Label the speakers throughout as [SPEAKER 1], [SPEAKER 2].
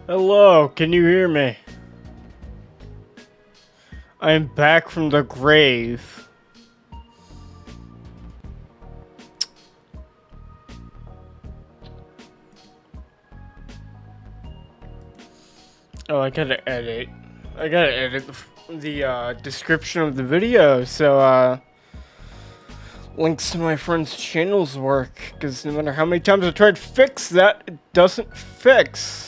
[SPEAKER 1] Hello, can you hear me? I am back from the grave. Oh, I gotta edit the description of the video, so, links to my friend's channels work, because no matter how many times I tried to fix that, it doesn't fix.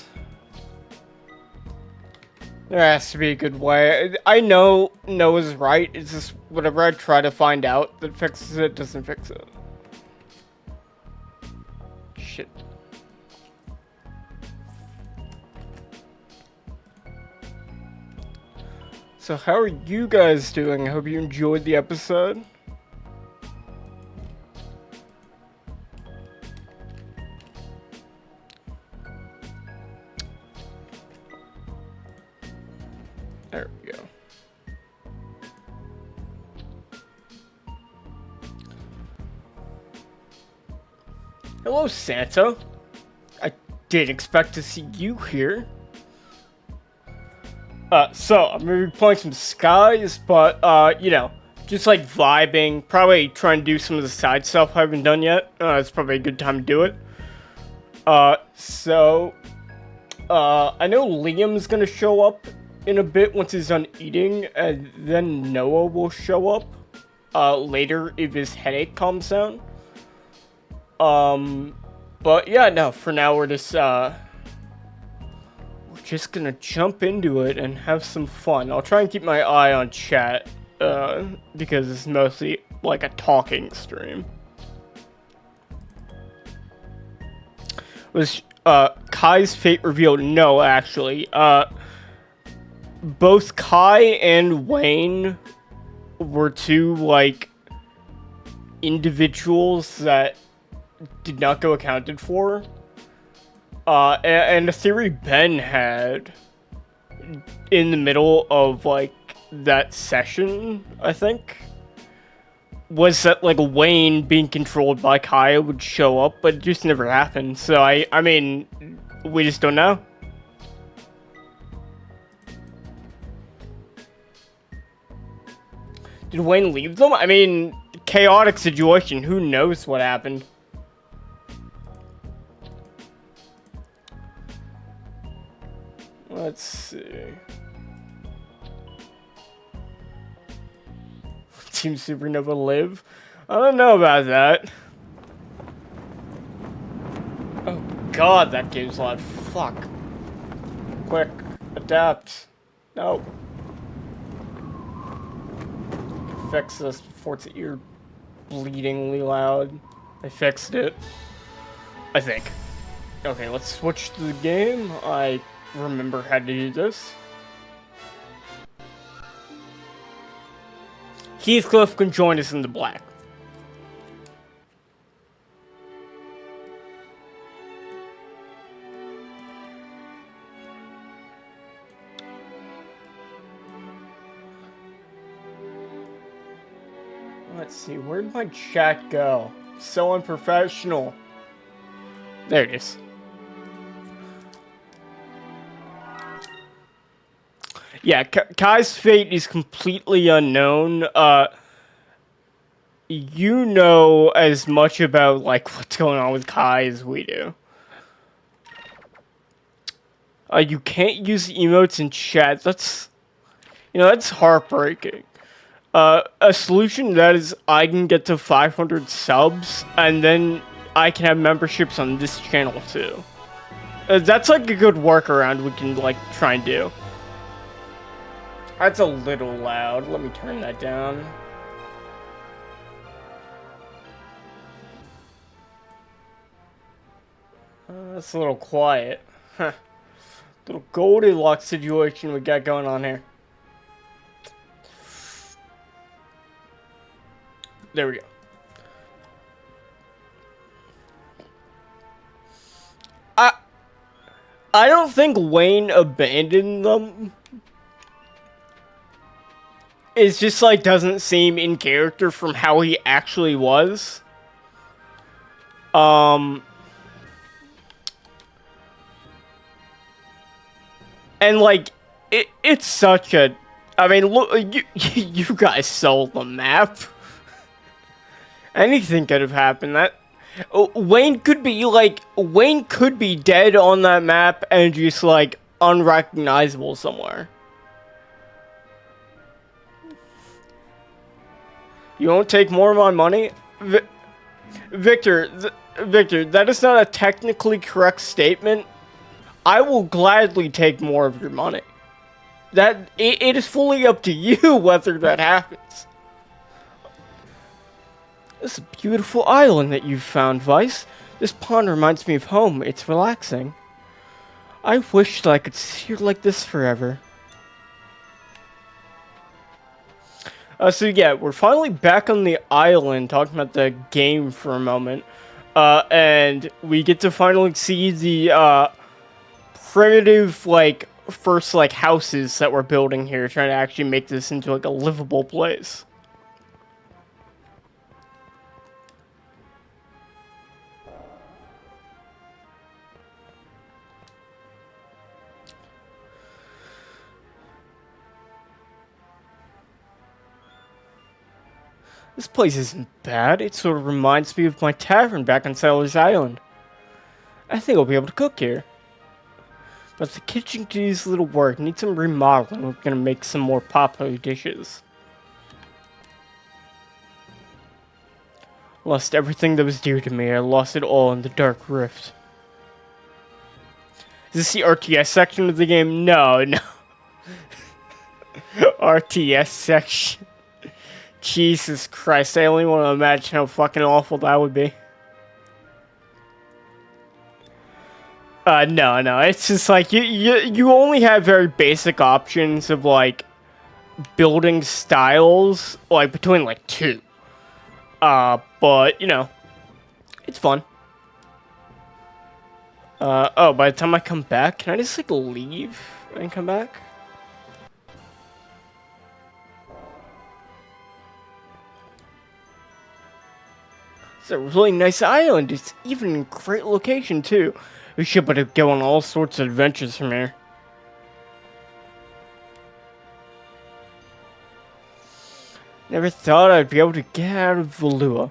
[SPEAKER 1] There has to be a good way. I know Noah's right, it's just whatever I try to find out that fixes it, doesn't fix it. Shit. So how are you guys doing? I hope you enjoyed the episode. There we go. Hello, Santa. I didn't expect to see you here. So, I'm gonna be playing some Skies, but, you know, just like vibing, probably trying to do some of the side stuff I haven't done yet. It's probably a good time to do it. I know Liam's gonna show up in a bit once he's done eating, and then Noah will show up, later if his headache calms down. But yeah, no, for now we're just gonna jump into it and have some fun. I'll try and keep my eye on chat, because it's mostly like a talking stream. Was, Kai's fate revealed? No, actually. Both Kai and Wayne were two, like, individuals that did not go accounted for. And the theory Ben had in the middle of, like, that session, I think, was that, like, Wayne being controlled by Kai would show up, but it just never happened. So, I mean, we just don't know. Did Wayne leave them? I mean, chaotic situation. Who knows what happened? Let's see. Team Supernova live? I don't know about that. Oh god, that game's loud. Fuck. Quick. Adapt. No. Fix this before it's ear bleedingly loud. I fixed it. I think. Okay, let's switch to the game. I remember how to do this. Heathcliff can join us in the black. Let's see, where'd my chat go? So unprofessional. There it is. Yeah, Kai's fate is completely unknown. You know as much about, like, what's going on with Kai as we do. You can't use emotes in chat. That's, you know, that's heartbreaking. A solution to that is I can get to 500 subs, and then I can have memberships on this channel, too. That's, like, a good workaround we can, like, try and do. That's a little loud. Let me turn that down. That's a little quiet. Huh. Little Goldilocks situation we got going on here. There we go. I don't think Wayne abandoned them. It's just, like, doesn't seem in character from how he actually was. And like, it's such a. I mean, look, you guys sold the map. Anything could have happened. Wayne could be dead on that map and just like unrecognizable somewhere. You won't take more of my money, Victor. Victor, that is not a technically correct statement. I will gladly take more of your money. It is fully up to you whether that happens. This is a beautiful island that you've found, Vice. This pond reminds me of home. It's relaxing. I wish that I could sit here like this forever. So yeah, we're finally back on the island talking about the game for a moment. And we get to finally see the primitive, like, first, like, houses that we're building here, trying to actually make this into, like, a livable place. This place isn't bad. It sort of reminds me of my tavern back on Sailor's Island. I think I'll be able to cook here. But the kitchen could use a little work. Needs some remodeling. We're gonna make some more popular dishes. Lost everything that was dear to me. I lost it all in the Dark Rift. Is this the RTS section of the game? No. RTS section. Jesus Christ, I only want to imagine how fucking awful that would be. No, it's just like, you only have very basic options of, like, building styles, like, between, like, two. But, you know, it's fun. Oh, by the time I come back, can I just, like, leave and come back? It's a really nice island. It's even in a great location, too. We should be able to go on all sorts of adventures from here. Never thought I'd be able to get out of Valua.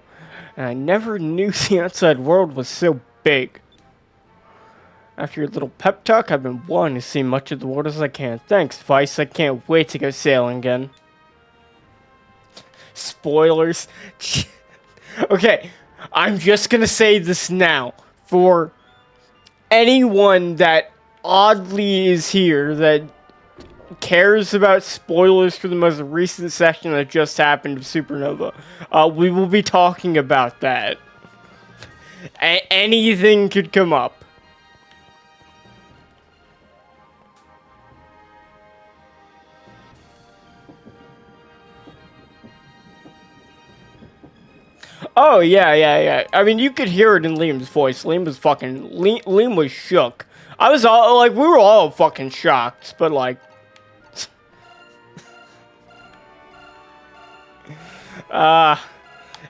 [SPEAKER 1] And I never knew the outside world was so big. After your little pep talk, I've been wanting to see much of the world as I can. Thanks, Vice. I can't wait to go sailing again. Spoilers. Okay. I'm just gonna say this now, for anyone that oddly is here that cares about spoilers for the most recent session that just happened of Supernova, we will be talking about that. Anything could come up. Oh, yeah. I mean, you could hear it in Liam's voice. Liam was shook. I was all, like, we were all fucking shocked, but, like...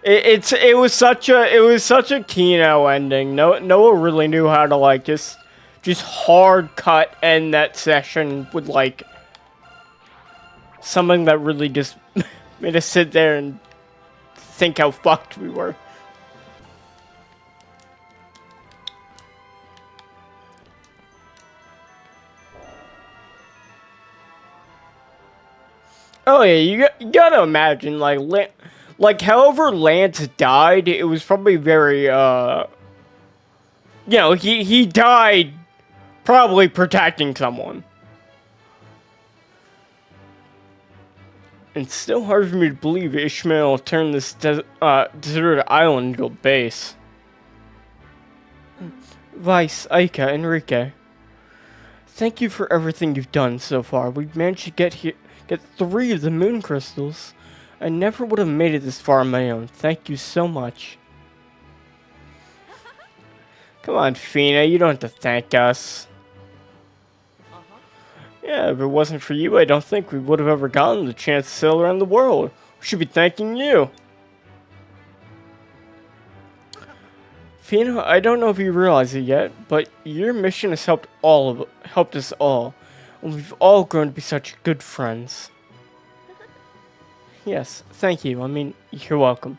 [SPEAKER 1] it was such a Kino ending. Noah really knew how to, like, just hard cut end that session with, like, something that really just made us sit there and think how fucked we were. Oh yeah, you gotta imagine, like however Lance died, it was probably very, you know, he died probably protecting someone. It's still hard for me to believe Ishmael turned this deserted island into a base. Vice, Aika, Enrique. Thank you for everything you've done so far. We've managed to get 3 of the moon crystals. I never would have made it this far on my own. Thank you so much. Come on, Fina, you don't have to thank us. Yeah, if it wasn't for you, I don't think we would have ever gotten the chance to sail around the world. We should be thanking you. Fina, I don't know if you realize it yet, but your mission has helped us all. and we've all grown to be such good friends. Yes, thank you. I mean, you're welcome.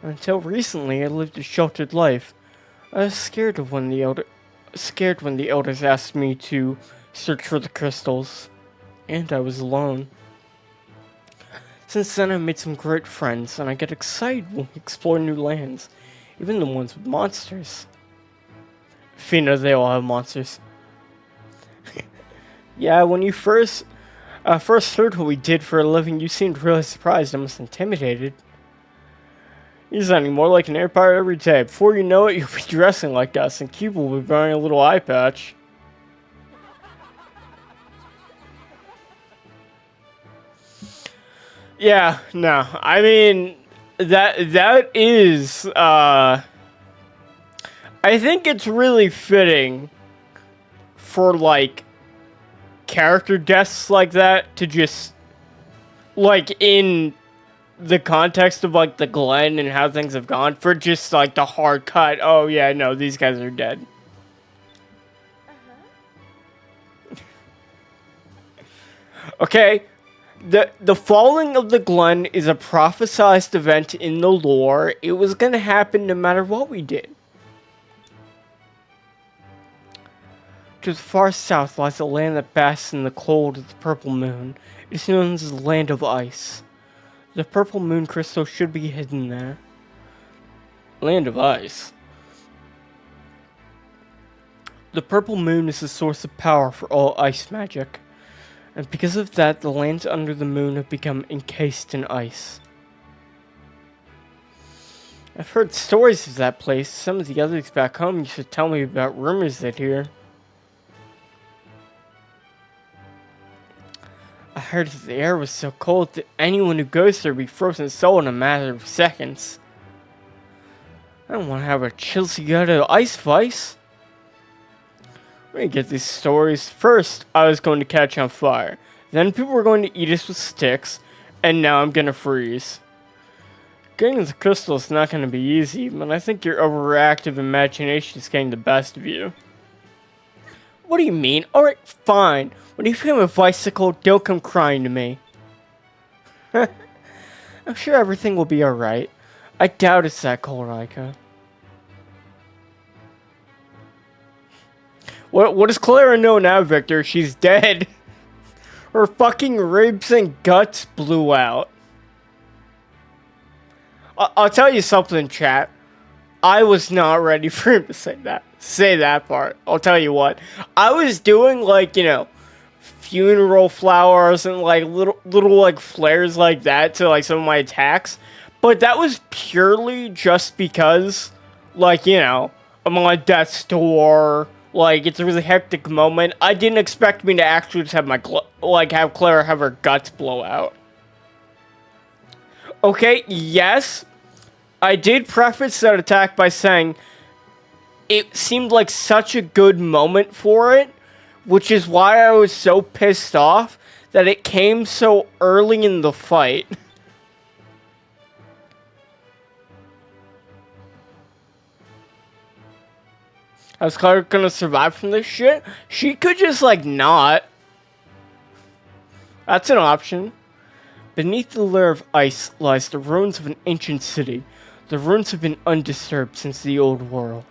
[SPEAKER 1] Until recently, I lived a sheltered life. I was scared when the elders asked me to search for the crystals, and I was alone. Since then, I've made some great friends, and I get excited when we explore new lands, even the ones with monsters. Fina, they all have monsters. Yeah, when you first heard what we did for a living, you seemed really surprised, almost intimidated. You're sounding more like an empire every day. Before you know it, you'll be dressing like us, and Cube will be wearing a little eye patch. Yeah, no, I mean, that is, I think it's really fitting for, like, character deaths like that to just, like, in the context of, like, the Glen and how things have gone, for just, like, the hard cut, oh, yeah, no, these guys are dead. Okay, the falling of the Glen is a prophesized event in the lore. It was gonna happen no matter what we did. To the far south lies a land that basks in the cold of the purple moon. It is known as the Land of Ice. The purple moon crystal should be hidden there. Land of Ice. The purple moon is the source of power for all ice magic. And because of that, the lands under the moon have become encased in ice. I've heard stories of that place. Some of the others back home used to tell me about rumors they'd hear. I heard that the air was so cold that anyone who goes there would be frozen solid in a matter of seconds. I don't want to have a chilly go to ice vice. Let me get these stories. First, I was going to catch on fire. Then people were going to eat us with sticks. And now I'm going to freeze. Getting the crystal is not going to be easy, but I think your overactive imagination is getting the best of you. What do you mean? Alright, fine. When you become a bicycle, don't come crying to me. I'm sure everything will be alright. I doubt it's that cold, Aika. What does Clara know now, Victor? She's dead. Her fucking ribs and guts blew out. I'll tell you something, chat. I was not ready for him to say that part. I'll tell you what. I was doing, like, you know, funeral flowers and, like, little like, flares like that to, like, some of my attacks. But that was purely just because, like, you know, I'm on death's door. Like, it's a really hectic moment. I didn't expect me to actually just have have Clara have her guts blow out. Okay, yes. I did preface that attack by saying it seemed like such a good moment for it, which is why I was so pissed off that it came so early in the fight. I was Clara gonna survive from this shit? She could just, like, not. That's an option. Beneath the layer of ice lies the ruins of an ancient city. The ruins have been undisturbed since the old world.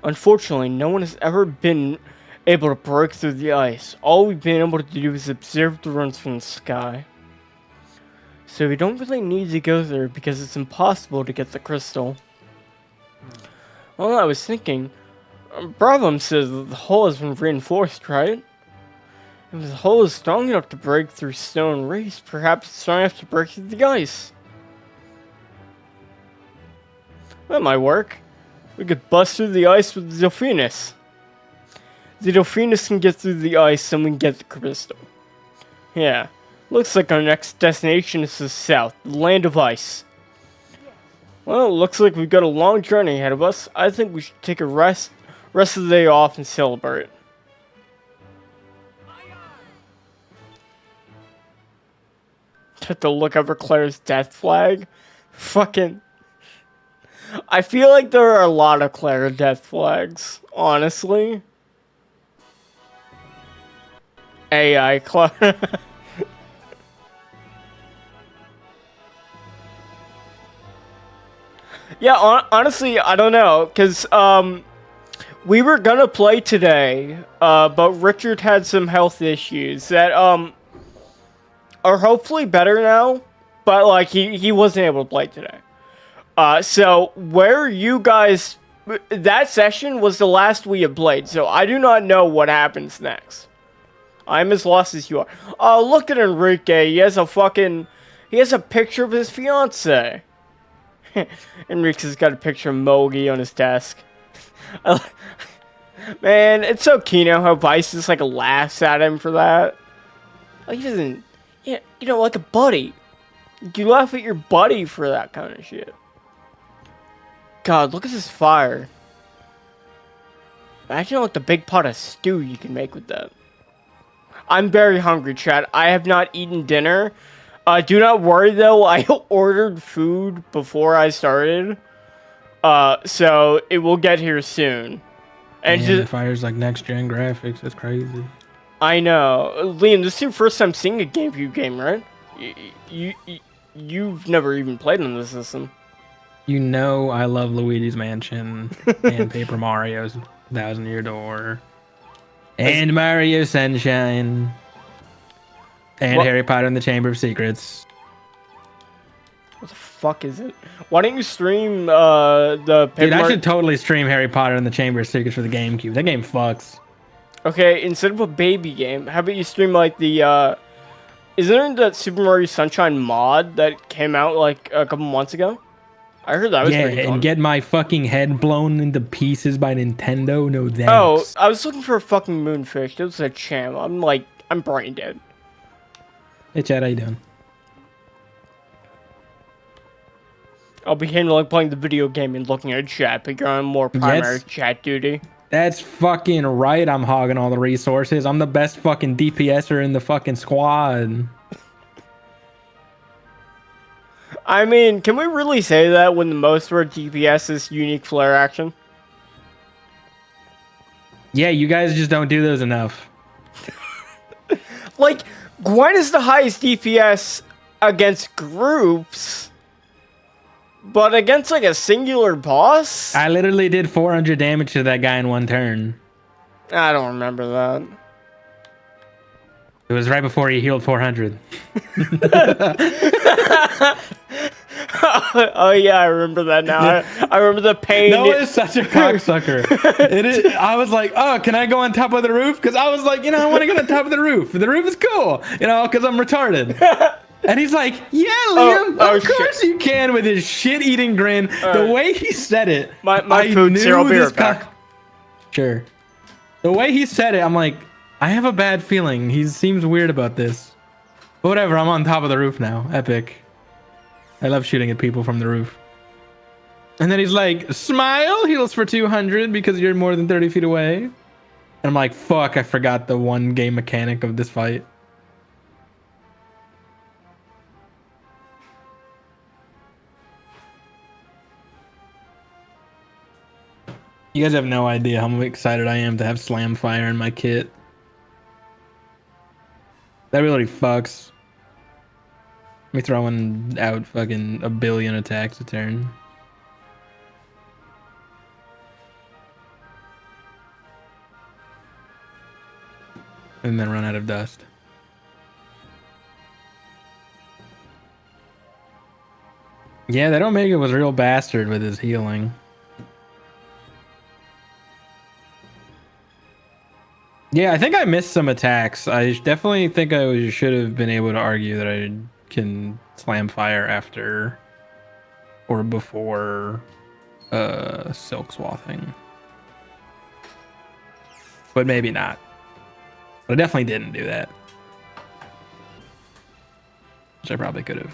[SPEAKER 1] Unfortunately, no one has ever been able to break through the ice. All we've been able to do is observe the ruins from the sky. So we don't really need to go there because it's impossible to get the crystal. Well, I was thinking, Braham says that the hull has been reinforced, right? If the hull is strong enough to break through stone reefs, perhaps it's strong enough to break through the ice. That might work. We could bust through the ice with the Delphinus. The Delphinus can get through the ice and we can get the crystal. Yeah. Looks like our next destination is the south, the Land of Ice. Well, it looks like we've got a long journey ahead of us. I think we should take a rest of the day off and celebrate. Have to look over Claire's death flag. Fucking. I feel like there are a lot of Claire death flags, honestly. AI club. Yeah, honestly, I don't know, because we were gonna play today, but Richard had some health issues that are hopefully better now, but like he wasn't able to play today. So where you guys, that session was the last we had played, so I do not know what happens next. I'm as lost as you are. Oh, look at Enrique. He has a picture of his fiance. Enrique's got a picture of Mogi on his desk. Man, it's so Kino how Vice just like laughs at him for that. Like, he doesn't, yeah, you know, like a buddy. You laugh at your buddy for that kind of shit. God, look at this fire. Imagine like the big pot of stew you can make with that. I'm very hungry, Chad. I have not eaten dinner. Do not worry though, I ordered food before I started. So it will get here soon. And
[SPEAKER 2] Man, the fire's like next gen graphics. That's crazy.
[SPEAKER 1] I know. Liam, this is your first time seeing a GameCube game, right? You've never even played on this system.
[SPEAKER 2] You know I love Luigi's Mansion and Paper Mario's Thousand Year Door and Mario Sunshine and Harry Potter and the Chamber of Secrets.
[SPEAKER 1] What the fuck is it? Why don't you stream the Paper
[SPEAKER 2] Dude, I should totally stream Harry Potter and the Chamber of Secrets for the GameCube. That game fucks.
[SPEAKER 1] Okay, instead of a baby game, how about you stream like the isn't there that Super Mario Sunshine mod that came out like a couple months ago? I heard that was pretty fun.
[SPEAKER 2] And get my fucking head blown into pieces by Nintendo? No thanks.
[SPEAKER 1] Oh, I was looking for a fucking moonfish. It was a champ. I'm brain dead.
[SPEAKER 2] Hey Chad, how you doing?
[SPEAKER 1] I'll be handling playing the video game and looking at chat, but you're on more primary chat duty.
[SPEAKER 2] That's fucking right. I'm hogging all the resources. I'm the best fucking DPSer in the fucking squad.
[SPEAKER 1] I mean, can we really say that when the most for DPS is unique flare action?
[SPEAKER 2] Yeah, you guys just don't do those enough.
[SPEAKER 1] Like, Gwen is the highest DPS against groups, but against like a singular boss?
[SPEAKER 2] I literally did 400 damage to that guy in one turn.
[SPEAKER 1] I don't remember that.
[SPEAKER 2] It was right before he healed 400.
[SPEAKER 1] Oh yeah, I remember that now. I remember the pain.
[SPEAKER 2] Noah is such a cocksucker. It is. I was like, oh, can I go on top of the roof? Because I was like, I want to get on top of the roof. The roof is cool, because I'm retarded. And he's like, yeah, Liam, of course you can, with his shit-eating grin. The way he said it,
[SPEAKER 1] my food's here. I'll be right back.
[SPEAKER 2] Sure. The way he said it, I'm like, I have a bad feeling. He seems weird about this. But whatever, I'm on top of the roof now. Epic. I love shooting at people from the roof. And then he's like, smile, heals for 200 because you're more than 30 feet away. And I'm like, fuck, I forgot the one game mechanic of this fight. You guys have no idea how excited I am to have Slam Fire in my kit. That really fucks. Me throwing out fucking a billion attacks a turn. And then run out of dust. Yeah, that Omega was a real bastard with his healing. Yeah, I think I missed some attacks. I definitely think I should have been able to argue that I can Slam Fire after or before Silk Swathing. But maybe not. But I definitely didn't do that. Which I probably could have.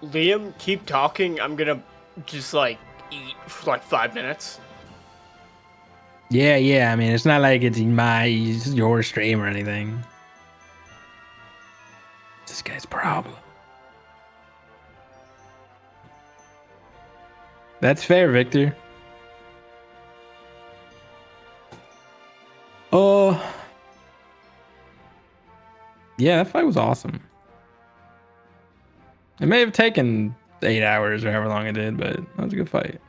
[SPEAKER 1] Liam, keep talking. I'm gonna just eat for 5 minutes.
[SPEAKER 2] Yeah. I mean, it's not like it's your stream or anything. It's this guy's problem. That's fair, Victor. Yeah, that fight was awesome. It may have taken 8 hours or however long it did, but that was a good fight.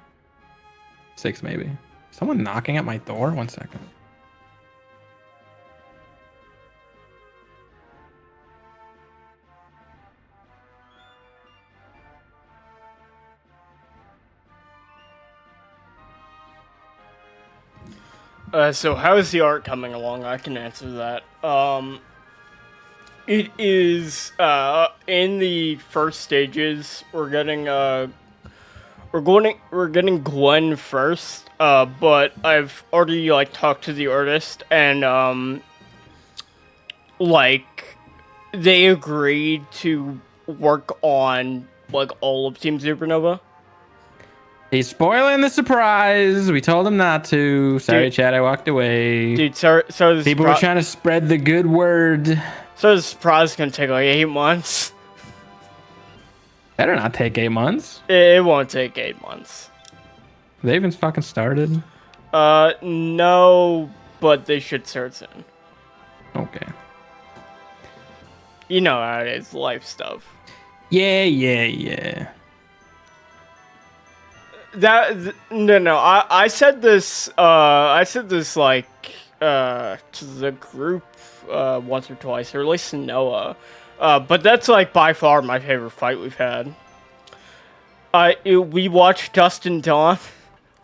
[SPEAKER 2] 6 maybe. Someone knocking at my door? 1 second.
[SPEAKER 1] So how is the art coming along? I can answer that. It is in the first stages. We're getting Gwen first. But I've already like talked to the artist and like they agreed to work on like all of Team Supernova.
[SPEAKER 2] He's spoiling the surprise. We told him not to. Sorry,
[SPEAKER 1] Dude.
[SPEAKER 2] Chad, I walked away.
[SPEAKER 1] Dude, so the
[SPEAKER 2] People were trying to spread the good word.
[SPEAKER 1] So the surprise is gonna take like 8 months.
[SPEAKER 2] Better not take 8 months.
[SPEAKER 1] It won't take 8 months.
[SPEAKER 2] They even fucking started.
[SPEAKER 1] No, but they should start soon.
[SPEAKER 2] Okay.
[SPEAKER 1] You know how it is, life stuff.
[SPEAKER 2] Yeah.
[SPEAKER 1] No. I said this. I said this like to the group once or twice, or at least to Noah. But that's like by far my favorite fight we've had. We watched Dustin Dawn.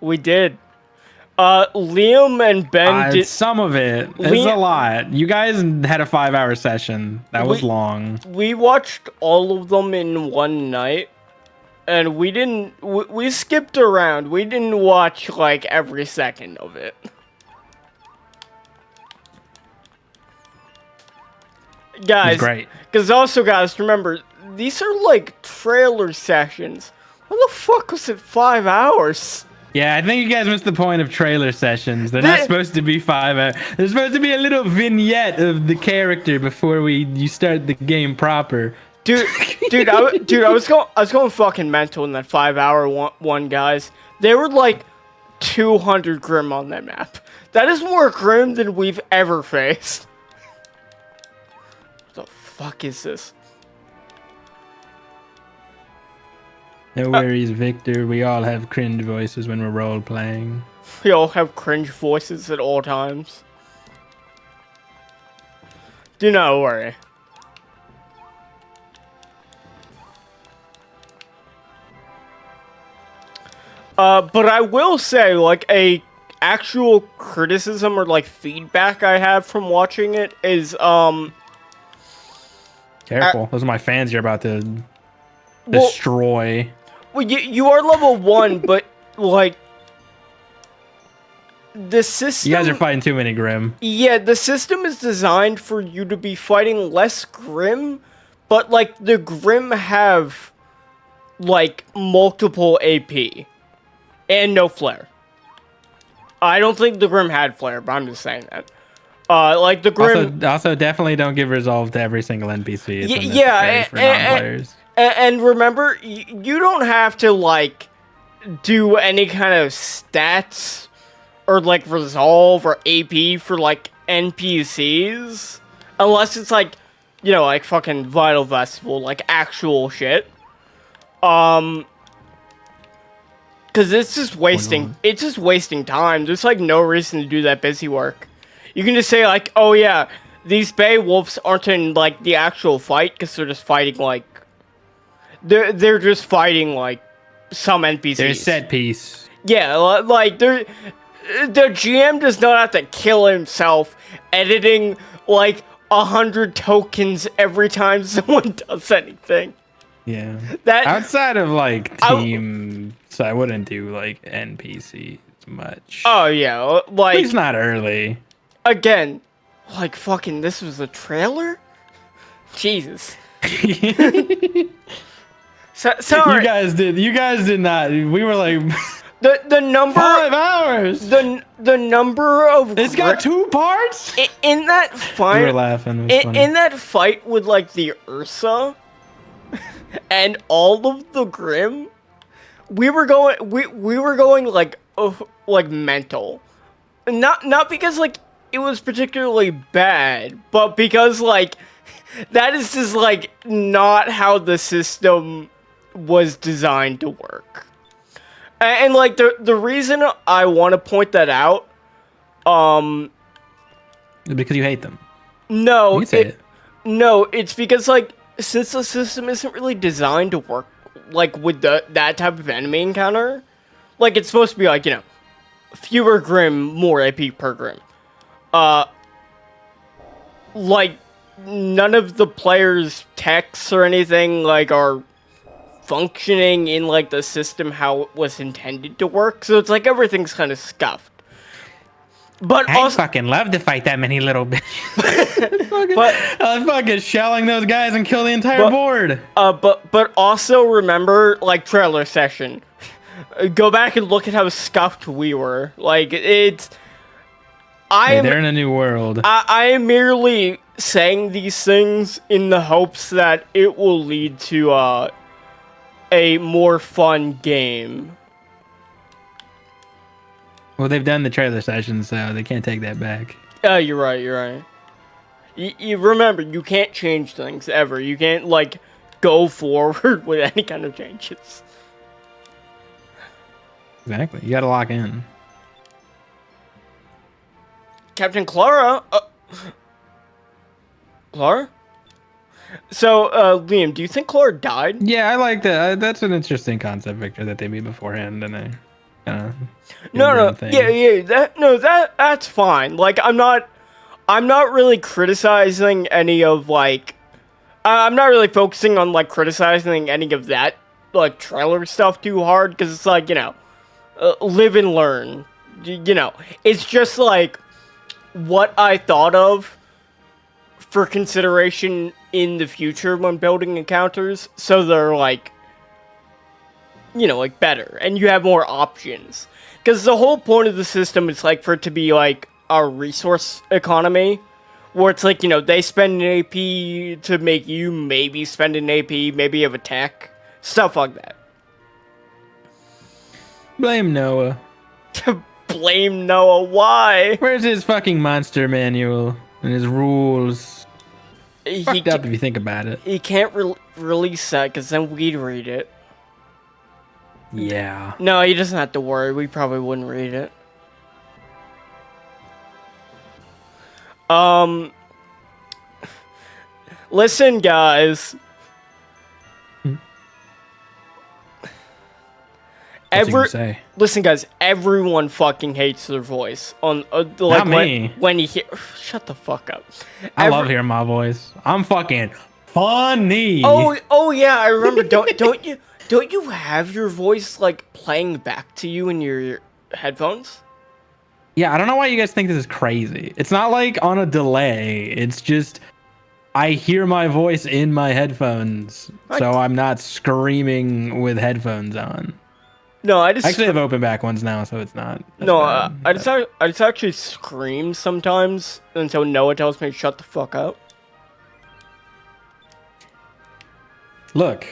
[SPEAKER 1] We did. Liam and Ben did
[SPEAKER 2] some of it. It's a lot. You guys had a 5-hour session. That was long.
[SPEAKER 1] We watched all of them in one night. And we didn't. We skipped around. We didn't watch like every second of it. Guys,
[SPEAKER 2] great.
[SPEAKER 1] Because also, guys, remember these are like trailer sessions. What the fuck was it? 5 hours?
[SPEAKER 2] Yeah, I think you guys missed the point of trailer sessions. They're not supposed to be 5 hours. There's supposed to be a little vignette of the character before you start the game proper.
[SPEAKER 1] Dude, I was going fucking mental in that 5-hour one, guys. There were like 200 Grim on that map. That is more Grim than we've ever faced. What the fuck is this?
[SPEAKER 2] No worries, Victor. We all have cringe voices when we're role playing.
[SPEAKER 1] We all have cringe voices at all times. Do not worry. But I will say, like, a actual criticism or, like, feedback I have from watching it is,
[SPEAKER 2] Careful. Those are my fans you're about to destroy.
[SPEAKER 1] Well, you are level 1, but, like, the system...
[SPEAKER 2] You guys are fighting too many Grim.
[SPEAKER 1] Yeah, the system is designed for you to be fighting less Grim, but, like, the Grim have, like, multiple AP. And no flare. I don't think the Grim had flare, but I'm just saying that. Like the Grim.
[SPEAKER 2] Also, definitely don't give resolve to every single NPC. It's
[SPEAKER 1] yeah, and remember, you don't have to like do any kind of stats or like resolve or AP for like NPCs, unless it's like, you know, like fucking Vital Festival, like actual shit. Because it's just wasting time. There's like no reason to do that busy work. You can just say like, oh yeah, these Beowulfs aren't in like the actual fight because they're just fighting like they're just fighting like some NPCs.
[SPEAKER 2] They're set piece.
[SPEAKER 1] Yeah, like the GM does not have to kill himself editing like 100 tokens every time someone does anything.
[SPEAKER 2] Yeah.
[SPEAKER 1] That
[SPEAKER 2] outside of like team, so I wouldn't do like NPCs much.
[SPEAKER 1] Oh yeah, like
[SPEAKER 2] it's not early.
[SPEAKER 1] Again, like fucking this was a trailer? Jesus. Sorry.
[SPEAKER 2] You guys did not. We were like
[SPEAKER 1] the number
[SPEAKER 2] 5 hours.
[SPEAKER 1] The number of
[SPEAKER 2] it's got 2 parts?
[SPEAKER 1] In that fight.
[SPEAKER 2] We were laughing.
[SPEAKER 1] In that fight with like the Ursa and all of the Grim, we were going like mental. Not because like it was particularly bad, but because like that is just like not how the system was designed to work. And like the reason I want to point that out,
[SPEAKER 2] Because you hate them.
[SPEAKER 1] no,
[SPEAKER 2] You can say it.
[SPEAKER 1] no, it's because like since the system isn't really designed to work like with that type of enemy encounter, like it's supposed to be like, you know, fewer Grim, more AP per Grim. Like none of the players' techs or anything like are functioning in like the system how it was intended to work, so it's like everything's kind of scuffed. But
[SPEAKER 2] I
[SPEAKER 1] also,
[SPEAKER 2] fucking love to fight that many little bitches.
[SPEAKER 1] but
[SPEAKER 2] I was fucking shelling those guys and kill the entire board.
[SPEAKER 1] but also remember like trailer session. Go back and look at how scuffed we were. Like it's.
[SPEAKER 2] They're in a new world.
[SPEAKER 1] I am merely saying these things in the hopes that it will lead to a more fun game.
[SPEAKER 2] Well, they've done the trailer session, so they can't take that back.
[SPEAKER 1] You're right. You remember, you can't change things ever. You can't, like, go forward with any kind of changes.
[SPEAKER 2] Exactly. You gotta lock in.
[SPEAKER 1] Captain Clara? Clara? So, Liam, do you think Clara died?
[SPEAKER 2] Yeah, I like that. That's an interesting concept, Victor, that they meet beforehand and they kind of
[SPEAKER 1] No, that's fine. Like, I'm not really criticizing any of, like, I'm not really focusing on, like, criticizing any of that, like, trailer stuff too hard, because it's like, you know, live and learn. You know, it's just, like, what I thought of for consideration in the future when building encounters, so they're, like, you know, like, better, and you have more options. Because the whole point of the system is, like, for it to be, like, a resource economy, where it's, like, you know, they spend an AP to make you maybe spend an AP, maybe you have a tech, stuff like that.
[SPEAKER 2] blame Noah.
[SPEAKER 1] Blame Noah, why?
[SPEAKER 2] Where's his fucking monster manual and his rules? Fucked up if you think about it.
[SPEAKER 1] He can't release that, because then we'd read it.
[SPEAKER 2] Yeah.
[SPEAKER 1] No, he doesn't have to worry. We probably wouldn't read it. Listen, guys. Listen, guys. Everyone fucking hates their voice on like
[SPEAKER 2] Not me.
[SPEAKER 1] when you hear. Shut the fuck up.
[SPEAKER 2] I love hearing my voice. I'm fucking funny.
[SPEAKER 1] Oh yeah, I remember. Don't you have your voice like playing back to you in your headphones?
[SPEAKER 2] Yeah, I don't know why you guys think this is crazy. It's not like on a delay. It's just I hear my voice in my headphones, so I'm not screaming with headphones on.
[SPEAKER 1] No, I
[SPEAKER 2] actually have open back ones now, so it's not.
[SPEAKER 1] No, I just actually scream sometimes until Noah tells me to shut the fuck up.
[SPEAKER 2] Look,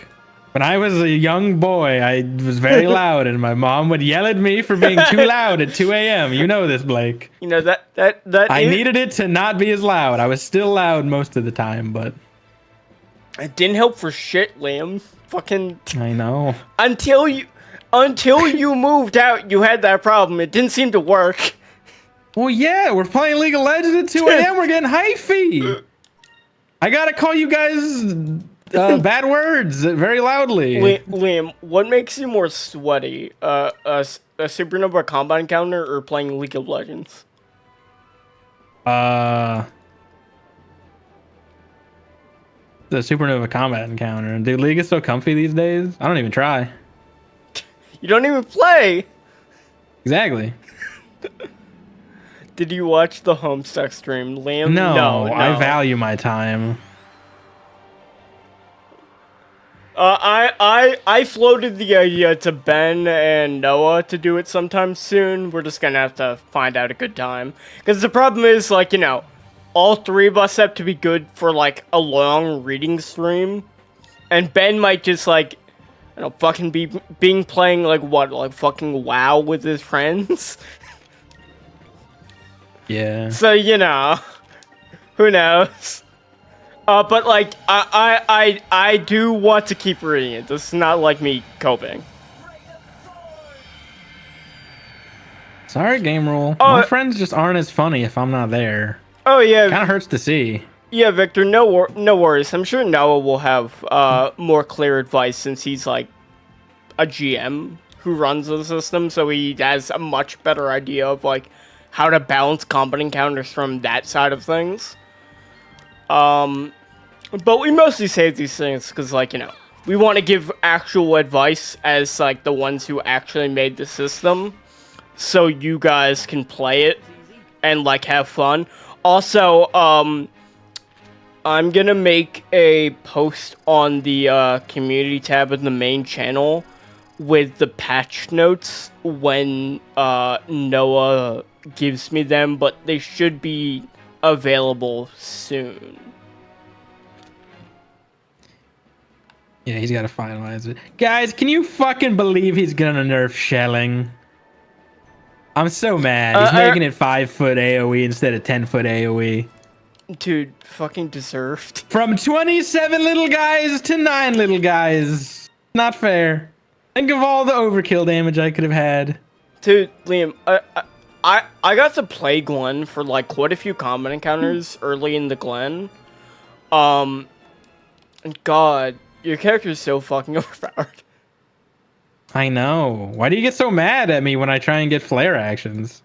[SPEAKER 2] when I was a young boy, I was very loud, and my mom would yell at me for being too loud at 2 a.m. You know this, Blake.
[SPEAKER 1] You know that
[SPEAKER 2] I needed it to not be as loud. I was still loud most of the time, but
[SPEAKER 1] it didn't help for shit, Liam. Fucking.
[SPEAKER 2] I know.
[SPEAKER 1] Until you moved out, you had that problem. It didn't seem to work.
[SPEAKER 2] Well, yeah, we're playing League of Legends at 2 a.m. We're getting hyphy. I gotta call you guys bad words very loudly.
[SPEAKER 1] Liam, what makes you more sweaty? A Supernova combat encounter or playing League of Legends?
[SPEAKER 2] The Supernova combat encounter. Dude, League is so comfy these days. I don't even try.
[SPEAKER 1] You don't even play.
[SPEAKER 2] Exactly.
[SPEAKER 1] Did you watch the Homestuck stream, Liam? No.
[SPEAKER 2] I value my time.
[SPEAKER 1] I floated the idea to Ben and Noah to do it sometime soon. We're just gonna have to find out a good time. Because the problem is, like, you know, all three of us have to be good for, like, a long reading stream. And Ben might just, like, you know, fucking being playing, like, what? Like, fucking WoW with his friends?
[SPEAKER 2] Yeah.
[SPEAKER 1] So, you know, who knows? But like, I do want to keep reading it. This is not like me coping.
[SPEAKER 2] Sorry, game rule.
[SPEAKER 1] Oh,
[SPEAKER 2] My friends just aren't as funny if I'm not there.
[SPEAKER 1] Oh yeah.
[SPEAKER 2] Kind of hurts to see.
[SPEAKER 1] Yeah, Victor. No worries. I'm sure Noah will have more clear advice since he's like a GM who runs the system, so he has a much better idea of like how to balance combat encounters from that side of things. But we mostly say these things because, like, you know, we want to give actual advice as like the ones who actually made the system, so you guys can play it and like have fun. Also, I'm gonna make a post on the community tab of the main channel with the patch notes when Noah gives me them, but they should be available soon.
[SPEAKER 2] Yeah, he's got to finalize it. Guys, can you fucking believe he's gonna nerf shelling? I'm so mad. He's making it 5-foot AoE instead of 10-foot AoE.
[SPEAKER 1] Dude, fucking deserved. From
[SPEAKER 2] 27 little guys to 9 little guys. Not fair. Think of all the overkill damage I could have had.
[SPEAKER 1] Dude, Liam, I got to play Glen for like quite a few combat encounters early in the Glen. And God, your character is so fucking overpowered.
[SPEAKER 2] I know. Why do you get so mad at me when I try and get flare actions?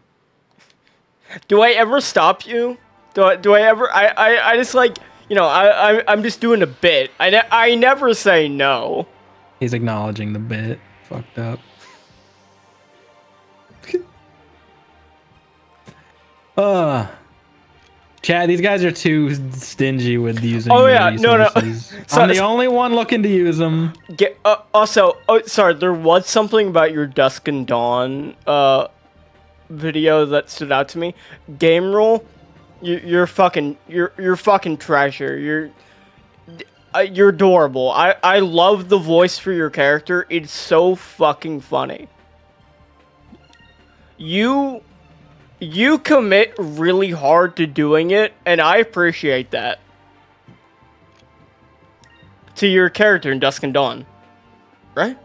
[SPEAKER 1] Do I ever stop you? Do I ever? I just like, you know, I'm just doing a bit. I never say no.
[SPEAKER 2] He's acknowledging the bit. Fucked up. Chad, these guys are too stingy with using.
[SPEAKER 1] Oh yeah, no.
[SPEAKER 2] I'm the only one looking to use them.
[SPEAKER 1] Also, sorry, there was something about your Dusk and Dawn video that stood out to me. Game rule, you're fucking treasure. You're adorable. I love the voice for your character. It's so fucking funny. You commit really hard to doing it, and I appreciate that. To your character in Dusk and Dawn. Right?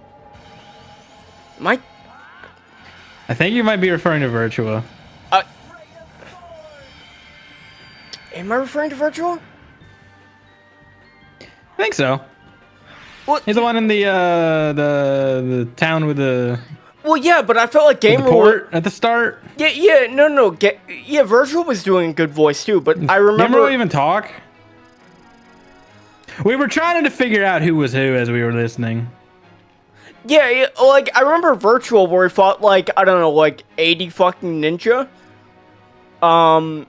[SPEAKER 2] I think you might be referring to Virtua.
[SPEAKER 1] Am I referring to Virtua?
[SPEAKER 2] I think so.
[SPEAKER 1] What?
[SPEAKER 2] He's the one in the town with the...
[SPEAKER 1] Well, yeah, but I felt like Game Rule...
[SPEAKER 2] port at the start?
[SPEAKER 1] Yeah, no. Virtua was doing a good voice too, but I remember...
[SPEAKER 2] Game Rule even talk? We were trying to figure out who was who as we were listening.
[SPEAKER 1] Yeah, like, I remember Virtual where he fought, like, I don't know, like, 80 fucking ninja. And,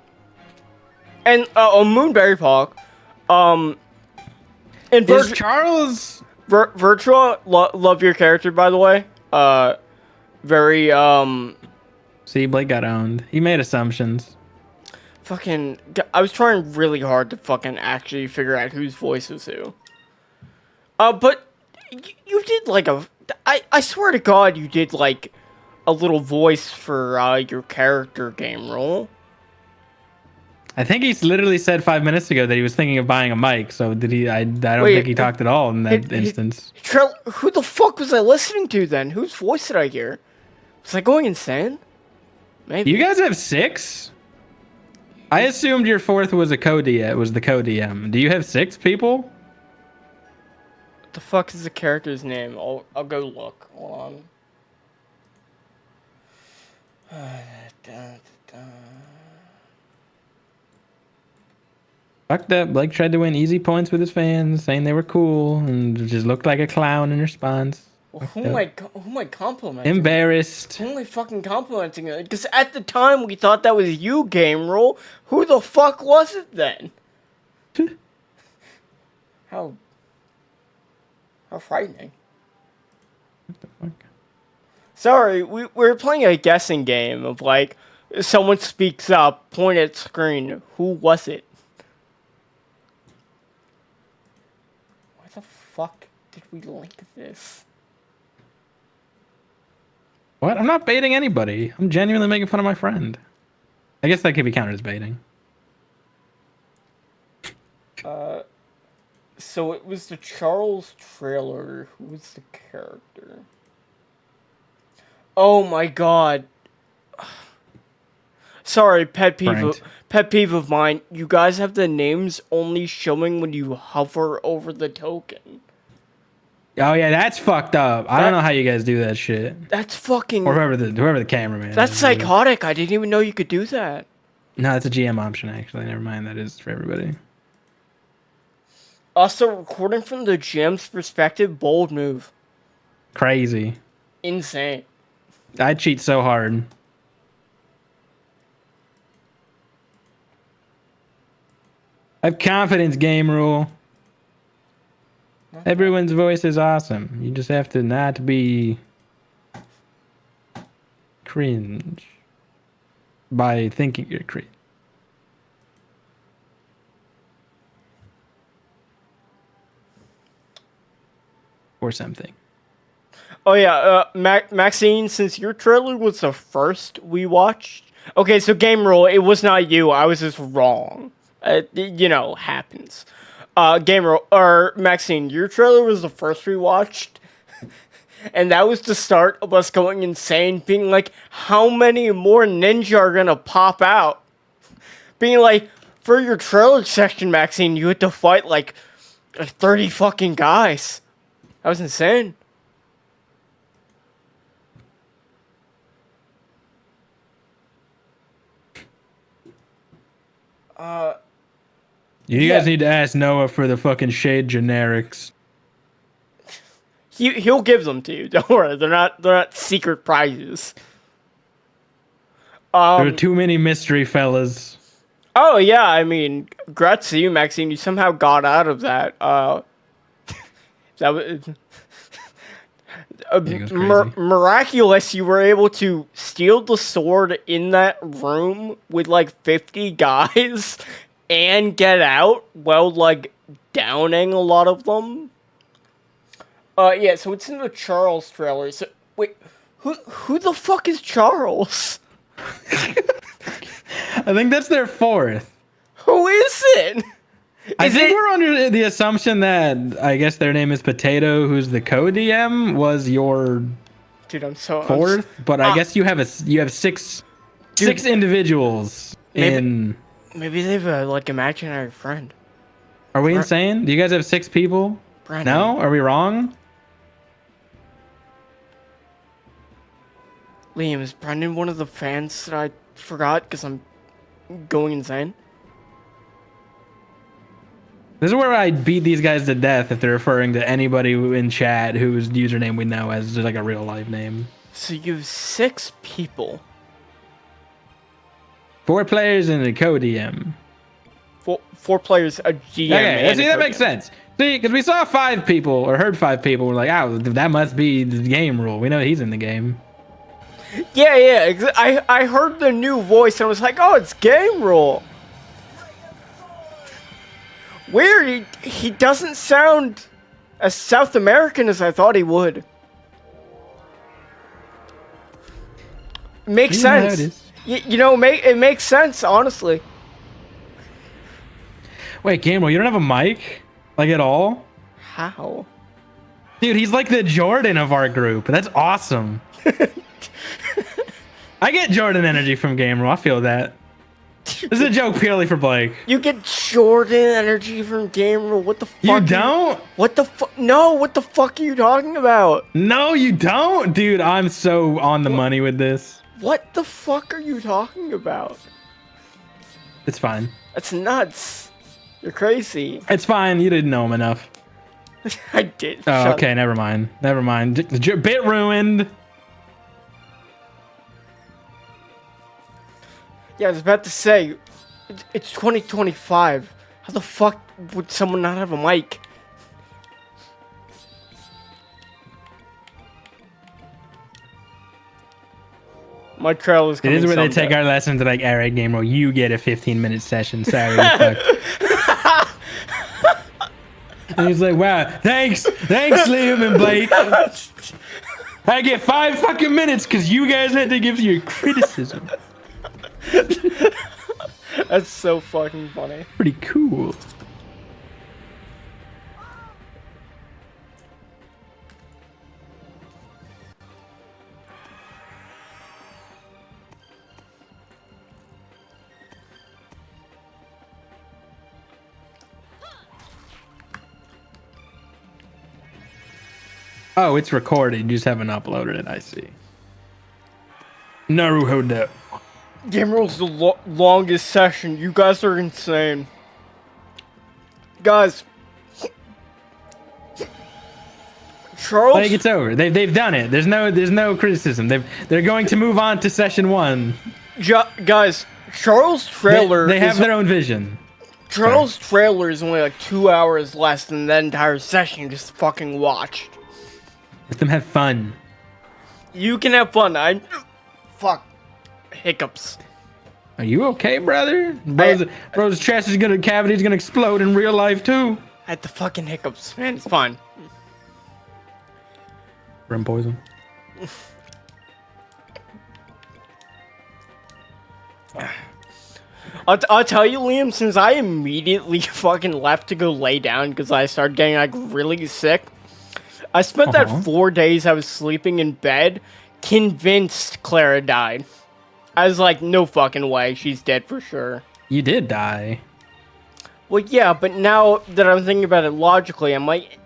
[SPEAKER 1] Moonberry Park. And
[SPEAKER 2] Is Charles...
[SPEAKER 1] Virtua, love your character, by the way. Very,
[SPEAKER 2] See, Blake got owned. He made assumptions.
[SPEAKER 1] Fucking... I was trying really hard to fucking actually figure out whose voice was who. But you did, like, I swear to God, you did, like, a little voice for, your character, Game Rule.
[SPEAKER 2] I think he literally said 5 minutes ago that he was thinking of buying a mic, so did he... I don't think he talked at all in that instance.
[SPEAKER 1] Who the fuck was I listening to, then? Whose voice did I hear? Was I going insane? Maybe.
[SPEAKER 2] You guys have 6? I assumed your 4th was a co-DM. Was the co-DM. Do you have 6 people?
[SPEAKER 1] What the fuck is the character's name? I'll go look. Hold on.
[SPEAKER 2] Fucked up. Blake tried to win easy points with his fans, saying they were cool, and just looked like a clown in response.
[SPEAKER 1] Well, who am I complimenting?
[SPEAKER 2] Embarrassed.
[SPEAKER 1] Who am I fucking complimenting? Because at the time we thought that was you, Game Rule. Who the fuck was it then? How frightening.
[SPEAKER 2] What the fuck?
[SPEAKER 1] Sorry, we were playing a guessing game of like, someone speaks up, point at screen. Who was it? Why the fuck did we link this?
[SPEAKER 2] What? I'm not baiting anybody. I'm genuinely making fun of my friend. I guess that could be counted as baiting.
[SPEAKER 1] So it was the Charles trailer. Who was the character? Oh my god. Sorry, pet peeve of mine. You guys have the names only showing when you hover over the token.
[SPEAKER 2] Oh yeah, that's fucked up. I don't know how you guys do that shit.
[SPEAKER 1] That's fucking.
[SPEAKER 2] Or whoever the cameraman.
[SPEAKER 1] That's psychotic. I didn't even know you could do that.
[SPEAKER 2] No, it's a GM option actually. Never mind. That is for everybody.
[SPEAKER 1] Also, recording from the GM's perspective, bold move.
[SPEAKER 2] Crazy.
[SPEAKER 1] Insane.
[SPEAKER 2] I cheat so hard. I have confidence, game rule. Everyone's voice is awesome. You just have to not be cringe by thinking you're cringe. Or something.
[SPEAKER 1] Oh yeah, Maxine, since your trailer was the first we watched. Okay, so game rule, it was not you. I was just wrong. You know, happens. Game rule, or Maxine, your trailer was the first we watched. And that was the start of us going insane, being like, how many more ninja are gonna pop out? Being like, for your trailer section, Maxine, you had to fight like 30 fucking guys. That was insane.
[SPEAKER 2] You guys need to ask Noah for the fucking shade generics.
[SPEAKER 1] He'll give them to you. Don't worry. They're not secret prizes.
[SPEAKER 2] There are too many mystery fellas.
[SPEAKER 1] Oh yeah, I mean, congrats to you, Maxine. You somehow got out of that. That was miraculous. You were able to steal the sword in that room with like 50 guys and get out while like downing a lot of them. Yeah. So it's in the Charles trailer. So wait, who the fuck is Charles?
[SPEAKER 2] I think that's their fourth.
[SPEAKER 1] Who is it?
[SPEAKER 2] I think we're under the assumption that I guess their name is Potato, who's the co-DM, was your
[SPEAKER 1] dude. I'm so
[SPEAKER 2] fourth, but I guess you have six individuals in.
[SPEAKER 1] Maybe they have a like imaginary friend.
[SPEAKER 2] Are we insane? Do you guys have 6 people?
[SPEAKER 1] Brandon.
[SPEAKER 2] No? Are we wrong?
[SPEAKER 1] Liam, is Brendan one of the fans that I forgot because I'm going insane?
[SPEAKER 2] This is where I beat these guys to death if they're referring to anybody in chat whose username we know as like a real life name.
[SPEAKER 1] So you have 6 people.
[SPEAKER 2] 4 players and a co-DM.
[SPEAKER 1] 4 players, a GM.
[SPEAKER 2] Okay, see, that makes sense. See, because we saw 5 people or heard 5 people. We're like, oh, that must be the game rule. We know he's in the game.
[SPEAKER 1] Yeah. I heard the new voice and I was like, oh, it's game rule. Weird, he doesn't sound as South American as I thought he would. Makes sense. You know, it makes sense, honestly.
[SPEAKER 2] Wait, Gamble, you don't have a mic? Like, at all?
[SPEAKER 1] How?
[SPEAKER 2] Dude, he's like the Jordan of our group. That's awesome. I get Jordan energy from Gamer. I feel that. This is a joke purely for Blake.
[SPEAKER 1] You get Jordan energy from Gamer. What the fuck?
[SPEAKER 2] You don't?
[SPEAKER 1] What the fuck? No, what the fuck are you talking about?
[SPEAKER 2] No, you don't? Dude, I'm so on the money with this.
[SPEAKER 1] What the fuck are you talking about?
[SPEAKER 2] It's fine.
[SPEAKER 1] That's nuts. You're crazy.
[SPEAKER 2] It's fine. You didn't know him enough.
[SPEAKER 1] I did.
[SPEAKER 2] Oh, okay. Never mind. Bit ruined.
[SPEAKER 1] Yeah, I was about to say, it's 2025. How the fuck would someone not have a mic? My trail is coming.
[SPEAKER 2] It is where they take our lessons and like, all right, Gamer, you get a 15-minute session. Sorry, fuck. And he's like, wow, thanks, Liam and Blake. I get 5 fucking minutes because you guys had to give your criticism.
[SPEAKER 1] That's so fucking funny.
[SPEAKER 2] Pretty cool. Oh, it's recorded. You just haven't uploaded it. I see. Naruhodo.
[SPEAKER 1] Game Rule's the longest session. You guys are insane. Guys. Charles.
[SPEAKER 2] Like, it's over. They've done it. There's no criticism. They're going to move on to session 1.
[SPEAKER 1] Guys, Charles' trailer.
[SPEAKER 2] They have their own vision.
[SPEAKER 1] Charles' trailer is only like 2 hours less than that entire session you just fucking watched.
[SPEAKER 2] Let them have fun.
[SPEAKER 1] You can have fun. Fuck. Hiccups.
[SPEAKER 2] Are you okay, brother? Bro's chest is cavity's gonna explode in real life too.
[SPEAKER 1] I had the fucking hiccups, man. It's fine.
[SPEAKER 2] Rum poison.
[SPEAKER 1] I'll tell you, Liam, since I immediately fucking left to go lay down because I started getting like really sick, I spent that 4 days I was sleeping in bed convinced Clara died. I was like, no fucking way, she's dead for sure.
[SPEAKER 2] You did die.
[SPEAKER 1] Well, yeah, but now that I'm thinking about it logically, I'm like,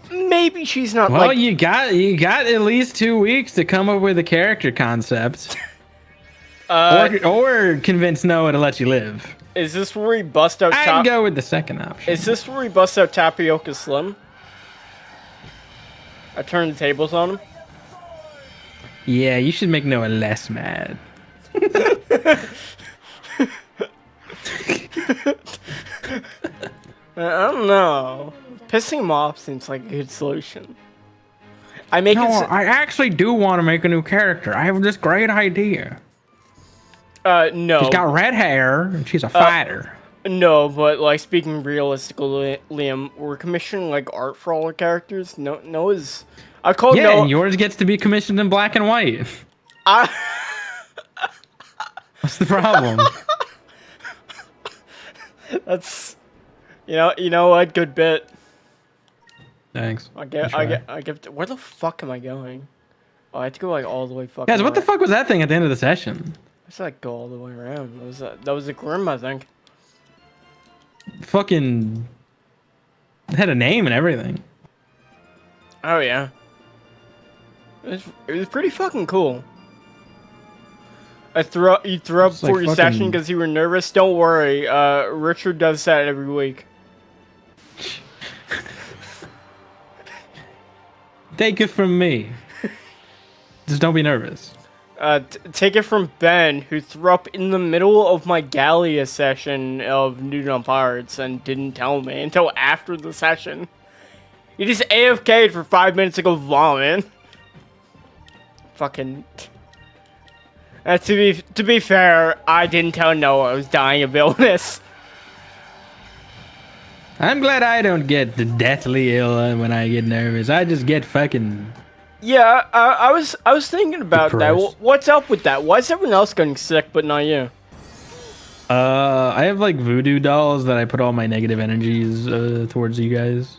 [SPEAKER 1] maybe she's not.
[SPEAKER 2] Well,
[SPEAKER 1] like...
[SPEAKER 2] you got at least 2 weeks to come up with a character concept. Or convince Noah to let you live.
[SPEAKER 1] Is this where we bust out?
[SPEAKER 2] I'd go with the second option.
[SPEAKER 1] Is this where we bust out Tapioca Slim? I turned the tables on him.
[SPEAKER 2] Yeah, you should make Noah less mad.
[SPEAKER 1] I don't know. Pissing him off seems like a good solution. I
[SPEAKER 2] actually do want to make a new character. I have this great idea.
[SPEAKER 1] No.
[SPEAKER 2] She's got red hair and she's a fighter.
[SPEAKER 1] No, but like speaking realistically, Liam, we're commissioning like art for all our characters. Noah's. I call Noah.
[SPEAKER 2] And yours gets to be commissioned in black and white. What's the problem?
[SPEAKER 1] That's, you know what? Good bit.
[SPEAKER 2] Thanks.
[SPEAKER 1] I give. Where the fuck am I going? Oh, I have to go like all the way fucking.
[SPEAKER 2] Guys, what the fuck was that thing at the end of the session?
[SPEAKER 1] I should like go all the way around. That was a grim, I think.
[SPEAKER 2] Fucking. It had a name and everything.
[SPEAKER 1] Oh yeah. It was pretty fucking cool. You threw up for your session because you were nervous. Don't worry, Richard does that every week.
[SPEAKER 2] Take it from me. Just don't be nervous.
[SPEAKER 1] Take it from Ben, who threw up in the middle of my Gallia session of Nude on Pirates and didn't tell me until after the session. He just AFK'd for 5 minutes to go vomit. Fucking. To be fair, I didn't tell Noah I was dying of illness.
[SPEAKER 2] I'm glad I don't get deathly ill when I get nervous. I just get fucking.
[SPEAKER 1] Yeah, I was thinking about
[SPEAKER 2] depressed.
[SPEAKER 1] that. What's up with that? Why is everyone else getting sick but not you?
[SPEAKER 2] I have like voodoo dolls that I put all my negative energies towards you guys.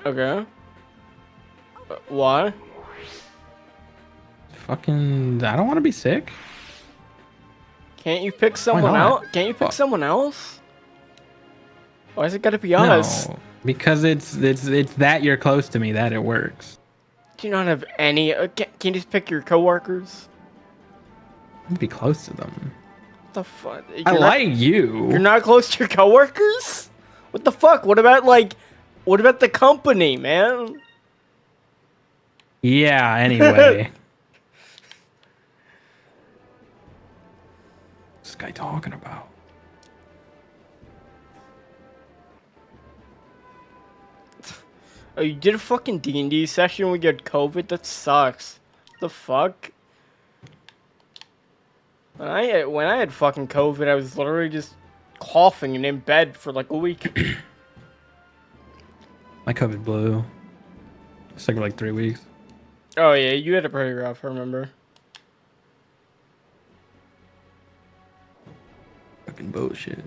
[SPEAKER 1] Okay. Why?
[SPEAKER 2] Fucking, I don't want to be sick.
[SPEAKER 1] Can't you pick someone else? Can't you pick someone else? Why is it gotta be us?
[SPEAKER 2] No, because it's that you're close to me that it works.
[SPEAKER 1] Do you not have any? Can you just pick your coworkers?
[SPEAKER 2] I'd be close to them.
[SPEAKER 1] What the fuck?
[SPEAKER 2] I like you.
[SPEAKER 1] You're not close to your coworkers? What the fuck? What about the company, man?
[SPEAKER 2] Yeah. Anyway. What's this guy talking about?
[SPEAKER 1] Oh, you did a fucking D&D session when you had COVID? That sucks. The fuck? When I had fucking COVID, I was literally just coughing and in bed for like a week.
[SPEAKER 2] My COVID blew. It's like 3 weeks.
[SPEAKER 1] Oh yeah, you had it pretty rough, I remember.
[SPEAKER 2] Fucking bullshit.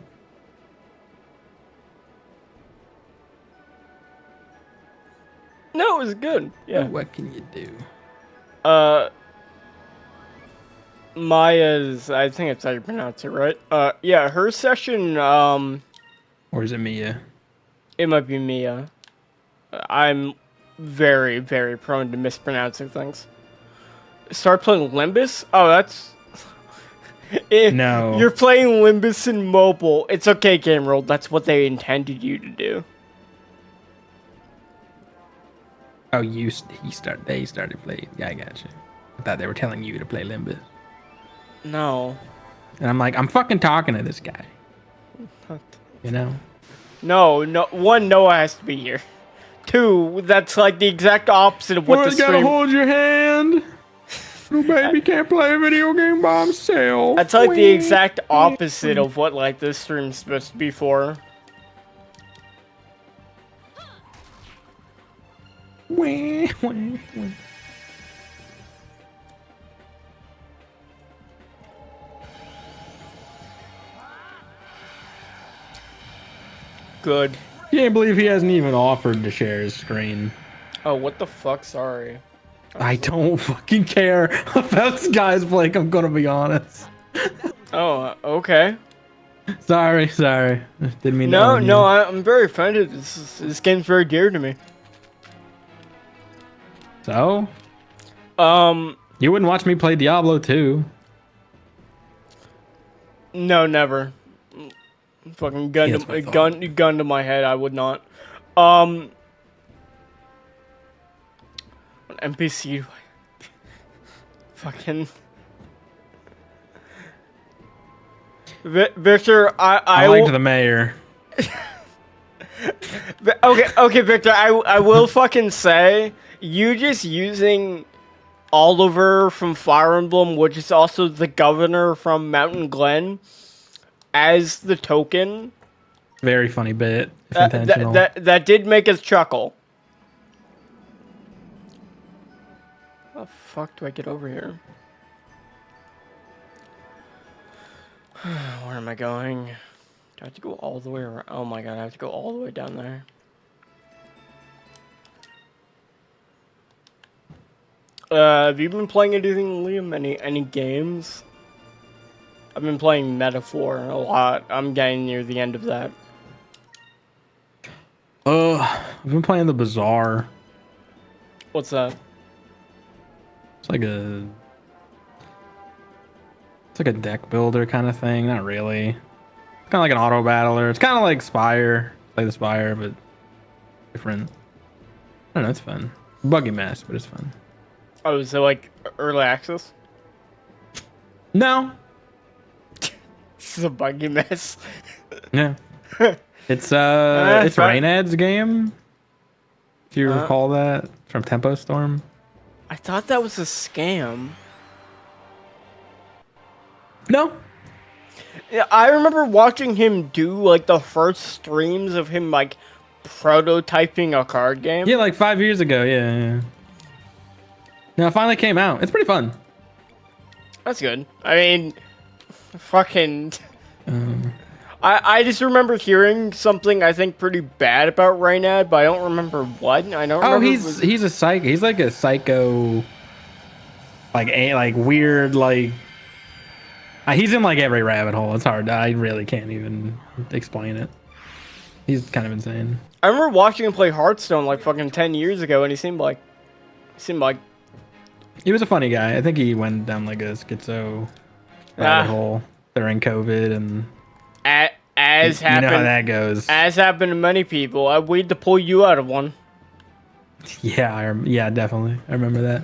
[SPEAKER 1] No, it was good. Yeah.
[SPEAKER 2] What can you do?
[SPEAKER 1] Maya's, I think that's how you pronounce it, right? Yeah, her session,
[SPEAKER 2] Or is it Mia?
[SPEAKER 1] It might be Mia. I'm very, very prone to mispronouncing things. Start playing Limbus? Oh, that's...
[SPEAKER 2] No.
[SPEAKER 1] You're playing Limbus in mobile. It's okay, Game World. That's what they intended you to do.
[SPEAKER 2] Oh, they started playing. Yeah, I got you. I thought they were telling you to play Limbus.
[SPEAKER 1] No.
[SPEAKER 2] And I'm like, I'm fucking talking to this guy. You know?
[SPEAKER 1] No. One, Noah has to be here. Two, that's like the exact opposite of what
[SPEAKER 2] Well,
[SPEAKER 1] the
[SPEAKER 2] you gotta
[SPEAKER 1] stream...
[SPEAKER 2] hold your hand. Little baby can't play a video game by himself.
[SPEAKER 1] That's like the exact opposite of what like this stream's supposed to be for. Good.
[SPEAKER 2] Can't believe he hasn't even offered to share his screen.
[SPEAKER 1] Oh, what the fuck? Sorry.
[SPEAKER 2] I don't fucking care about Sky's Blake, I'm gonna be honest.
[SPEAKER 1] Oh, okay.
[SPEAKER 2] Sorry. Didn't mean to
[SPEAKER 1] No,
[SPEAKER 2] own
[SPEAKER 1] no,
[SPEAKER 2] you.
[SPEAKER 1] I'm very offended. This game's very dear to me.
[SPEAKER 2] So? You wouldn't watch me play Diablo 2.
[SPEAKER 1] No, never. Fucking gun
[SPEAKER 2] Yeah,
[SPEAKER 1] to
[SPEAKER 2] that's what I thought.
[SPEAKER 1] gun to my head. I would not. An NPC. Fucking. Victor,
[SPEAKER 2] I liked the mayor.
[SPEAKER 1] Okay, Victor. I will fucking say you just using Oliver from Fire Emblem, which is also the governor from Mountain Glen, as the token.
[SPEAKER 2] Very funny bit. If intentional.
[SPEAKER 1] That did make us chuckle. How the fuck do I get over here? Where am I going? Do I have to go all the way around? Oh my god, I have to go all the way down there. Have you been playing anything, Liam? Any games? I've been playing Metaphor a lot. I'm getting near the end of that.
[SPEAKER 2] I've been playing the Bazaar.
[SPEAKER 1] What's that?
[SPEAKER 2] It's like a deck builder kind of thing. Not really. It's kind of like an auto battler. It's kind of like Spire. Like the Spire, but different. I don't know. It's fun. Buggy mess, but it's fun.
[SPEAKER 1] Oh, is it like early access?
[SPEAKER 2] No.
[SPEAKER 1] This is a buggy mess.
[SPEAKER 2] Yeah. It's
[SPEAKER 1] fine.
[SPEAKER 2] Rainad's game. If you recall that from Tempo Storm.
[SPEAKER 1] I thought that was a scam.
[SPEAKER 2] No.
[SPEAKER 1] Yeah, I remember watching him do like the first streams of him like prototyping a card game.
[SPEAKER 2] Yeah, like 5 years ago. Yeah. No, it finally came out. It's pretty fun.
[SPEAKER 1] That's good. I mean, fucking. I just remember hearing something I think pretty bad about Raynad, but I don't remember what. I don't.
[SPEAKER 2] Oh,
[SPEAKER 1] remember
[SPEAKER 2] he's a psycho. He's like a psycho. Like weird like. He's in like every rabbit hole. It's hard. I really can't even explain it. He's kind of insane.
[SPEAKER 1] I remember watching him play Hearthstone like fucking 10 years ago, and he seemed like.
[SPEAKER 2] He was a funny guy. I think he went down like a schizo rabbit hole during COVID and.
[SPEAKER 1] As happened,
[SPEAKER 2] you know how that goes.
[SPEAKER 1] As happened to many people, I waited to pull you out of one.
[SPEAKER 2] Yeah, definitely. I remember that.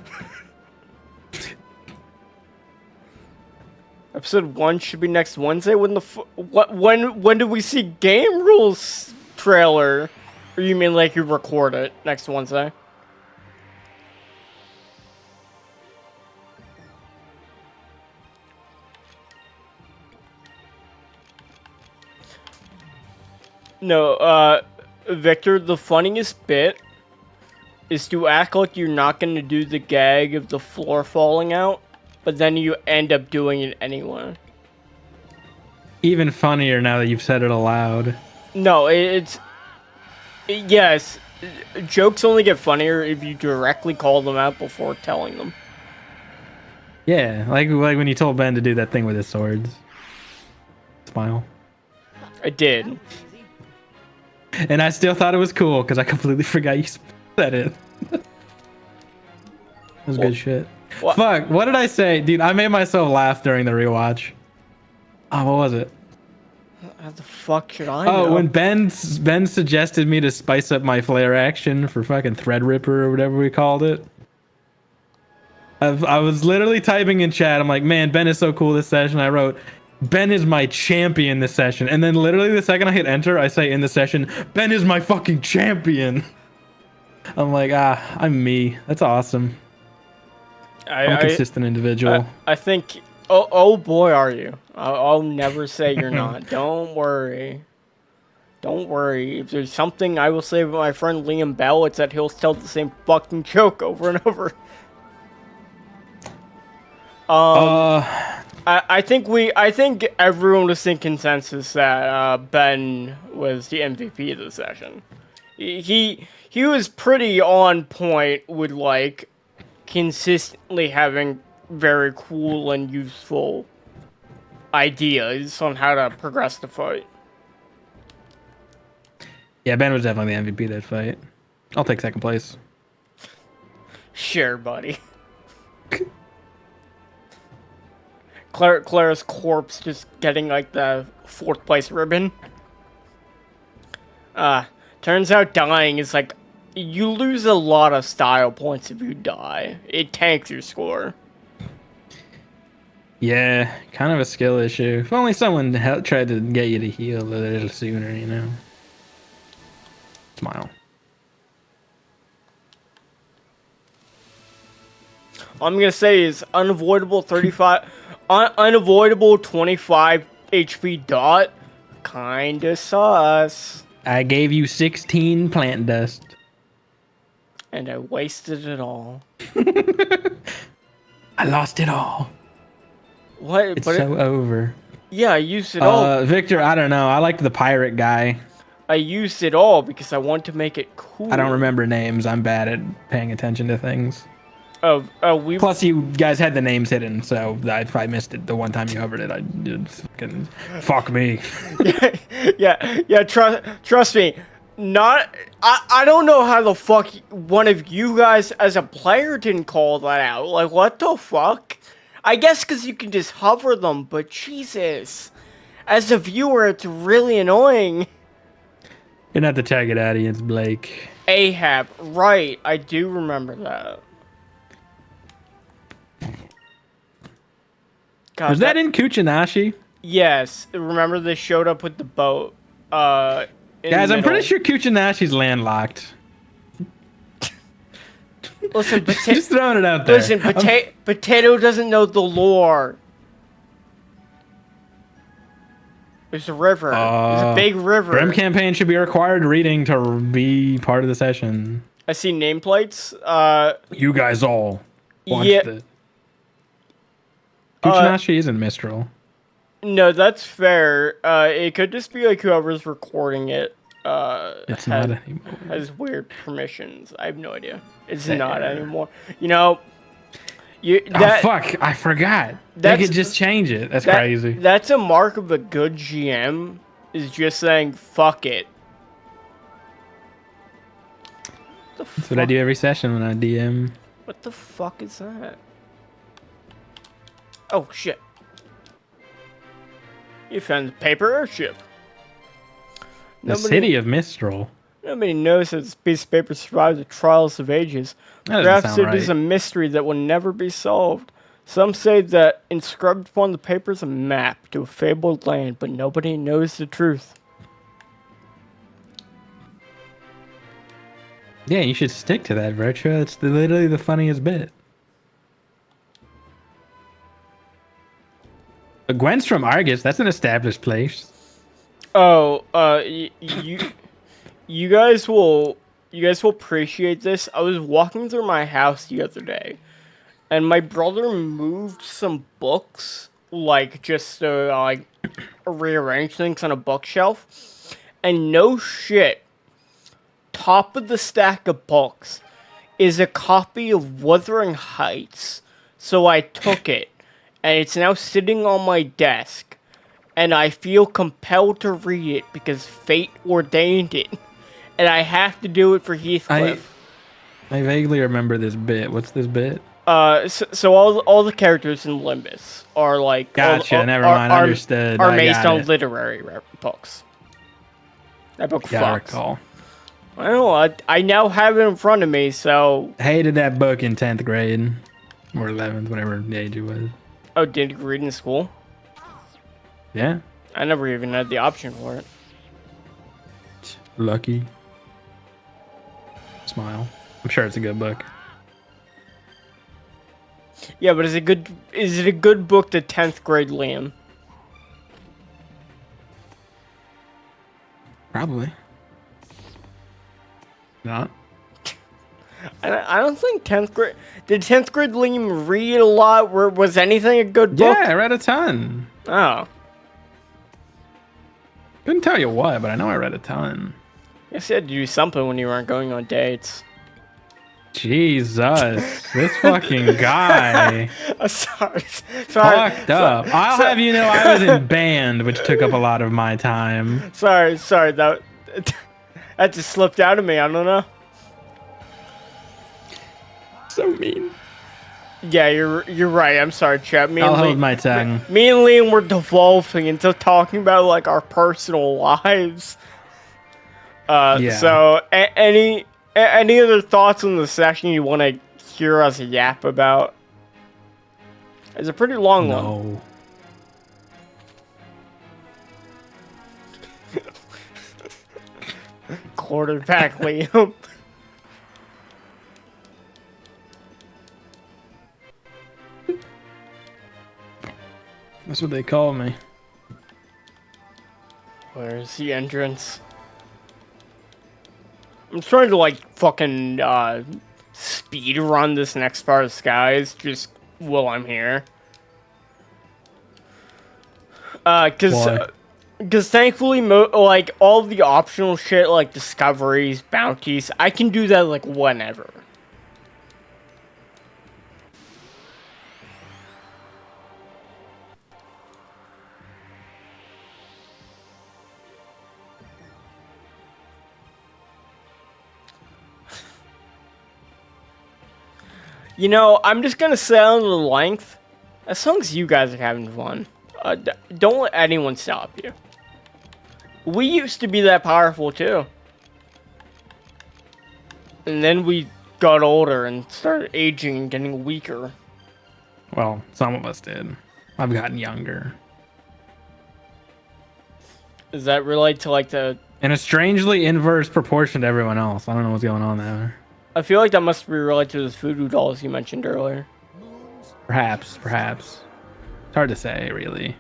[SPEAKER 1] Episode 1 should be next Wednesday. When do we see Game Rules trailer? Or you mean like you record it next Wednesday? No, Victor, the funniest bit is to act like you're not going to do the gag of the floor falling out, but then you end up doing it anyway.
[SPEAKER 2] Even funnier now that you've said it aloud.
[SPEAKER 1] No, yes, jokes only get funnier if you directly call them out before telling them.
[SPEAKER 2] Yeah, like when you told Ben to do that thing with his swords. Smile.
[SPEAKER 1] I did.
[SPEAKER 2] And I still thought it was cool because I completely forgot you said it. That was good shit.
[SPEAKER 1] What?
[SPEAKER 2] Fuck, what did I say? Dude, I made myself laugh during the rewatch. Oh, what was it?
[SPEAKER 1] How the fuck should I know?
[SPEAKER 2] Oh, when Ben suggested me to spice up my flare action for fucking Threadripper or whatever we called it. I was literally typing in chat. I'm like, man, Ben is so cool this session. I wrote, Ben is my champion this session. And then literally the second I hit enter, I say in the session, Ben is my fucking champion. I'm like, I'm me. That's awesome. I'm a consistent individual.
[SPEAKER 1] I think... Oh boy, are you. I'll never say you're not. Don't worry. Don't worry. If there's something I will say about my friend Liam Bell, it's that he'll tell the same fucking joke over and over. I think everyone was in consensus that Ben was the MVP of the session. He was pretty on point with like consistently having very cool and useful ideas on how to progress the fight.
[SPEAKER 2] Yeah, Ben was definitely the MVP of that fight. I'll take second place.
[SPEAKER 1] Sure, buddy. Clara's corpse just getting like the 4th place ribbon. Turns out dying is like, you lose a lot of style points if you die. It tanks your score.
[SPEAKER 2] Yeah, kind of a skill issue. If only someone tried to get you to heal a little sooner, you know. Smile.
[SPEAKER 1] All I'm gonna say is unavoidable 35, unavoidable 25 HP dot. Kinda sus.
[SPEAKER 2] I gave you 16 plant dust.
[SPEAKER 1] And I wasted it all.
[SPEAKER 2] I lost it all.
[SPEAKER 1] What?
[SPEAKER 2] It's so over.
[SPEAKER 1] Yeah, I used it all.
[SPEAKER 2] Victor, I don't know. I liked the pirate guy.
[SPEAKER 1] I used it all because I want to make it cool.
[SPEAKER 2] I don't remember names. I'm bad at paying attention to things.
[SPEAKER 1] Plus,
[SPEAKER 2] you guys had the names hidden, so if I missed it the one time you covered it, I did fucking fuck me.
[SPEAKER 1] yeah. Trust me. I don't know how the fuck one of you guys as a player didn't call that out. Like, what the fuck? I guess because you can just hover them, but Jesus. As a viewer, it's really annoying.
[SPEAKER 2] You're not the target audience, Blake.
[SPEAKER 1] Ahab, right. I do remember that. God,
[SPEAKER 2] Was that in Kuchinashi?
[SPEAKER 1] Yes. Remember they showed up with the boat.
[SPEAKER 2] Guys, I'm pretty sure Kuchinashi's landlocked.
[SPEAKER 1] Listen,
[SPEAKER 2] just throwing it out there.
[SPEAKER 1] Listen, Potato doesn't know the lore. There's a river. There's a big river.
[SPEAKER 2] Grim campaign should be required reading to be part of the session.
[SPEAKER 1] I see nameplates.
[SPEAKER 2] You guys all watched it. Kuchinashi isn't Mistral.
[SPEAKER 1] No, that's fair. It could just be like whoever's recording it.
[SPEAKER 2] It's not anymore.
[SPEAKER 1] Has weird permissions. I have no idea. It's not anymore. You know,
[SPEAKER 2] fuck! I forgot. They could just change it. That's crazy.
[SPEAKER 1] That's a mark of a good GM. Is just saying fuck it.
[SPEAKER 2] That's what I do every session when I DM.
[SPEAKER 1] What the fuck is that? Oh shit! You found the paper airship.
[SPEAKER 2] The city of Mistral.
[SPEAKER 1] Nobody knows that this piece of paper survived the trials of ages. Perhaps it is a mystery that will never be solved. Some say that inscribed upon the paper is a map to a fabled land, but nobody knows the truth.
[SPEAKER 2] Yeah, you should stick to that, Virtua. It's literally the funniest bit. Gwen's from Argus. That's an established place.
[SPEAKER 1] Oh, you guys will appreciate this. I was walking through my house the other day, and my brother moved some books, like just to rearrange things on a bookshelf, and no shit, top of the stack of books is a copy of Wuthering Heights. So I took it, and it's now sitting on my desk. And I feel compelled to read it because fate ordained it. and I have to do it for Heathcliff.
[SPEAKER 2] I vaguely remember this bit. What's this bit?
[SPEAKER 1] So all the characters in Limbus are like
[SPEAKER 2] Gotcha. Never mind. Understood.
[SPEAKER 1] Are
[SPEAKER 2] I
[SPEAKER 1] based
[SPEAKER 2] got
[SPEAKER 1] on
[SPEAKER 2] it.
[SPEAKER 1] literary books. That book
[SPEAKER 2] Yeah, I
[SPEAKER 1] fucks.
[SPEAKER 2] recall.
[SPEAKER 1] Well, I now have it in front of me, so...
[SPEAKER 2] Hated that book in 10th grade. Or 11th, whatever the age it was.
[SPEAKER 1] Oh, did you read in school?
[SPEAKER 2] Yeah.
[SPEAKER 1] I never even had the option for it.
[SPEAKER 2] Lucky. Smile. I'm sure it's a good book.
[SPEAKER 1] Yeah, but is it a good book to 10th grade Liam?
[SPEAKER 2] Probably. Not.
[SPEAKER 1] I don't think 10th grade... Did 10th grade Liam read a lot? Was anything a good book?
[SPEAKER 2] Yeah, I read a ton.
[SPEAKER 1] Oh.
[SPEAKER 2] Couldn't tell you what, but I know I read a ton.
[SPEAKER 1] Guess you had to do something when you weren't going on dates.
[SPEAKER 2] Jesus, this fucking guy.
[SPEAKER 1] Sorry.
[SPEAKER 2] Fucked up. I'll have you know I was in band, which took up a lot of my time.
[SPEAKER 1] Sorry. That just slipped out of me. I don't know.
[SPEAKER 2] So mean.
[SPEAKER 1] Yeah, you're right. I'm sorry, Chad.
[SPEAKER 2] I'll hold my tongue.
[SPEAKER 1] Me and Liam were devolving into talking about like our personal lives.
[SPEAKER 2] Yeah.
[SPEAKER 1] So any other thoughts on the session you want to hear us yap about? It's a pretty long one.
[SPEAKER 2] No.
[SPEAKER 1] Quarterback Liam.
[SPEAKER 2] That's what they call me.
[SPEAKER 1] Where's the entrance? I'm trying to like fucking speed run this next part of Skies just while I'm here. Cause thankfully, like all the optional shit like discoveries, bounties, I can do that like whenever. You know, I'm just gonna say on the length, as long as you guys are having fun, don't let anyone stop you. We used to be that powerful too. And then we got older and started aging and getting weaker.
[SPEAKER 2] Well, some of us did. I've gotten younger.
[SPEAKER 1] Does that relate to like the...
[SPEAKER 2] In a strangely inverse proportion to everyone else. I don't know what's going on there.
[SPEAKER 1] I feel like that must be related to the voodoo dolls you mentioned earlier.
[SPEAKER 2] Perhaps. It's hard to say, really.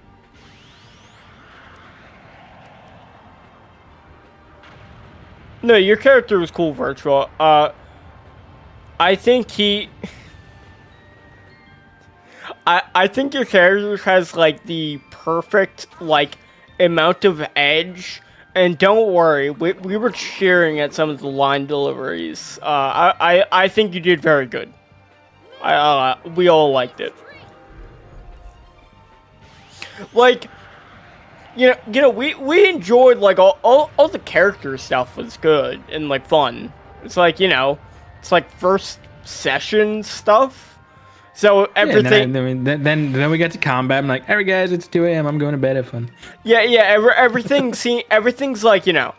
[SPEAKER 1] No, your character was cool, Virtual. I think he... I think your character has, like, the perfect, like, amount of edge. And don't worry, we were cheering at some of the line deliveries. I think you did very good. We all liked it. Like, you know, we enjoyed like all the character stuff was good and like fun. It's like, you know, it's like first session stuff. So everything.
[SPEAKER 2] Yeah, then we get to combat. I'm like, all right, guys, it's 2 a.m. I'm going to bed. Have fun.
[SPEAKER 1] Yeah. Everything's like, you know,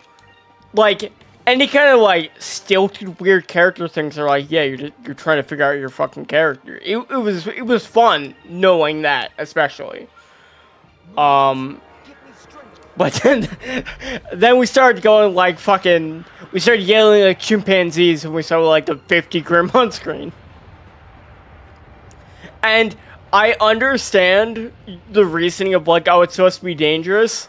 [SPEAKER 1] like any kind of like stilted weird character things are like, yeah, you're trying to figure out your fucking character. It was fun knowing that, especially. But then we started going like fucking. We started yelling like chimpanzees when we saw like the 50 Grim on screen. And I understand the reasoning of like, oh, it's supposed to be dangerous.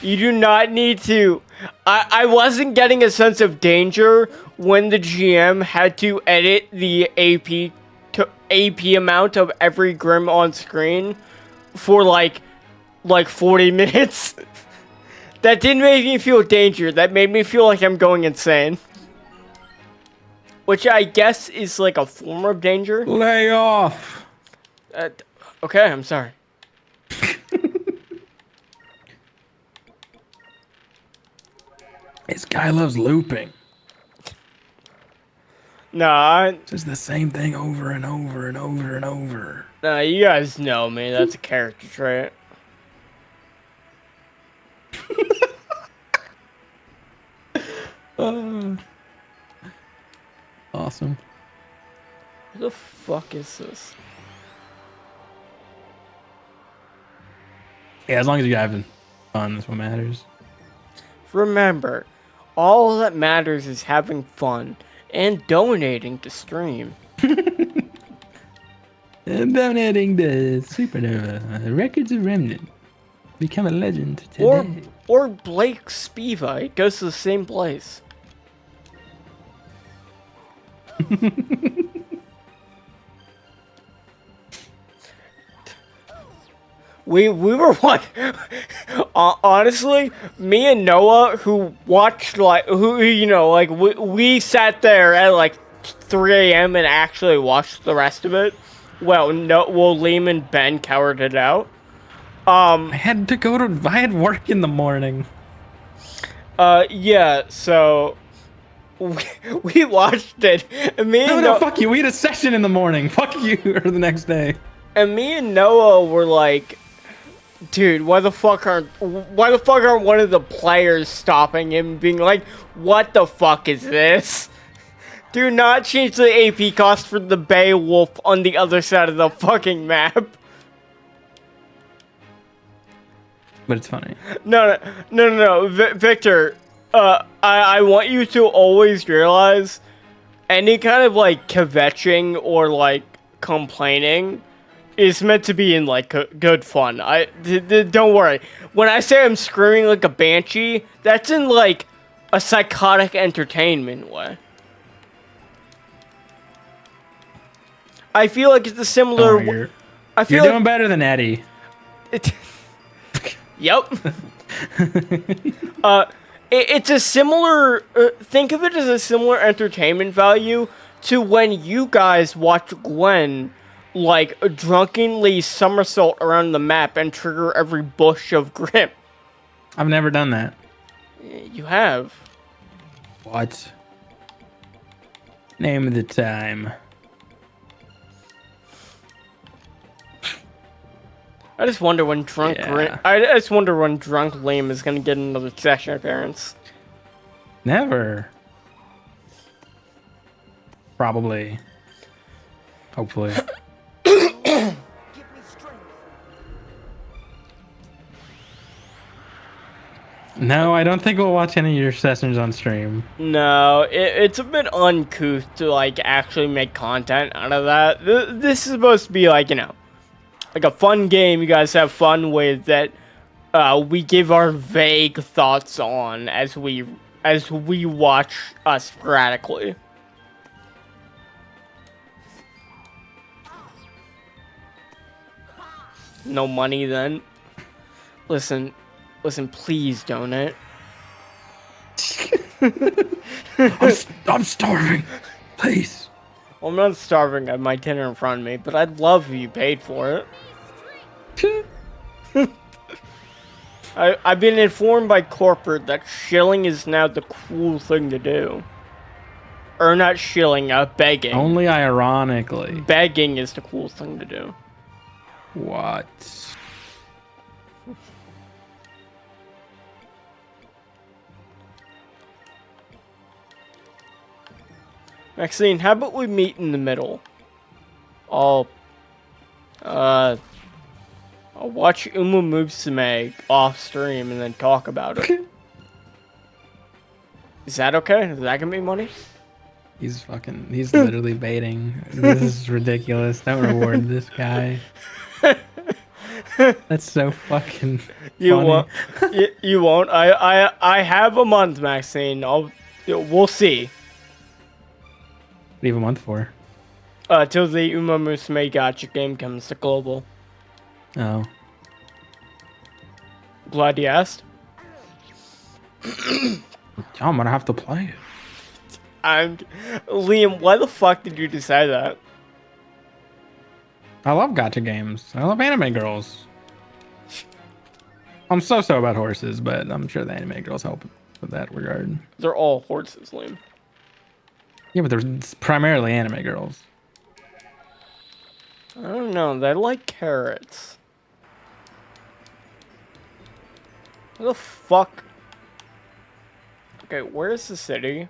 [SPEAKER 1] You do not need to. I wasn't getting a sense of danger when the GM had to edit the AP amount of every Grim on screen for like 40 minutes. That didn't make me feel danger. That made me feel like I'm going insane. Which I guess is like a form of danger.
[SPEAKER 2] Lay off.
[SPEAKER 1] Okay, I'm sorry.
[SPEAKER 2] This guy loves looping.
[SPEAKER 1] Nah,
[SPEAKER 2] Just the same thing over and over and over and over.
[SPEAKER 1] nah, you guys know me. That's a character trait.
[SPEAKER 2] Awesome.
[SPEAKER 1] What the fuck is this?
[SPEAKER 2] Yeah, as long as you're having fun, that's what matters.
[SPEAKER 1] Remember, all that matters is having fun and donating to stream.
[SPEAKER 2] I'm donating to Supernova Records of Remnant. Become a legend today.
[SPEAKER 1] Or Blake SPVA. It goes to the same place. We were what? Honestly, me and Noah, who watched we sat there at like 3 a.m. and actually watched the rest of it. Well, Liam and Ben cowered it out.
[SPEAKER 2] I had work in the morning.
[SPEAKER 1] Yeah. So we watched it. And
[SPEAKER 2] No, fuck you. We had a session in the morning. Fuck you, or the next day.
[SPEAKER 1] And me and Noah were like, dude, why the fuck aren't one of the players stopping him, being like, what the fuck is this? Do not change the AP cost for the Beowulf on the other side of the fucking map.
[SPEAKER 2] But it's funny.
[SPEAKER 1] No, Victor, I want you to always realize any kind of like kvetching or like complaining is meant to be in like good fun. Don't worry. When I say I'm screaming like a banshee, that's in like a psychotic entertainment way. I feel like it's a similar.
[SPEAKER 2] You're
[SPEAKER 1] you're
[SPEAKER 2] doing better than Eddie.
[SPEAKER 1] Yep. It's a similar. Think of it as a similar entertainment value to when you guys watch Gwen like drunkenly somersault around the map and trigger every bush of grip.
[SPEAKER 2] I've never done that.
[SPEAKER 1] You have.
[SPEAKER 2] What? Name of the time.
[SPEAKER 1] I just wonder when drunk.
[SPEAKER 2] Yeah.
[SPEAKER 1] I just wonder when drunk Liam is gonna get another session appearance.
[SPEAKER 2] Never. Probably. Hopefully. No, I don't think we'll watch any of your sessions on stream.
[SPEAKER 1] No, it's a bit uncouth to like actually make content out of that. This is supposed to be like, like a fun game you guys have fun with that we give our vague thoughts on as we watch sporadically. No money then. Listen, please donate.
[SPEAKER 2] I'm starving. Please.
[SPEAKER 1] Well, I'm not starving. I have my dinner in front of me, but I'd love if you paid for it. I've been informed by corporate that shilling is now the cool thing to do. Or not shilling, begging.
[SPEAKER 2] Only ironically.
[SPEAKER 1] Begging is the cool thing to do.
[SPEAKER 2] What?
[SPEAKER 1] Maxine, how about we meet in the middle? I'll watch Uma Musume off stream and then talk about it. Is that okay? Is that gonna be money?
[SPEAKER 2] He's literally baiting. This is ridiculous. Don't reward this guy. That's so fucking funny.
[SPEAKER 1] You won't. You won't. I have a month, Maxine. We'll see.
[SPEAKER 2] What do you have a month for?
[SPEAKER 1] Till the Uma Musume Gacha game comes to global.
[SPEAKER 2] Oh.
[SPEAKER 1] Glad you asked.
[SPEAKER 2] I'm gonna have to play it.
[SPEAKER 1] Liam, why the fuck did you decide that?
[SPEAKER 2] I love gacha games. I love anime girls. I'm so about horses, but I'm sure the anime girls help with that regard.
[SPEAKER 1] They're all horses, Liam.
[SPEAKER 2] Yeah, but there's primarily anime girls.
[SPEAKER 1] I don't know. They like carrots. What the fuck? Okay, where's the city?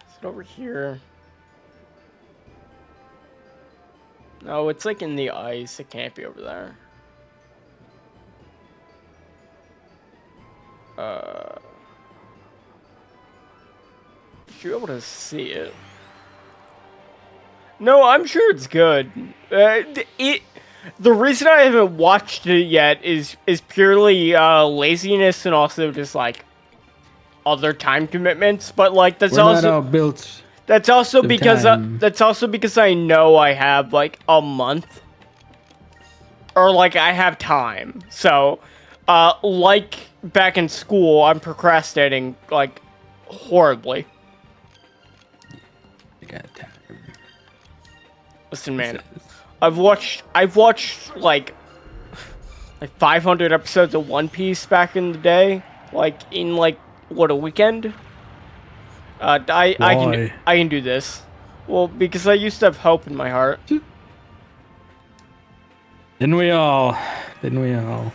[SPEAKER 1] Is it over here? No, it's like in the ice. It can't be over there. Should be able to see it. No, I'm sure it's good. The reason I haven't watched it yet is purely laziness and also just like other time commitments. But like that's
[SPEAKER 2] We're
[SPEAKER 1] also
[SPEAKER 2] not all built.
[SPEAKER 1] that's also
[SPEAKER 2] of
[SPEAKER 1] because
[SPEAKER 2] time.
[SPEAKER 1] that's also because I know I have like a month or like I have time. So like back in school, I'm procrastinating like horribly.
[SPEAKER 2] I got time.
[SPEAKER 1] Listen, man, I've watched like 500 episodes of One Piece back in the day, like in like what, a weekend. I can do this. Well, because I used to have hope in my heart.
[SPEAKER 2] Didn't we all? Didn't we all?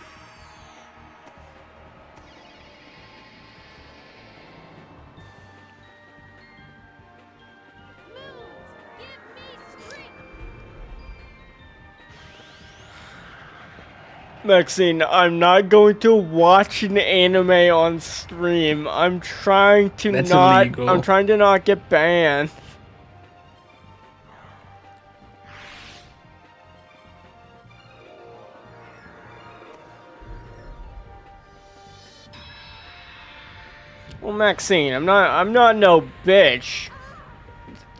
[SPEAKER 1] Maxine, I'm not going to watch an anime on stream. I'm trying to
[SPEAKER 2] That's
[SPEAKER 1] not.
[SPEAKER 2] illegal.
[SPEAKER 1] I'm trying to not get banned. Well, Maxine, I'm not no bitch.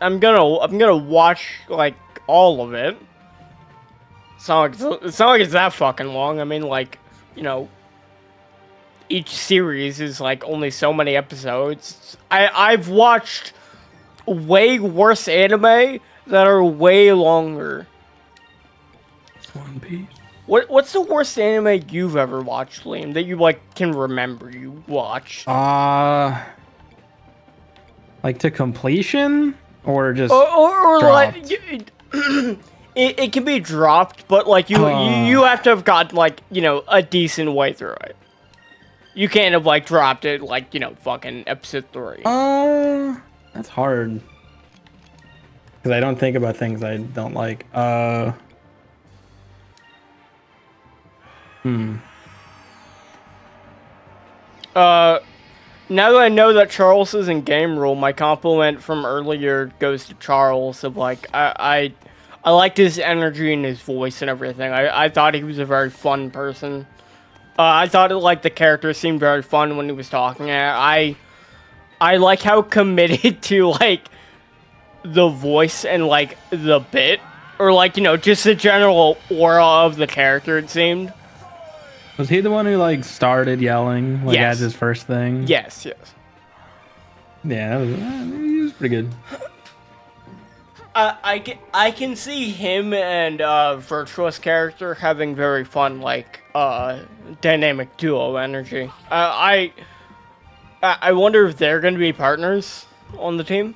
[SPEAKER 1] I'm gonna watch like all of it. It's not like it's that fucking long. I mean, like, you know, each series is like only so many episodes. I've watched way worse anime that are way longer.
[SPEAKER 2] One Piece.
[SPEAKER 1] What's the worst anime you've ever watched, Liam, that you like can remember you watched?
[SPEAKER 2] Like to completion or just
[SPEAKER 1] Or like
[SPEAKER 2] dropped?
[SPEAKER 1] it can be dropped, but like you have to have gotten like, you know, a decent way through it. You can't have like dropped it like, you know, fucking episode 3.
[SPEAKER 2] That's hard. Because I don't think about things I don't like.
[SPEAKER 1] Now that I know that Charles is in Game Rule, my compliment from earlier goes to Charles of like I liked his energy and his voice and everything. I thought he was a very fun person. I thought like the character seemed very fun when he was talking. I like how committed to like the voice and like the bit, or like, you know, just the general aura of the character. It seemed.
[SPEAKER 2] Was he the one who like started yelling like
[SPEAKER 1] Yes.
[SPEAKER 2] as his first thing?
[SPEAKER 1] Yes.
[SPEAKER 2] Yeah, that was, he was pretty good.
[SPEAKER 1] I can see him and Virtuous character having very fun like dynamic duo energy. I wonder if they're going to be partners on the team.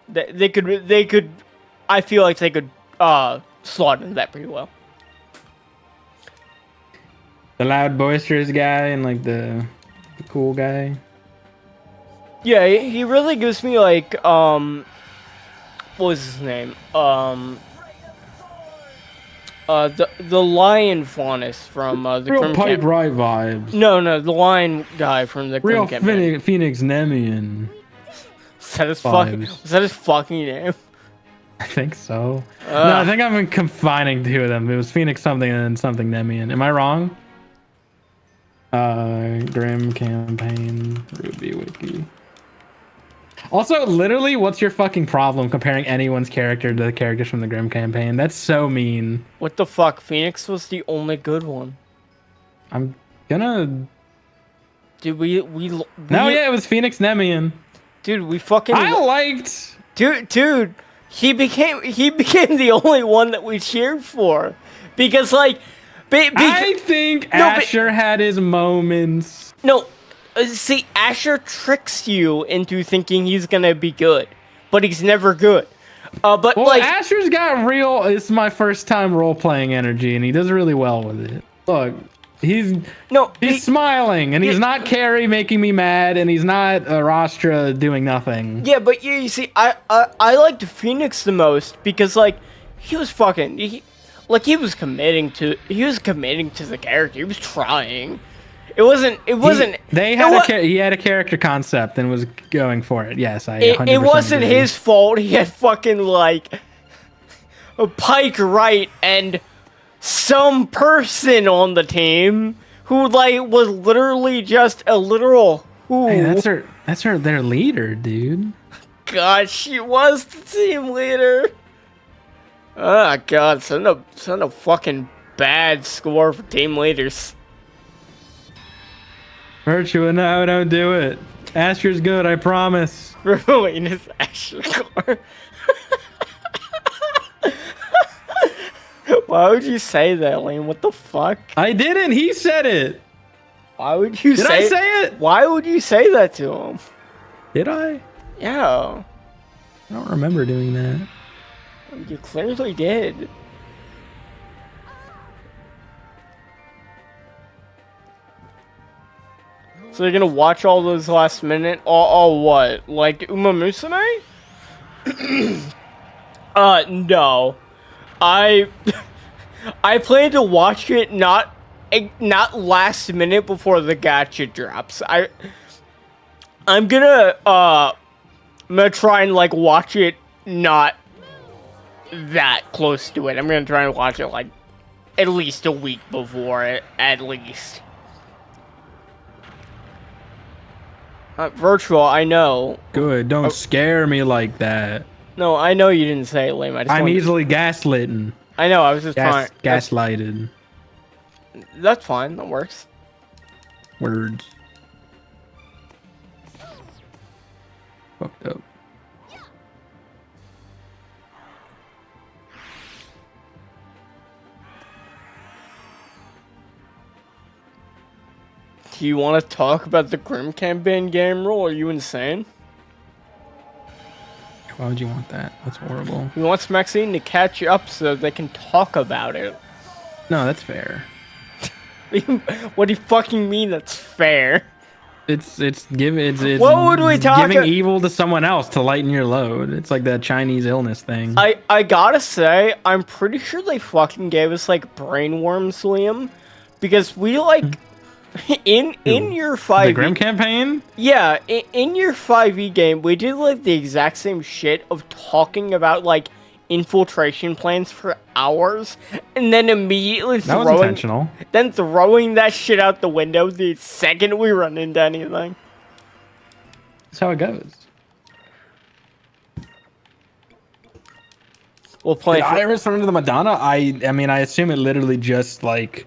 [SPEAKER 1] They could. I feel like they could slot into that pretty well.
[SPEAKER 2] The loud, boisterous guy and like the cool guy.
[SPEAKER 1] Yeah, he really gives me like what was his name? The lion faunus from the
[SPEAKER 2] Real
[SPEAKER 1] Grim
[SPEAKER 2] Pipe
[SPEAKER 1] Camp.
[SPEAKER 2] Right vibes.
[SPEAKER 1] No, the lion guy from the
[SPEAKER 2] Real
[SPEAKER 1] Grim Camp.
[SPEAKER 2] Phoenix Nemian.
[SPEAKER 1] Was that his
[SPEAKER 2] vibes.
[SPEAKER 1] Was that his fucking name?
[SPEAKER 2] I think so. No, I think I'm confining two of them. It was Phoenix something and then something Nemian. Am I wrong? Grim Campaign, Ruby Wiki. Also, literally, what's your fucking problem comparing anyone's character to the characters from the Grim Campaign? That's so mean.
[SPEAKER 1] What the fuck? Phoenix was the only good one.
[SPEAKER 2] I'm gonna...
[SPEAKER 1] Dude, we
[SPEAKER 2] No, yeah, it was Phoenix Nemian.
[SPEAKER 1] Dude, we fucking...
[SPEAKER 2] I liked...
[SPEAKER 1] Dude, he became the only one that we cheered for, because like,
[SPEAKER 2] I think Asher had his moments.
[SPEAKER 1] No, see, Asher tricks you into thinking he's gonna be good, but he's never good. But
[SPEAKER 2] well,
[SPEAKER 1] like,
[SPEAKER 2] Asher's got real. It's my first time role playing energy, and he does really well with it. Look, he's smiling, and he's not Carrie making me mad, and he's not Rostra doing nothing.
[SPEAKER 1] Yeah, but you see, I liked Phoenix the most because like he was fucking he was committing to the character. He was trying. It wasn't. He
[SPEAKER 2] had a character concept and was going for it. Yes,
[SPEAKER 1] It wasn't
[SPEAKER 2] agree.
[SPEAKER 1] his fault. He had fucking like a Pike Wright and some person on the team who like was literally just a literal who.
[SPEAKER 2] Hey, that's their leader, dude.
[SPEAKER 1] God, she was the team leader. Oh God, send a fucking bad score for team leaders.
[SPEAKER 2] Virtua, no, don't do it. Asher's good, I promise.
[SPEAKER 1] Ruin his Asher core. Why would you say that, Liam? What the fuck?
[SPEAKER 2] I didn't. He said it.
[SPEAKER 1] Why would you
[SPEAKER 2] Did I say it?
[SPEAKER 1] Why would you say that to him?
[SPEAKER 2] Did I?
[SPEAKER 1] Yeah.
[SPEAKER 2] I don't remember doing that.
[SPEAKER 1] You clearly did. So you're gonna watch all those last minute? All what? Like Uma Musume? No. I plan to watch it not last minute before the gacha drops. I'm gonna try and like watch it not that close to it. I'm gonna try and watch it like at least a week before it, at least. Virtual, I know.
[SPEAKER 2] Good, don't scare me like that.
[SPEAKER 1] No, I know you didn't say it, Liam.
[SPEAKER 2] I'm easily gaslit.
[SPEAKER 1] I know, I was just trying.
[SPEAKER 2] Gaslighted.
[SPEAKER 1] That's fine, that works.
[SPEAKER 2] Words. Fucked up.
[SPEAKER 1] Do you want to talk about the Grim campaign game rule? Are you insane?
[SPEAKER 2] Why would you want that? That's horrible.
[SPEAKER 1] He wants Maxine to catch up so they can talk about it.
[SPEAKER 2] No, that's fair.
[SPEAKER 1] What do you fucking mean that's fair?
[SPEAKER 2] It's
[SPEAKER 1] what would we talk
[SPEAKER 2] giving evil to someone else to lighten your load. It's like that Chinese illness thing.
[SPEAKER 1] I gotta say, I'm pretty sure they fucking gave us like brain worms, Liam, because we like in your 5e
[SPEAKER 2] the Grim campaign.
[SPEAKER 1] Yeah, in your 5e game, we did like the exact same shit of talking about like infiltration plans for hours, and then immediately
[SPEAKER 2] that was intentional.
[SPEAKER 1] Then throwing that shit out the window the second we run into anything.
[SPEAKER 2] That's how it goes.
[SPEAKER 1] We'll play.
[SPEAKER 2] Did Iris run into the Madonna? I mean, I assume it literally just like.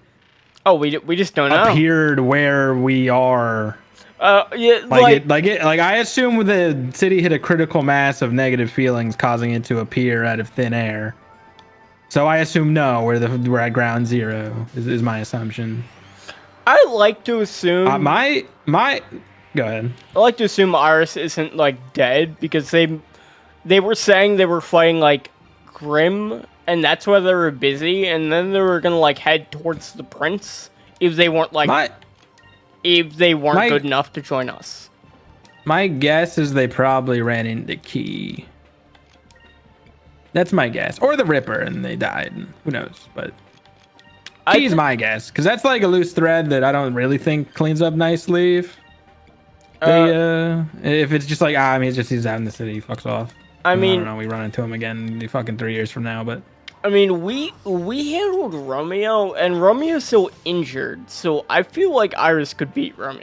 [SPEAKER 1] Oh, we just don't know.
[SPEAKER 2] Appeared where we are.
[SPEAKER 1] Yeah,
[SPEAKER 2] I assume the city hit a critical mass of negative feelings, causing it to appear out of thin air. So I assume no, we're at ground zero. Is my assumption.
[SPEAKER 1] I like to assume.
[SPEAKER 2] Go ahead.
[SPEAKER 1] I like to assume Iris isn't like dead because they were saying they were fighting like Grim, and that's why they were busy, and then they were gonna like head towards the prince if they weren't like good enough to join us.
[SPEAKER 2] My guess is they probably ran into Key. That's my guess, or the Ripper, and they died. Who knows? But Key's my guess, because that's like a loose thread that I don't really think cleans up nicely. If it's just like he's out in the city, he fucks off. I don't know. We run into him again fucking 3 years from now, but.
[SPEAKER 1] I mean, we handled Romeo, and Romeo's still injured, so I feel like Iris could beat Romeo.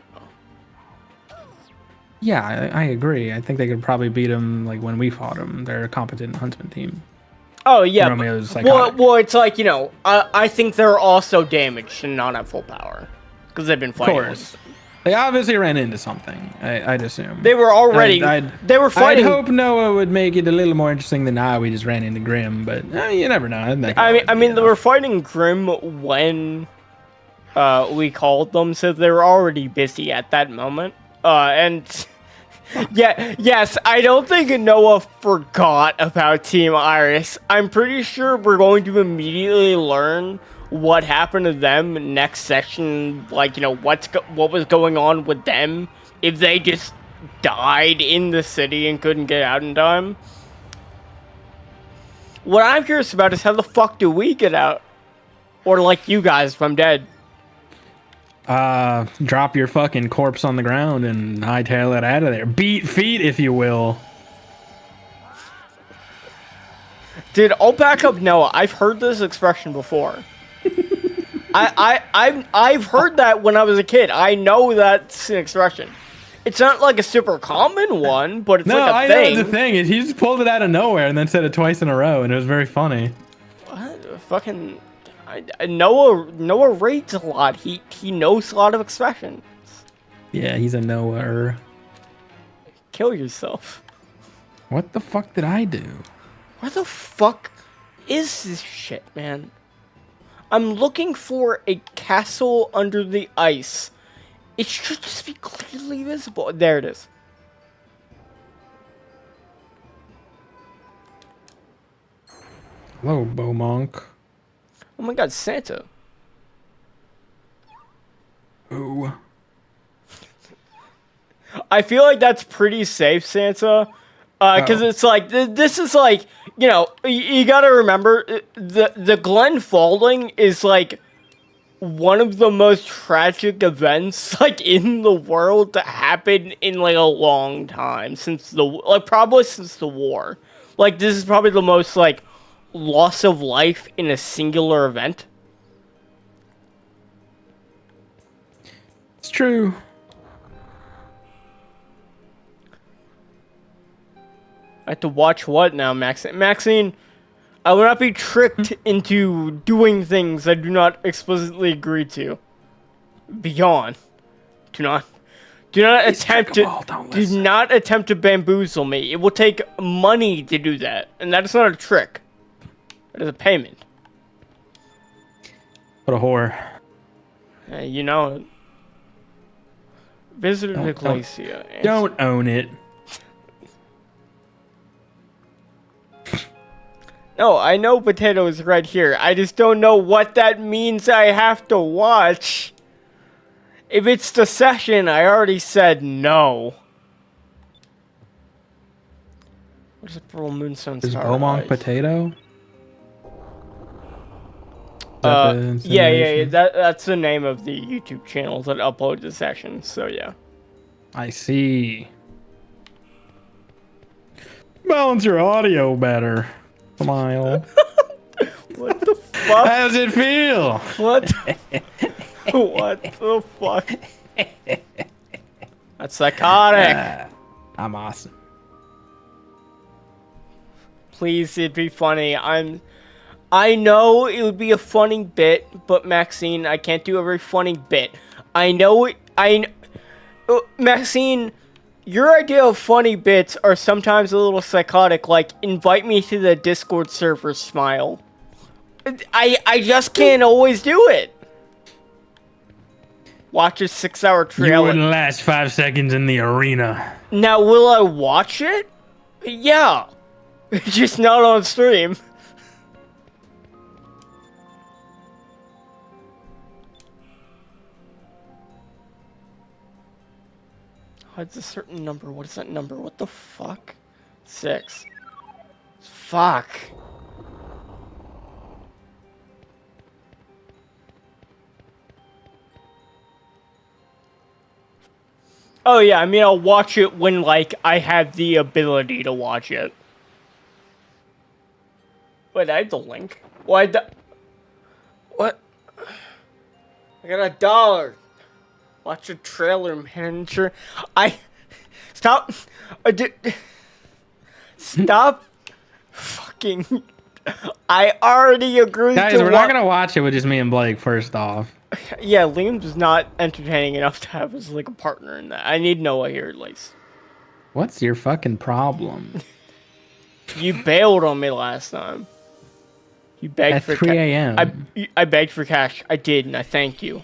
[SPEAKER 2] Yeah, I agree. I think they could probably beat him like when we fought him. They're a competent huntsman team.
[SPEAKER 1] Oh yeah,
[SPEAKER 2] Romeo's psychotic.
[SPEAKER 1] Well, it's like, you know, I think they're also damaged and not at full power because they've been fighting.
[SPEAKER 2] Of course. They obviously ran into something. I'd assume
[SPEAKER 1] They were already. They were fighting.
[SPEAKER 2] I'd hope Noah would make it a little more interesting than we just ran into Grim, but you never know.
[SPEAKER 1] I mean, they were fighting Grim when we called them, so they were already busy at that moment. And yes, I don't think Noah forgot about Team Iris. I'm pretty sure we're going to immediately learn what happened to them next session, like, you know, what was going on with them, if they just died in the city and couldn't get out in time. What I'm curious about is how the fuck do we get out? Or like you guys, if I'm dead.
[SPEAKER 2] Drop your fucking corpse on the ground and hightail it out of there. Beat feet, if you will.
[SPEAKER 1] Dude, I'll back up Noah. I've heard this expression before. I've heard that when I was a kid. I know that's an expression. It's not like a super common one, but it's like a thing.
[SPEAKER 2] No, I know the thing is he just pulled it out of nowhere and then said it twice in a row, and it was very funny.
[SPEAKER 1] What? Fucking Noah reads a lot. He knows a lot of expressions.
[SPEAKER 2] Yeah, he's a knower.
[SPEAKER 1] Kill yourself.
[SPEAKER 2] What the fuck did I do?
[SPEAKER 1] What the fuck is this shit, man? I'm looking for a castle under the ice. It should just be clearly visible. There it is.
[SPEAKER 2] Hello, Beaumonk.
[SPEAKER 1] Oh my god, Santa.
[SPEAKER 2] Ooh.
[SPEAKER 1] I feel like that's pretty safe, Santa. Because it's like, this is like, you know, you gotta remember, the Glen falling is like one of the most tragic events, like, in the world to happen in like a long time, probably since the war. Like, this is probably the most, like, loss of life in a singular event.
[SPEAKER 2] It's true.
[SPEAKER 1] I have to watch what now, Maxine? I will not be tricked into doing things I do not explicitly agree to. Beyond. Do not attempt to bamboozle me. It will take money to do that, and that is not a trick. That is a payment.
[SPEAKER 2] What a whore.
[SPEAKER 1] You know. Visitor to Glacia.
[SPEAKER 2] Don't own it.
[SPEAKER 1] No, I know potato is right here. I just don't know what that means I have to watch. If it's the session, I already said no. What is a Pearl Moonstone
[SPEAKER 2] Is
[SPEAKER 1] Star?
[SPEAKER 2] Beaumonk potato?
[SPEAKER 1] Yeah. That's the name of the YouTube channel that uploads the session. So yeah.
[SPEAKER 2] I see. Balance your audio better. Smile.
[SPEAKER 1] What the fuck?
[SPEAKER 2] How does it feel?
[SPEAKER 1] What? What the fuck? That's psychotic.
[SPEAKER 2] I'm awesome.
[SPEAKER 1] Please, it'd be funny. I know it would be a funny bit, but Maxine, I can't do a very funny bit. I know it. Maxine, your idea of funny bits are sometimes a little psychotic, like invite me to the Discord server smile. I just can't always do it. Watch a 6-hour trailer.
[SPEAKER 2] You wouldn't last 5 seconds in the arena.
[SPEAKER 1] Now, will I watch it? Yeah. Just not on stream. Oh, it's a certain number. What is that number? What the fuck? 6. Fuck. Oh yeah, I mean, I'll watch it when, like, I have the ability to watch it. Wait, I have the link. What? I got $1. Watch a trailer, manager. Stop. Stop. Fucking. I already agreed
[SPEAKER 2] Guys,
[SPEAKER 1] to
[SPEAKER 2] we're not gonna watch it with just me and Blake, first off.
[SPEAKER 1] Yeah, Liam's not entertaining enough to have as like a partner in that. I need Noah here at least.
[SPEAKER 2] What's your fucking problem?
[SPEAKER 1] You bailed on me last time. You begged
[SPEAKER 2] At
[SPEAKER 1] for
[SPEAKER 2] 3 a.m.
[SPEAKER 1] I begged for cash. I did, and I thank you.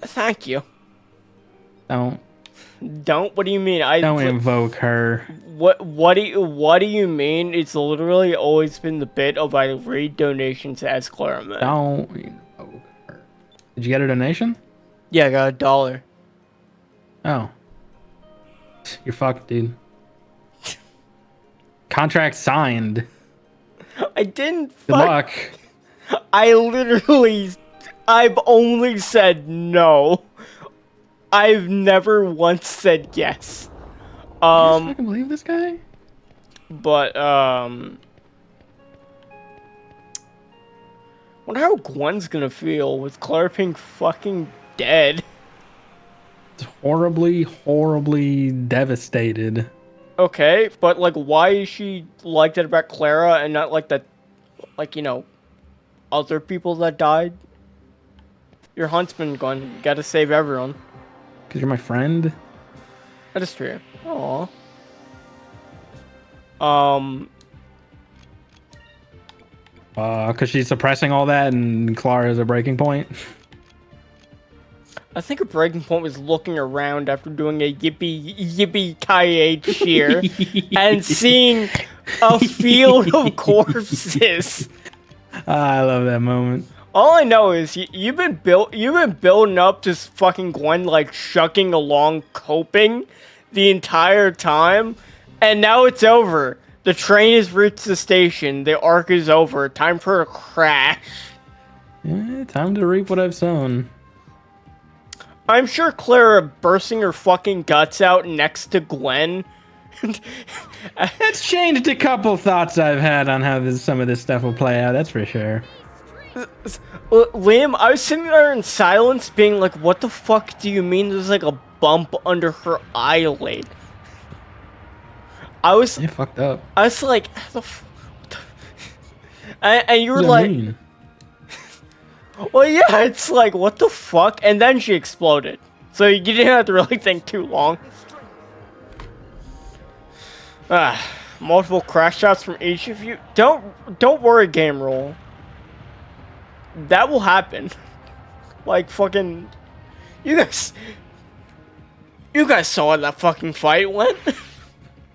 [SPEAKER 1] Thank you.
[SPEAKER 2] Don't
[SPEAKER 1] What do you mean?
[SPEAKER 2] invoke her.
[SPEAKER 1] What do you mean? It's literally always been the bit of I read donations as Clarament.
[SPEAKER 2] Don't invoke her. Did you get a donation?
[SPEAKER 1] Yeah, I got $1.
[SPEAKER 2] Oh. You're fucked, dude. Contract signed.
[SPEAKER 1] I didn't.
[SPEAKER 2] Good luck.
[SPEAKER 1] I've only said no. I've never once said yes.
[SPEAKER 2] I fucking believe this guy.
[SPEAKER 1] But wonder how Gwen's gonna feel with Clara Pink fucking dead.
[SPEAKER 2] It's horribly, horribly devastated.
[SPEAKER 1] Okay, but like, why is she like that about Clara and not like that, like, you know, other people that died? Your huntsman, Gwen. You gotta save everyone.
[SPEAKER 2] Because you're my friend?
[SPEAKER 1] That is true. Aww.
[SPEAKER 2] Because she's suppressing all that and Clara's a breaking point.
[SPEAKER 1] I think a breaking point was looking around after doing a yippee-ki-yay cheer and seeing a field of corpses.
[SPEAKER 2] I love that moment.
[SPEAKER 1] All I know is you've been building up this fucking Gwen like shucking along, coping the entire time, and now it's over. The train has reached the station. The arc is over. Time for a crash.
[SPEAKER 2] Yeah, time to reap what I've sown.
[SPEAKER 1] I'm sure Clara bursting her fucking guts out next to Gwen.
[SPEAKER 2] It's changed a couple thoughts I've had on how some of this stuff will play out, that's for sure.
[SPEAKER 1] Liam, I was sitting there in silence being like, what the fuck do you mean there's like a bump under her eyelid? I was...
[SPEAKER 2] Yeah, fucked up.
[SPEAKER 1] I was like, and you were like...
[SPEAKER 2] Mean?
[SPEAKER 1] Well, yeah, it's like, what the fuck? And then she exploded. So you didn't have to really think too long. Multiple crash shots from each of you. Don't worry, game roll. That will happen. Like, fucking... You guys saw how that fucking fight went.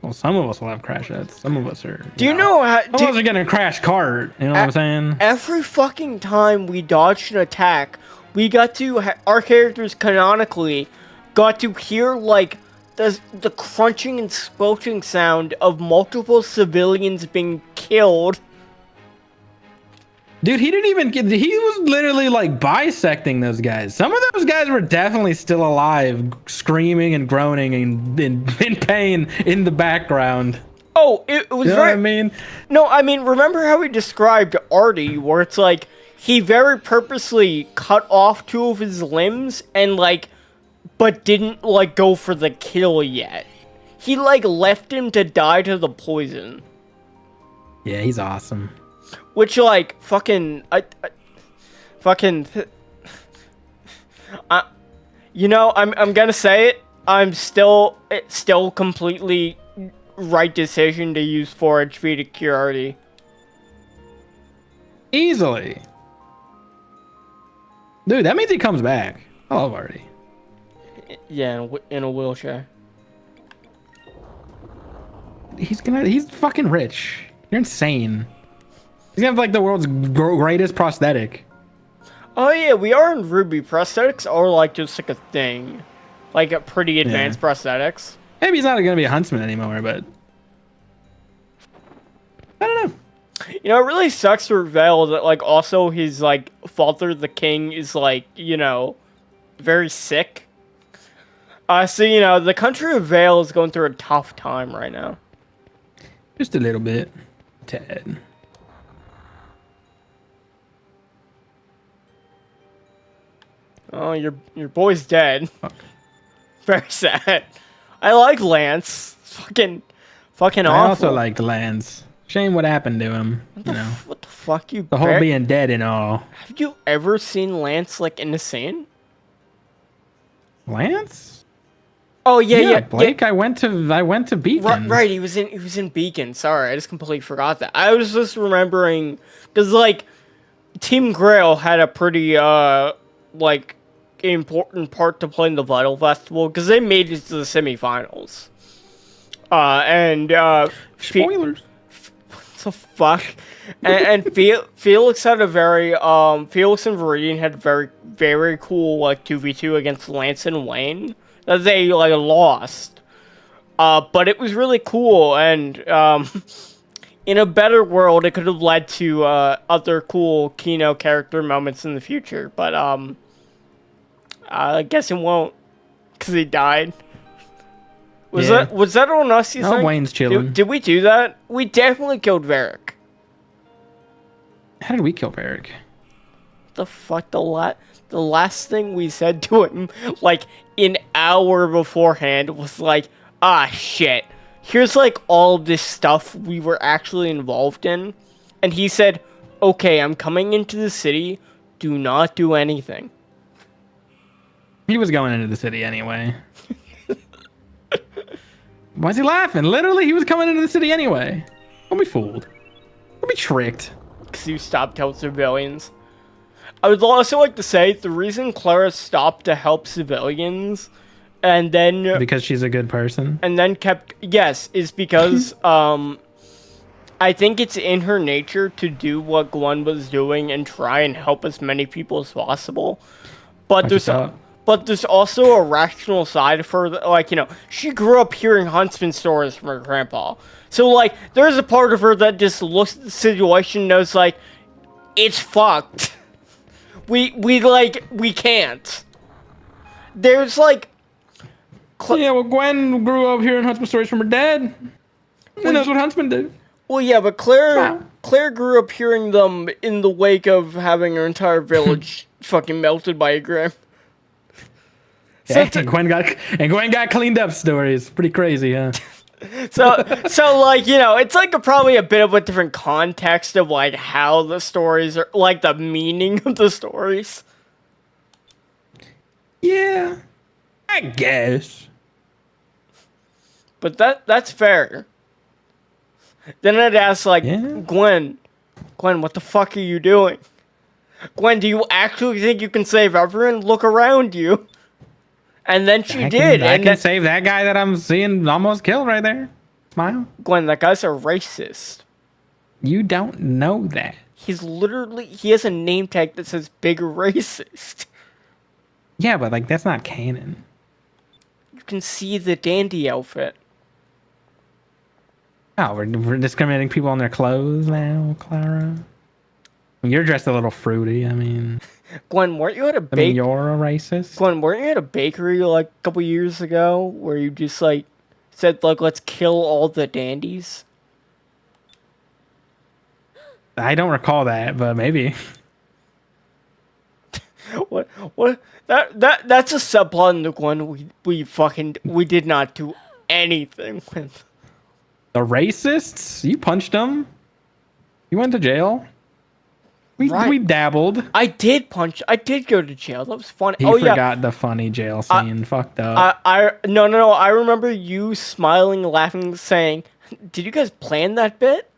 [SPEAKER 2] Well, some of us will have crash shots. Some of us are...
[SPEAKER 1] Do you know how...
[SPEAKER 2] Some of us are getting a crash cart. You know what I'm saying?
[SPEAKER 1] Every fucking time we dodged an attack, we got to... Our characters canonically got to hear, like, the crunching and squelching sound of multiple civilians being killed.
[SPEAKER 2] Dude, he didn't even get... He was literally, like, bisecting those guys. Some of those guys were definitely still alive, screaming and groaning and in pain in the background.
[SPEAKER 1] Oh, it was
[SPEAKER 2] you know what I mean?
[SPEAKER 1] No, I mean, remember how he described Artie, where it's like, he very purposely cut off 2 of his limbs and, like, but didn't, like, go for the kill yet. He, like, left him to die to the poison.
[SPEAKER 2] Yeah, he's awesome.
[SPEAKER 1] Which, like, you know, I'm gonna say it. It's still completely right decision to use 4 HP to cure Artie.
[SPEAKER 2] Easily. Dude, that means he comes back. I love Artie.
[SPEAKER 1] Yeah, in a wheelchair.
[SPEAKER 2] He's fucking rich. You're insane. He's gonna have like the world's greatest prosthetic.
[SPEAKER 1] Oh yeah, we are in RWBY. Prosthetics are like just like a thing. Like a pretty advanced prosthetics.
[SPEAKER 2] Maybe he's not gonna be a huntsman anymore, but I don't know.
[SPEAKER 1] You know, it really sucks for Vale that like also his like father the king is like, you know, very sick. So you know, the country of Vale is going through a tough time right now.
[SPEAKER 2] Just a little bit. Ted.
[SPEAKER 1] Oh, your boy's dead.
[SPEAKER 2] Fuck.
[SPEAKER 1] Very sad. I like Lance. Fucking awful.
[SPEAKER 2] I also liked Lance. Shame what happened to him.
[SPEAKER 1] What the fuck you,
[SPEAKER 2] The whole
[SPEAKER 1] Barrett?
[SPEAKER 2] being dead and all.
[SPEAKER 1] Have you ever seen Lance like in the sand?
[SPEAKER 2] Lance?
[SPEAKER 1] Oh yeah.
[SPEAKER 2] Blake. I went to Beacon.
[SPEAKER 1] Right, he was in Beacon. Sorry, I just completely forgot that. I was just remembering because like Team Grail had a pretty like important part to play in the Vital Festival because they made it to the semifinals.
[SPEAKER 2] Spoilers.
[SPEAKER 1] What the fuck? Felix had a very Felix and Viridian had very cool like 2v2 against Lance and Wayne that they like lost. But it was really cool, and in a better world it could have led to other cool Kino character moments in the future, but I guess it won't because he died. Was that on us, you think?
[SPEAKER 2] Wayne's chilling.
[SPEAKER 1] Did we do that? We definitely killed Varric.
[SPEAKER 2] How did we kill Varric?
[SPEAKER 1] The fuck? The last thing we said to him, like, an hour beforehand was like, ah, shit. Here's, like, all of this stuff we were actually involved in. And he said, okay, I'm coming into the city. Do not do anything.
[SPEAKER 2] He was going into the city anyway. Why is he laughing? Literally, he was coming into the city anyway. Don't be fooled. Don't be tricked.
[SPEAKER 1] Because you stopped to help civilians. I would also like to say, the reason Clara stopped to help civilians, and then...
[SPEAKER 2] Because she's a good person?
[SPEAKER 1] And then kept... Yes, is because, I think it's in her nature to do what Gwen was doing and try and help as many people as possible. But there's also a rational side of her, that, like, you know, she grew up hearing Huntsman stories from her grandpa. So, like, there's a part of her that just looks at the situation and knows, like, it's fucked. We can't. There's, like...
[SPEAKER 2] yeah, well, Gwen grew up hearing Huntsman stories from her dad. And that's what Huntsman did.
[SPEAKER 1] Well, yeah, but Claire grew up hearing them in the wake of having her entire village fucking melted by a grave.
[SPEAKER 2] Yeah, and Gwen got cleaned up stories. Pretty crazy, huh?
[SPEAKER 1] So like, you know, it's like probably a bit of a different context of like how the stories are, like the meaning of the stories.
[SPEAKER 2] Yeah, I guess.
[SPEAKER 1] But that's fair. Then I'd ask like, Gwen, what the fuck are you doing? Gwen, do you actually think you can save everyone? Look around you. And then she did.
[SPEAKER 2] I can save that guy that I'm seeing almost killed right there. Smile.
[SPEAKER 1] Gwen, that guy's a racist.
[SPEAKER 2] You don't know that.
[SPEAKER 1] He has a name tag that says big racist.
[SPEAKER 2] Yeah, but like that's not canon.
[SPEAKER 1] You can see the dandy outfit.
[SPEAKER 2] Oh, we're discriminating people on their clothes now, Clara. Well, you're dressed a little fruity. I mean,
[SPEAKER 1] Gwen, weren't you at a bakery?
[SPEAKER 2] You're a racist.
[SPEAKER 1] Gwen, weren't you at a bakery like a couple years ago where you just like said like let's kill all the dandies?
[SPEAKER 2] I don't recall that, but maybe.
[SPEAKER 1] What? That's a subplot in the Gwen we did not do anything with.
[SPEAKER 2] The racists? You punched them? You went to jail? We dabbled.
[SPEAKER 1] I did go to jail. That was funny.
[SPEAKER 2] He forgot the funny jail scene. Fucked up.
[SPEAKER 1] No. I remember you smiling, laughing, saying, "Did you guys plan that bit?"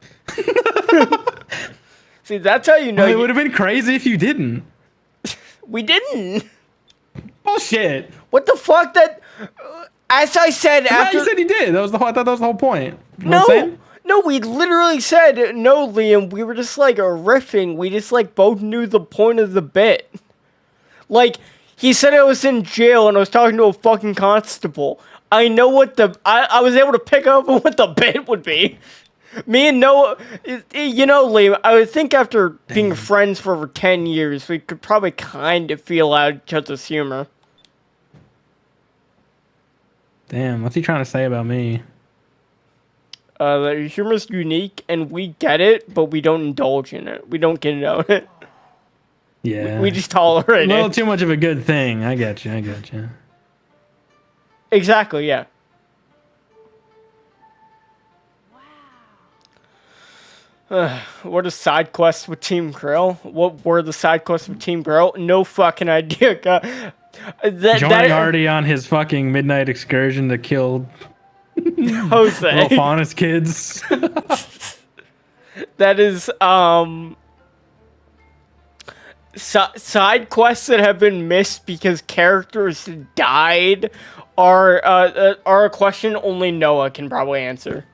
[SPEAKER 1] See, that's how you know.
[SPEAKER 2] It would have been crazy if you didn't.
[SPEAKER 1] We didn't.
[SPEAKER 2] Bullshit.
[SPEAKER 1] What the fuck? As I said after...
[SPEAKER 2] You said he did. I thought that was the whole point. You
[SPEAKER 1] know what I'm saying? No, we literally said, no, Liam, we were just, like, riffing. We just, like, both knew the point of the bit. Like, he said I was in jail and I was talking to a fucking constable. I know what I was able to pick up on what the bit would be. Me and Noah... You know, Liam, I would think after being friends for over 10 years, we could probably kind of feel out each other's humor.
[SPEAKER 2] Damn, what's he trying to say about me?
[SPEAKER 1] That your humor is unique, and we get it, but we don't indulge in it. We don't get it out.
[SPEAKER 2] Yeah.
[SPEAKER 1] We just tolerate it.
[SPEAKER 2] A little too much of a good thing. I get you.
[SPEAKER 1] Exactly, yeah. What are side quests with Team Grill? What were the side quests with Team Grill? No fucking idea.
[SPEAKER 2] Joining Artie on his fucking midnight excursion to kill
[SPEAKER 1] Jose.
[SPEAKER 2] Rolfana's kids.
[SPEAKER 1] That is side quests that have been missed because characters died are a question only Noah can probably answer.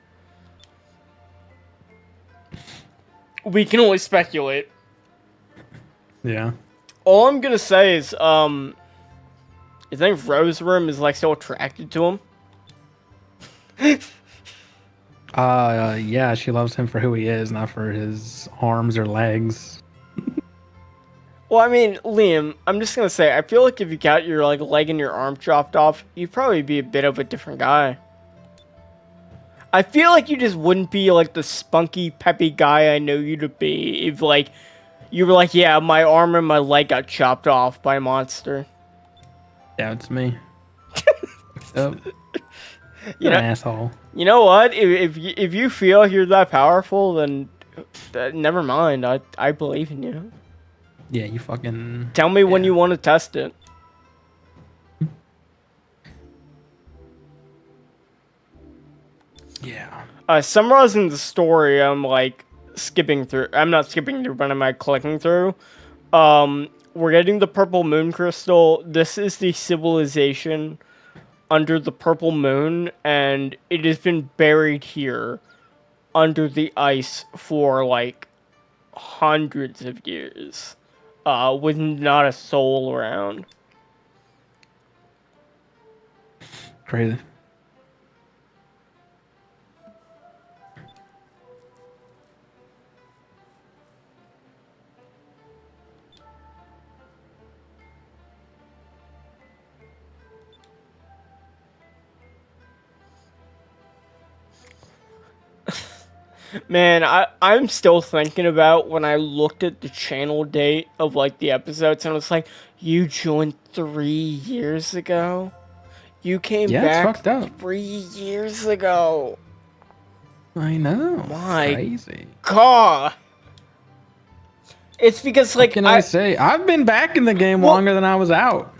[SPEAKER 1] We can only speculate.
[SPEAKER 2] Yeah.
[SPEAKER 1] All I'm gonna say is, I think Rose Room is like still attracted to him.
[SPEAKER 2] Yeah, she loves him for who he is, not for his arms or legs.
[SPEAKER 1] Well, I mean, Liam, I'm just gonna say, I feel like if you got your like leg and your arm chopped off, you'd probably be a bit of a different guy. I feel like you just wouldn't be like the spunky, peppy guy I know you to be if like you were like, yeah, my arm and my leg got chopped off by a monster.
[SPEAKER 2] Yeah, it's me. Oh.
[SPEAKER 1] You're
[SPEAKER 2] an asshole.
[SPEAKER 1] You know what? If you feel you're that powerful, then never mind. I believe in you.
[SPEAKER 2] Yeah, you fucking...
[SPEAKER 1] Tell me when you want to test it.
[SPEAKER 2] Yeah.
[SPEAKER 1] Summarizing the story, I'm like skipping through. I'm not skipping through, but I'm like clicking through. We're getting the purple moon crystal. This is the civilization under the purple moon, and it has been buried here under the ice for like hundreds of years, with not a soul around.
[SPEAKER 2] Crazy.
[SPEAKER 1] Man, I'm still thinking about when I looked at the channel date of like the episodes, and it's like, you joined 3 years ago? You came back
[SPEAKER 2] it's fucked up.
[SPEAKER 1] 3 years ago.
[SPEAKER 2] I know.
[SPEAKER 1] My
[SPEAKER 2] crazy.
[SPEAKER 1] God. It's because like
[SPEAKER 2] what can I say? I've been back in the game longer than I was out.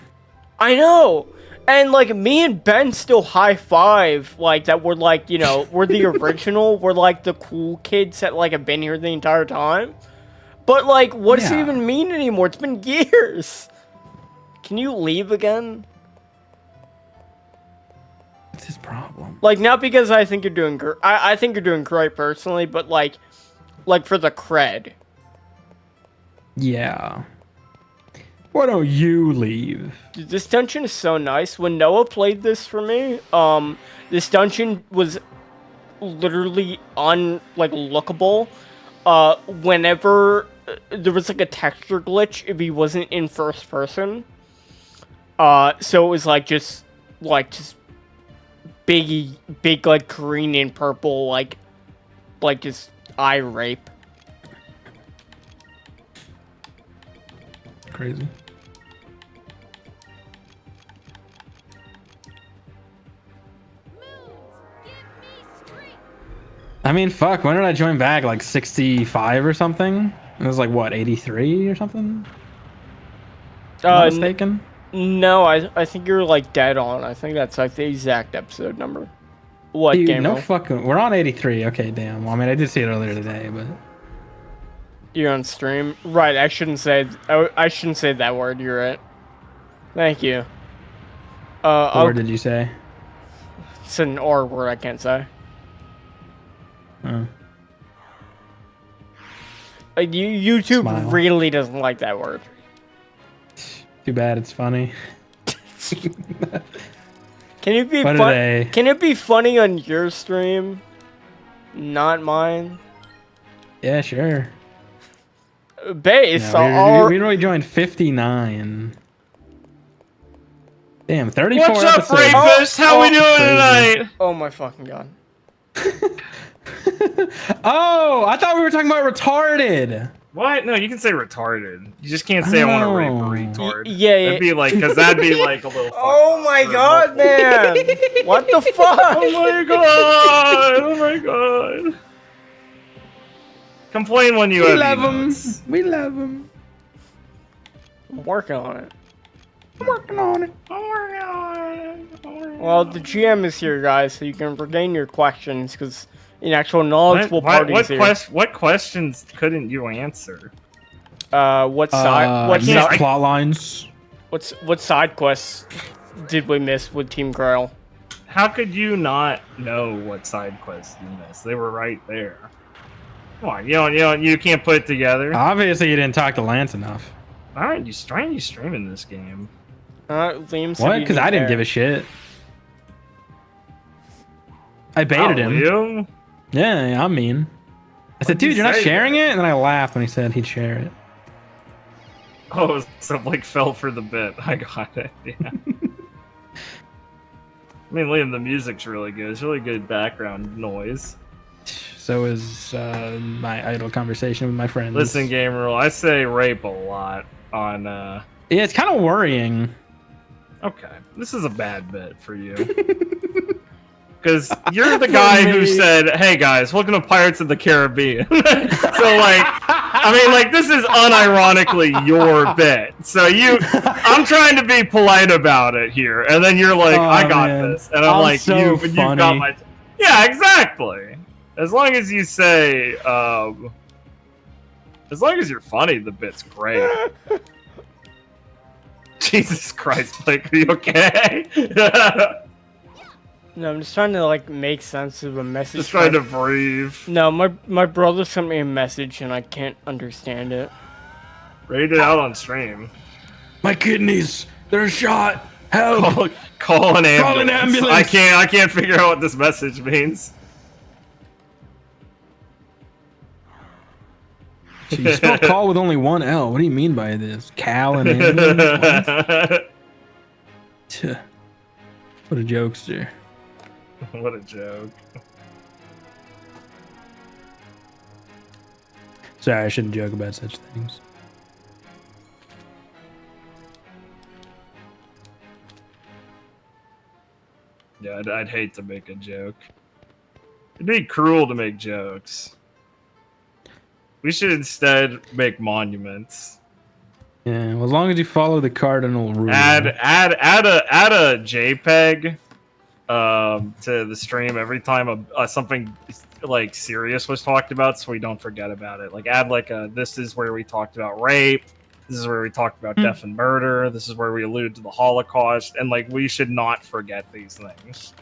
[SPEAKER 1] I know. And, like, me and Ben still high-five, like, that we're, like, you know, we're the original. We're, like, the cool kids that, like, have been here the entire time. But, like, what does it even mean anymore? It's been years. Can you leave again?
[SPEAKER 2] What's his problem?
[SPEAKER 1] Like, not because I think you're doing great. I think you're doing great personally, but, like for the cred.
[SPEAKER 2] Yeah. Why don't you leave?
[SPEAKER 1] Dude, this dungeon is so nice. When Noah played this for me, this dungeon was literally lookable. Whenever there was like a texture glitch if he wasn't in first person. So it was like just big like green and purple like just eye rape.
[SPEAKER 2] Crazy. I mean, fuck, when did I join back? Like 65 or something? It was like, what, 83 or something? Not mistaken?
[SPEAKER 1] No, I think you're like dead on. I think that's like the exact episode number. What
[SPEAKER 2] Dude,
[SPEAKER 1] game?
[SPEAKER 2] No fucking... We're on 83. Okay, damn. Well, I mean, I did see it earlier today, but...
[SPEAKER 1] You're on stream? Right, I shouldn't say that word, you're right. Thank you.
[SPEAKER 2] What word did you say?
[SPEAKER 1] It's an R word I can't say.
[SPEAKER 2] Oh.
[SPEAKER 1] YouTube
[SPEAKER 2] Smile.
[SPEAKER 1] really doesn't like that word.
[SPEAKER 2] Too bad, it's funny.
[SPEAKER 1] Can it be Can it be funny on your stream? Not mine?
[SPEAKER 2] Yeah, sure.
[SPEAKER 1] Base.
[SPEAKER 2] No, we really joined 59. Damn, 34
[SPEAKER 3] What's up,
[SPEAKER 2] episodes.
[SPEAKER 3] Rapist? How we doing tonight?
[SPEAKER 1] Oh my fucking god.
[SPEAKER 2] Oh, I thought we were talking about retarded.
[SPEAKER 3] What? No, you can say retarded. You just can't say I want to rape a retard.
[SPEAKER 1] Yeah.
[SPEAKER 3] That'd be like, because that'd be like a little.
[SPEAKER 1] Oh my god, man! What the fuck?
[SPEAKER 3] Oh my god! Oh my god! Complain when you
[SPEAKER 2] We
[SPEAKER 3] have
[SPEAKER 2] love him.
[SPEAKER 3] emotes.
[SPEAKER 2] We love him.
[SPEAKER 1] I'm working on it.
[SPEAKER 2] I'm working on it.
[SPEAKER 1] Well, the GM is here, guys, so you can regain your questions, because an actual knowledgeable party is here.
[SPEAKER 3] What questions couldn't you answer?
[SPEAKER 1] What side? What
[SPEAKER 2] missed
[SPEAKER 1] side?
[SPEAKER 2] plot lines.
[SPEAKER 1] What side quests did we miss with Team Grail?
[SPEAKER 3] How could you not know what side quests you missed? They were right there. Come on, you can't put it together.
[SPEAKER 2] Obviously, you didn't talk to Lance enough.
[SPEAKER 3] Why aren't you streaming this game?
[SPEAKER 1] Liam said
[SPEAKER 2] What?
[SPEAKER 1] he
[SPEAKER 2] Because I didn't
[SPEAKER 1] care.
[SPEAKER 2] give a shit. I baited him.
[SPEAKER 3] You?
[SPEAKER 2] Yeah, I'm mean. I said,
[SPEAKER 3] Why'd you
[SPEAKER 2] dude, you're not
[SPEAKER 3] say
[SPEAKER 2] sharing
[SPEAKER 3] that?
[SPEAKER 2] it? And then I laughed when he said he'd share it.
[SPEAKER 3] Oh, so Blake fell for the bit. I got it. Yeah. I mean, Liam, the music's really good. It's really good background noise.
[SPEAKER 2] So is my idle conversation with my friends.
[SPEAKER 3] Listen, Game Rule, I say rape a lot on.
[SPEAKER 2] Yeah, it's kind of worrying.
[SPEAKER 3] Okay, this is a bad bit for you. Because you're the guy who said, "Hey guys, welcome to Pirates of the Caribbean." So like, this is unironically your bit. So I'm trying to be polite about it here, and then you're like, "I got this," and I'm like,
[SPEAKER 2] so
[SPEAKER 3] "You've got
[SPEAKER 2] funny.
[SPEAKER 3] my." Yeah, exactly. As long as you say, as long as you're funny, the bit's great. Jesus Christ, Blake, are you okay?
[SPEAKER 1] No, I'm just trying to like make sense of a message.
[SPEAKER 3] Just trying to breathe.
[SPEAKER 1] No, my brother sent me a message and I can't understand it.
[SPEAKER 3] Read it out on stream.
[SPEAKER 2] My kidneys, they're shot. Help!
[SPEAKER 3] Call an ambulance.
[SPEAKER 2] Call an ambulance.
[SPEAKER 3] I can't figure out what this message means.
[SPEAKER 2] You spelled call with only one L. What do you mean by this? Cal and ambulance? What? Tuh. What a jokester.
[SPEAKER 3] What a joke.
[SPEAKER 2] Sorry, I shouldn't joke about such things.
[SPEAKER 3] Yeah, I'd hate to make a joke. It'd be cruel to make jokes. We should instead make monuments.
[SPEAKER 2] Yeah, well, as long as you follow the cardinal rule.
[SPEAKER 3] Add a JPEG to the stream every time something like serious was talked about, so we don't forget about it. Like add like this is where we talked about rape. This is where we talked about death and murder. This is where we allude to the Holocaust, and like we should not forget these things.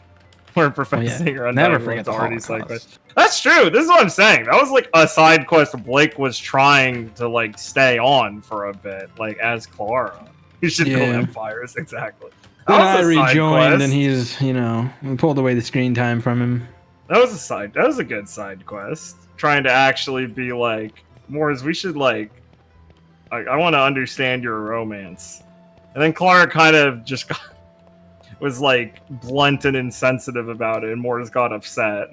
[SPEAKER 3] We're professing or
[SPEAKER 2] never forget the
[SPEAKER 3] already side
[SPEAKER 2] Holocaust.
[SPEAKER 3] quest. That's true. This is what I'm saying. That was like a side quest Blake was trying to like stay on for a bit, like as Clara. You should build
[SPEAKER 2] Yeah.
[SPEAKER 3] empires, exactly.
[SPEAKER 2] Then
[SPEAKER 3] That
[SPEAKER 2] I
[SPEAKER 3] was a side
[SPEAKER 2] rejoined,
[SPEAKER 3] quest.
[SPEAKER 2] and he's, we pulled away the screen time from him.
[SPEAKER 3] That was a good side quest. Trying to actually be like, Mors, we should like I want to understand your romance. And then Clara kind of just was like blunt and insensitive about it, and Mors got upset.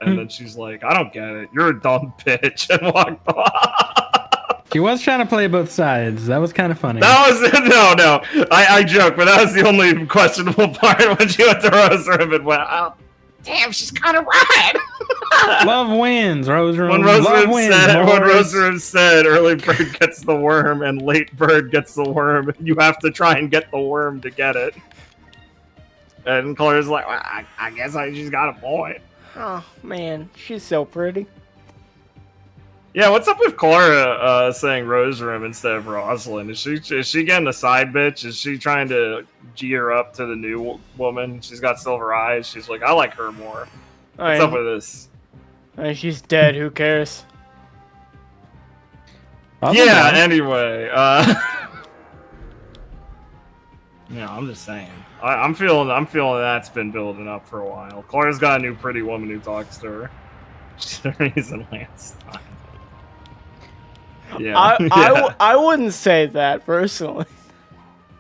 [SPEAKER 3] And then she's like, I don't get it. You're a dumb bitch, and walked off.
[SPEAKER 2] She was trying to play both sides. That was kind of funny.
[SPEAKER 3] That was no. I joke, but that was the only questionable part when she went to Rose Room and went, oh, damn, she's kind of right.
[SPEAKER 2] Love wins, Rose Room.
[SPEAKER 3] When Rose
[SPEAKER 2] Love
[SPEAKER 3] Room
[SPEAKER 2] wins,
[SPEAKER 3] said,
[SPEAKER 2] Morris.
[SPEAKER 3] early bird gets the worm and late bird gets the worm, you have to try and get the worm to get it. And Claire's like, well, I guess she's got a point.
[SPEAKER 1] Oh man, she's so pretty.
[SPEAKER 3] Yeah, what's up with Clara saying Rose Room instead of Rosalind? Is she getting a side bitch? Is she trying to G her up to the new woman? She's got silver eyes. She's like, I like her more. What's up with this?
[SPEAKER 1] She's dead. Who cares?
[SPEAKER 3] Yeah. Anyway, yeah, I'm just saying. I'm feeling that's been building up for a while. Clara's got a new pretty woman who talks to her. She's the reason last time. Yeah,
[SPEAKER 1] I wouldn't say that personally.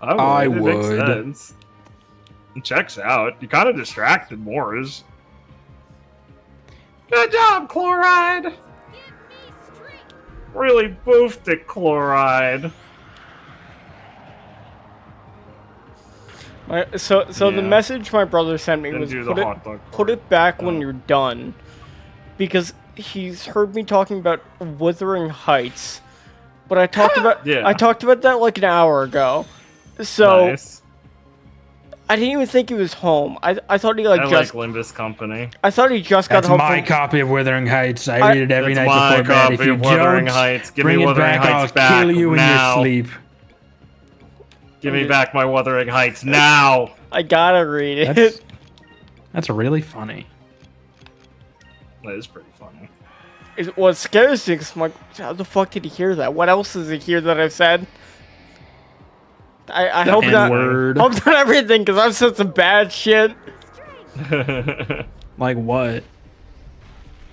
[SPEAKER 2] I
[SPEAKER 3] It
[SPEAKER 2] would.
[SPEAKER 3] makes sense. It checks out. You kind of distracted Morris. Good job, Chloride. Really boofed it, Chloride.
[SPEAKER 1] So the
[SPEAKER 3] Yeah.
[SPEAKER 1] message my brother sent me
[SPEAKER 3] Didn't
[SPEAKER 1] was
[SPEAKER 3] do the hot dog
[SPEAKER 1] put
[SPEAKER 3] part.
[SPEAKER 1] it back
[SPEAKER 3] Oh.
[SPEAKER 1] when you're done, because he's heard me talking about Wuthering Heights, but I talked about
[SPEAKER 3] Yeah.
[SPEAKER 1] I talked about that like an hour ago. So
[SPEAKER 3] Nice.
[SPEAKER 1] I didn't even think he was home. I thought he like
[SPEAKER 3] I
[SPEAKER 1] just
[SPEAKER 3] like Limbus Company.
[SPEAKER 1] I thought he just got
[SPEAKER 2] That's
[SPEAKER 1] home
[SPEAKER 2] my
[SPEAKER 1] from
[SPEAKER 2] copy of Wuthering Heights. I read it every
[SPEAKER 3] That's
[SPEAKER 2] night
[SPEAKER 3] my
[SPEAKER 2] before bed. If
[SPEAKER 3] copy
[SPEAKER 2] you
[SPEAKER 3] of Wuthering
[SPEAKER 2] don't
[SPEAKER 3] Heights. Give
[SPEAKER 2] bring
[SPEAKER 3] me
[SPEAKER 2] it
[SPEAKER 3] Wuthering
[SPEAKER 2] back, I'll
[SPEAKER 3] Heights back
[SPEAKER 2] kill you
[SPEAKER 3] now.
[SPEAKER 2] in your sleep.
[SPEAKER 3] Give me back my Wuthering Heights now.
[SPEAKER 1] I gotta read it.
[SPEAKER 2] That's really funny.
[SPEAKER 3] That is pretty funny.
[SPEAKER 1] What scares me is I'm like, how the fuck did he hear that? What else does he hear that I've said? I hope not.
[SPEAKER 2] N-word.
[SPEAKER 1] Hope not everything, because I've said some bad shit.
[SPEAKER 2] Like what?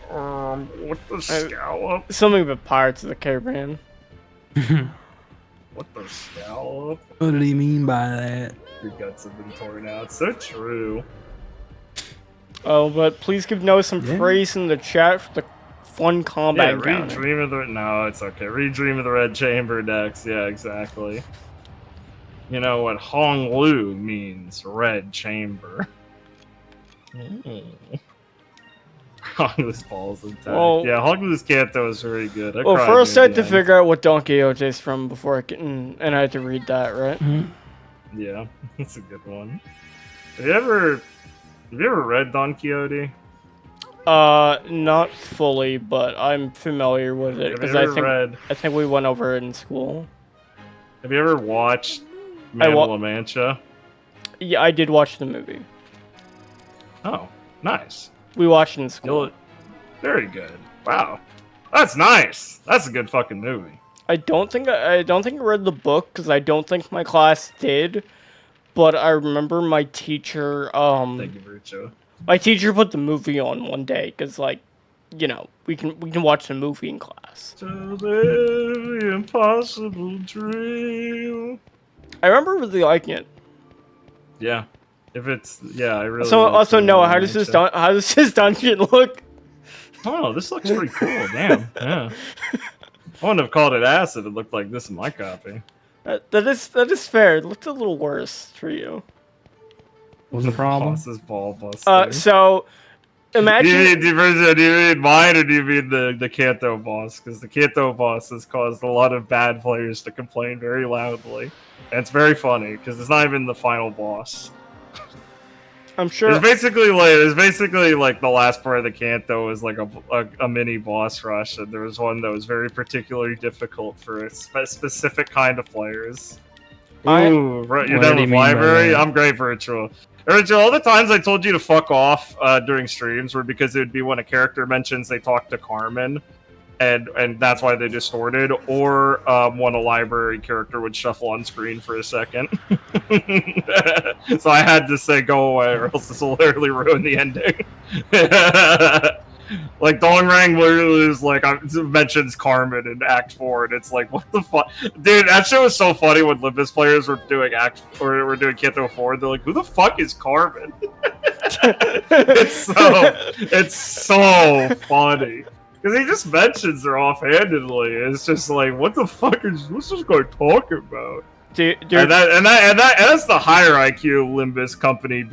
[SPEAKER 3] What the scallop?
[SPEAKER 1] Something about Pirates of the Caribbean.
[SPEAKER 3] What the scallop?
[SPEAKER 2] What did he mean by that?
[SPEAKER 3] Your guts have been torn out. So true.
[SPEAKER 1] Oh, but please give Noah some
[SPEAKER 2] Yeah.
[SPEAKER 1] praise in the chat for the fun combat.
[SPEAKER 3] Yeah,
[SPEAKER 1] encounter.
[SPEAKER 3] Dream of the... No, it's okay. Dream of the Red Chamber decks. Yeah, exactly. You know what Hong Lu means? Red Chamber. Hong Lu's balls intact.
[SPEAKER 1] Well-
[SPEAKER 3] Yeah, Hong Lu's Kanto is very good.
[SPEAKER 1] Well, first I had to figure out what Don Quixote is from before I can, and I had to read that, right?
[SPEAKER 3] Yeah, that's a good one. Have you ever read Don Quixote?
[SPEAKER 1] Not fully, but I'm familiar with it
[SPEAKER 3] Have
[SPEAKER 1] because
[SPEAKER 3] you ever
[SPEAKER 1] I think we went over it in school.
[SPEAKER 3] Have you ever watched Man of La Mancha?
[SPEAKER 1] Yeah, I did watch the movie.
[SPEAKER 3] Oh, nice.
[SPEAKER 1] We watched it in school.
[SPEAKER 3] Very good. Wow, that's nice. That's a good fucking movie.
[SPEAKER 1] I don't think I read the book because I don't think my class did. But I remember my teacher.
[SPEAKER 3] Thank you, Virtua.
[SPEAKER 1] My teacher put the movie on one day because, like, you know, we can watch the movie in class.
[SPEAKER 3] To every impossible dream.
[SPEAKER 1] I remember really liking it.
[SPEAKER 3] Yeah, I really.
[SPEAKER 1] So
[SPEAKER 3] like
[SPEAKER 1] also
[SPEAKER 3] the
[SPEAKER 1] Noah, how
[SPEAKER 3] Mancha.
[SPEAKER 1] does this dungeon look?
[SPEAKER 3] Oh, this looks pretty cool. Damn. Yeah. I wouldn't have called it ass if it looked like this in my copy.
[SPEAKER 1] That is fair. It looked a little worse for you.
[SPEAKER 2] What's the problem?
[SPEAKER 3] Boss's ball buster.
[SPEAKER 1] So imagine.
[SPEAKER 3] Do you mean mine or do you mean the Kanto boss? Because the Kanto boss has caused a lot of bad players to complain very loudly. And it's very funny because it's not even the final boss.
[SPEAKER 1] I'm sure.
[SPEAKER 3] It's basically like the last part of the Kanto was like a mini boss rush, and there was one that was very particularly difficult for a specific kind of players. Ooh, right, you're
[SPEAKER 2] What
[SPEAKER 3] done
[SPEAKER 2] do
[SPEAKER 3] with
[SPEAKER 2] you mean by
[SPEAKER 3] library?
[SPEAKER 2] that?
[SPEAKER 3] I'm great for Ritual. Ritual, all the times I told you to fuck off during streams were because it would be when a character mentions they talk to Carmen, and that's why they distorted, or when a library character would shuffle on screen for a second. So I had to say go away, or else this will literally ruin the ending. Like Dongrang literally is like mentions Carmen in Act 4, and it's like, what the fuck, dude? That show was so funny when Limbus players were doing were doing Kanto 4. They're like, who the fuck is Carmen? It's so funny because he just mentions her offhandedly. It's just like, what the fuck what's this guy talking about?
[SPEAKER 1] Dude,
[SPEAKER 3] And that's the higher IQ Limbus Company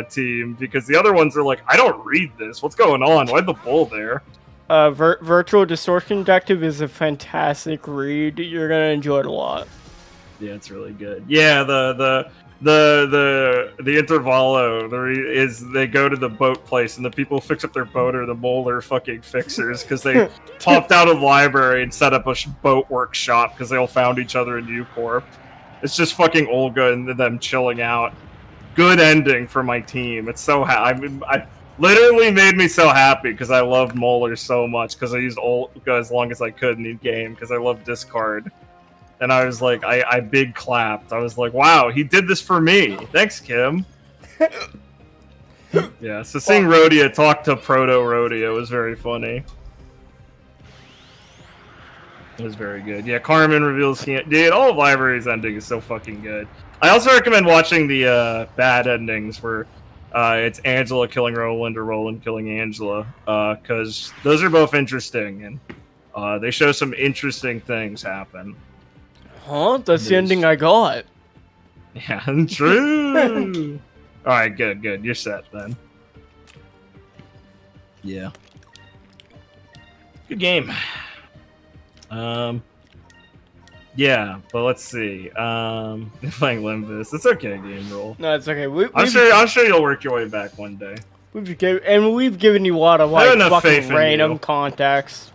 [SPEAKER 3] team, because the other ones are like, I don't read this. What's going on? Why'd the bull there?
[SPEAKER 1] Virtual Distortion Detective is a fantastic read. You're gonna enjoy it a lot.
[SPEAKER 3] Yeah, it's really good. Yeah, the intervalo they go to the boat place, and the people who fix up their boat are the molar fucking fixers because they popped out of the library and set up a boat workshop because they all found each other in U-Corp. It's just fucking Olga and them chilling out. Good ending for my team. It's so I literally made me so happy because I loved Molar so much because I used Olga as long as I could in the game because I love discard. And I was like, I big clapped. I was like, wow, he did this for me. Thanks, Kim. Yeah, so seeing Rhodia talk to Proto-Rhodia was very funny. It was very good. Yeah, Carmen reveals... Dude, all of Library's ending is so fucking good. I also recommend watching the bad endings where it's Angela killing Roland or Roland killing Angela, because those are both interesting, and they show some interesting things happen.
[SPEAKER 1] Huh? That's the ending I got.
[SPEAKER 3] Yeah, true. Alright, good. You're set then. Yeah. Good game. Yeah, but let's see. Playing Limbus. It's okay, game roll.
[SPEAKER 1] No, it's okay.
[SPEAKER 3] I'm sure you'll work your way back one day.
[SPEAKER 1] We've given you a lot of like fucking random contacts.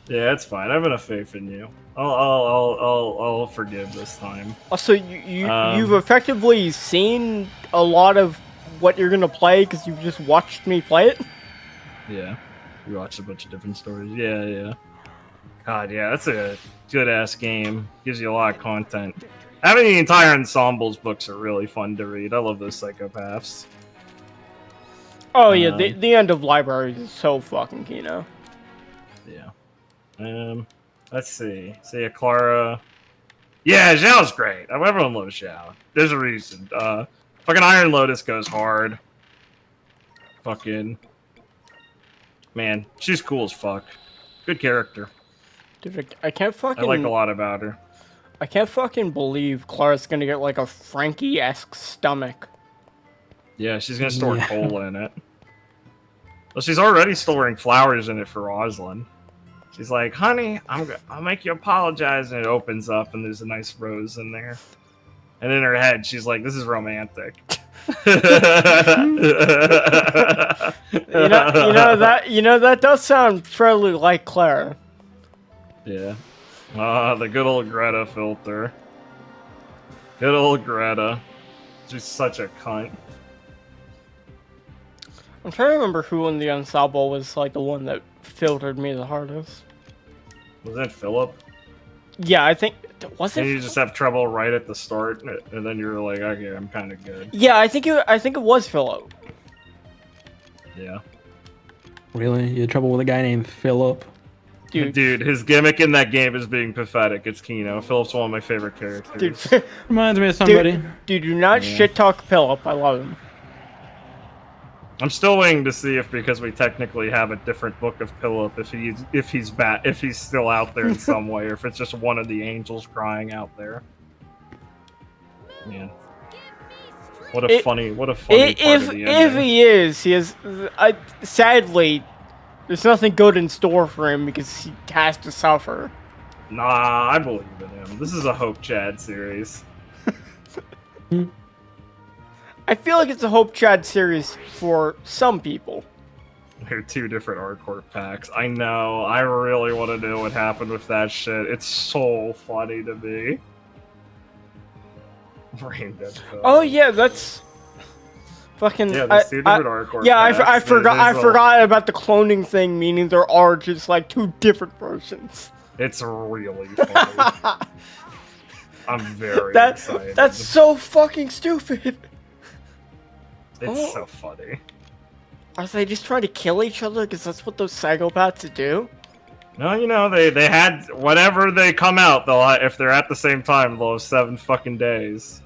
[SPEAKER 3] Yeah, it's fine. I have enough faith in you. I'll forgive this time.
[SPEAKER 1] Also, you've effectively seen a lot of what you're gonna play because you've just watched me play it.
[SPEAKER 3] Yeah, you watched a bunch of different stories. Yeah. God, yeah, that's a good-ass game. Gives you a lot of content. Having the entire Ensembles books are really fun to read. I love those psychopaths.
[SPEAKER 1] Oh yeah, the end of libraries is so fucking Kino.
[SPEAKER 3] Yeah. Let's see. Say Clara. Yeah, Zhao's great. Everyone loves Zhao. There's a reason. Fucking Iron Lotus goes hard. Fucking man, she's cool as fuck. Good character.
[SPEAKER 1] Dude, I can't fucking.
[SPEAKER 3] I like a lot about her.
[SPEAKER 1] I can't fucking believe Clara's gonna get like a Frankie-esque stomach.
[SPEAKER 3] Yeah, she's gonna store coal in it. Well, she's already storing flowers in it for Roslyn. She's like, honey, I'll make you apologize, and it opens up, and there's a nice rose in there. And in her head, she's like, this is romantic.
[SPEAKER 1] you know that does sound fairly like Clara.
[SPEAKER 3] Yeah. The good old Greta filter. Good old Greta. She's such a cunt.
[SPEAKER 1] I'm trying to remember who in the ensemble was like the one that filtered me the hardest.
[SPEAKER 3] Was that Philip?
[SPEAKER 1] Yeah, I think was it.
[SPEAKER 3] And you just have trouble right at the start, and then you're like, okay, I'm kind of good.
[SPEAKER 1] Yeah, I think it was Philip.
[SPEAKER 3] Yeah.
[SPEAKER 2] Really? You had trouble with a guy named Philip?
[SPEAKER 3] Dude, his gimmick in that game is being pathetic. It's Kino. Philip's one of my favorite characters.
[SPEAKER 1] Dude,
[SPEAKER 2] reminds me of somebody.
[SPEAKER 1] Dude, do not shit talk Philip. I love him.
[SPEAKER 3] I'm still waiting to see if, because we technically have a different book of Philip, if he's still out there in some way, or if it's just one of the angels crying out there. Man, what a funny part of the ending.
[SPEAKER 1] If he is, sadly, there's nothing good in store for him because he has to suffer.
[SPEAKER 3] Nah, I believe in him. This is a Hope Chad series.
[SPEAKER 1] I feel like it's a Hope Chad series for some people.
[SPEAKER 3] They're two different hardcore packs. I know. I really want to know what happened with that shit. It's so funny to me. Brain dead.
[SPEAKER 1] Oh yeah, that's fucking.
[SPEAKER 3] Yeah, there's two different hardcore.
[SPEAKER 1] Yeah,
[SPEAKER 3] packs.
[SPEAKER 1] I forgot about the cloning thing, meaning there are just like two different versions.
[SPEAKER 3] It's really funny. I'm very excited.
[SPEAKER 1] That's so fucking stupid.
[SPEAKER 3] It's so funny.
[SPEAKER 1] Are they just trying to kill each other because that's what those psychopaths do?
[SPEAKER 3] No, you know, they had whatever they come out, if they're at the same time, they'll have 7 fucking days.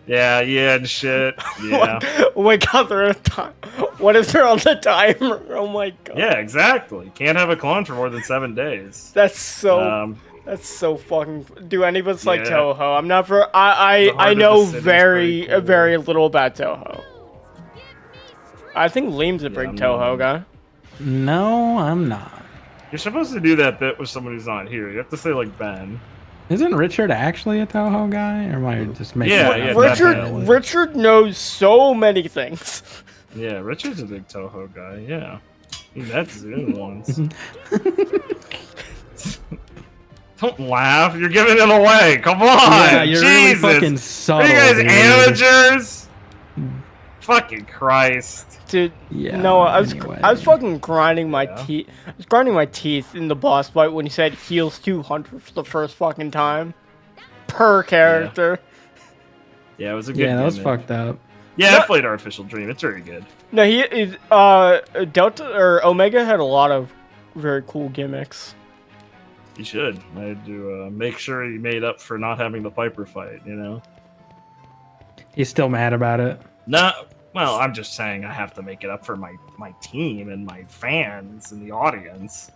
[SPEAKER 3] Yeah, and shit. Yeah.
[SPEAKER 1] Oh my god, they're on time. What if they're on the timer? Oh my god.
[SPEAKER 3] Yeah, exactly. Can't have a clone for more than 7 days.
[SPEAKER 1] That's so. That's so fucking. Do any of us like Toho? I'm not for. I know very little about Toho. I think Liam's a big Toho guy.
[SPEAKER 2] No, I'm not.
[SPEAKER 3] You're supposed to do that bit with somebody who's not here. You have to say like Ben.
[SPEAKER 2] Isn't Richard actually a Toho guy, or am I just making?
[SPEAKER 3] Yeah,
[SPEAKER 1] Richard knows so many things.
[SPEAKER 3] Yeah, Richard's a big Toho guy. Yeah, he met Zoom once. Don't laugh. You're giving it away. Come on.
[SPEAKER 2] Yeah, you're
[SPEAKER 3] Jesus.
[SPEAKER 2] really fucking subtle.
[SPEAKER 3] Are you guys
[SPEAKER 2] dude.
[SPEAKER 3] amateurs? Fucking Christ.
[SPEAKER 1] Dude,
[SPEAKER 2] yeah,
[SPEAKER 1] no, I
[SPEAKER 2] anyway.
[SPEAKER 1] was fucking grinding my teeth. I was grinding my teeth in the boss fight when he said heals 200 for the first fucking time. Per character.
[SPEAKER 3] Yeah, it was a good
[SPEAKER 2] Yeah, that was
[SPEAKER 3] gimmick.
[SPEAKER 2] fucked up.
[SPEAKER 3] Yeah, I played Artificial Dream. It's very good.
[SPEAKER 1] No, Delta or Omega had a lot of very cool gimmicks.
[SPEAKER 3] You should. I had to make sure he made up for not having the Piper fight, you know?
[SPEAKER 2] He's still mad about it.
[SPEAKER 3] No, well, I'm just saying I have to make it up for my team and my fans and the audience.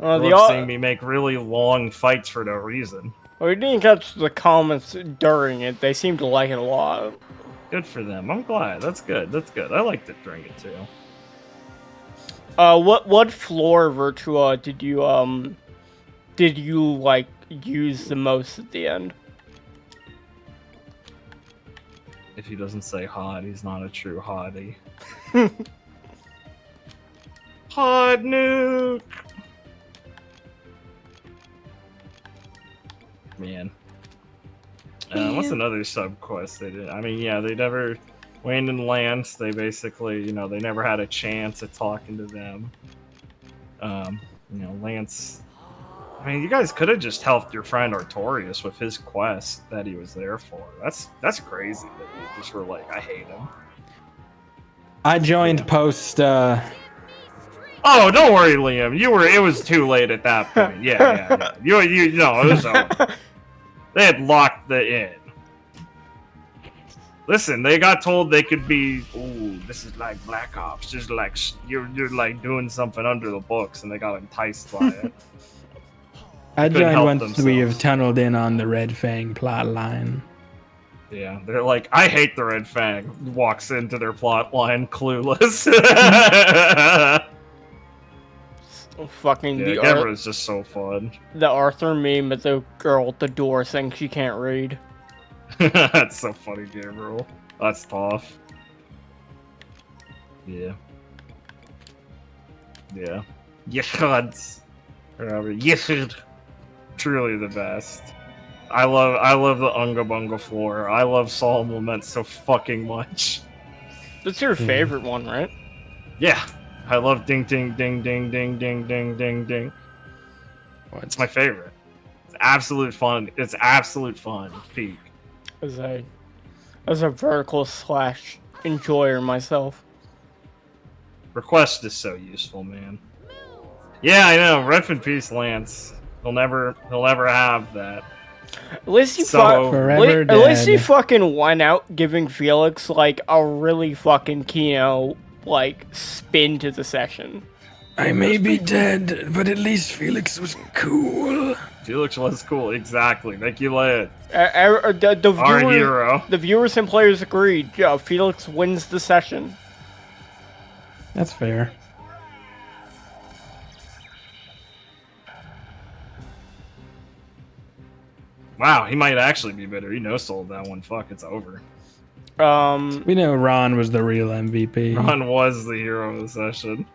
[SPEAKER 3] Seeing me make really long fights for no reason.
[SPEAKER 1] Well, we didn't catch the comments during it. They seemed to like it a lot.
[SPEAKER 3] Good for them. I'm glad. That's good. I liked it during it too.
[SPEAKER 1] What floor Virtua did you like use the most at the end?
[SPEAKER 3] If he doesn't say hot, he's not a true hottie. Hot nuke. Man. What's another sub quest they did? I mean, yeah, they never. Wayne and Lance, they basically, you know, they never had a chance at talking to them. You know, Lance. I mean, you guys could have just helped your friend Artorias with his quest that he was there for. That's crazy that you just were like, I hate him.
[SPEAKER 2] I joined post.
[SPEAKER 3] Oh, don't worry, Liam. It was too late at that point. Yeah. You know, it was over. They had locked the inn. Listen, they got told they could be. Ooh, this is like Black Ops. Just like you're like doing something under the books, and they got enticed by it.
[SPEAKER 2] I joined once we have tunneled in on the Red Fang plot line.
[SPEAKER 3] Yeah, they're like, I hate the Red Fang. Walks into their plot line clueless.
[SPEAKER 1] Fucking
[SPEAKER 3] yeah, Gabriel is just so fun.
[SPEAKER 1] The Arthur meme at the girl at the door saying she can't read.
[SPEAKER 3] That's so funny, Gabriel. That's tough. Yeah. Yeah. Yes. Truly the best. I love the Unga Bunga floor. I love Solemn Lament so fucking much.
[SPEAKER 1] That's your favorite one, right?
[SPEAKER 3] Yeah. I love ding ding ding ding ding ding ding ding ding. It's my favorite. It's absolute fun. It's absolute fun. It's peak.
[SPEAKER 1] As a vertical slash enjoyer myself.
[SPEAKER 3] Request is so useful, man. Yeah, I know. Rest in peace, Lance. He'll never have that.
[SPEAKER 1] At least he
[SPEAKER 2] forever
[SPEAKER 1] at least he fucking went out giving Felix like a really fucking keynote like spin to the session.
[SPEAKER 2] I may be dead, but at least Felix was cool.
[SPEAKER 3] Felix was cool, exactly. Thank you, Lance.
[SPEAKER 1] Our
[SPEAKER 3] hero.
[SPEAKER 1] The viewers and players agreed. Yeah, Felix wins the session.
[SPEAKER 2] That's fair.
[SPEAKER 3] Wow, he might actually be better. He no-sold that one. Fuck, it's over.
[SPEAKER 2] We know Ron was the real MVP.
[SPEAKER 3] Ron was the hero of the session.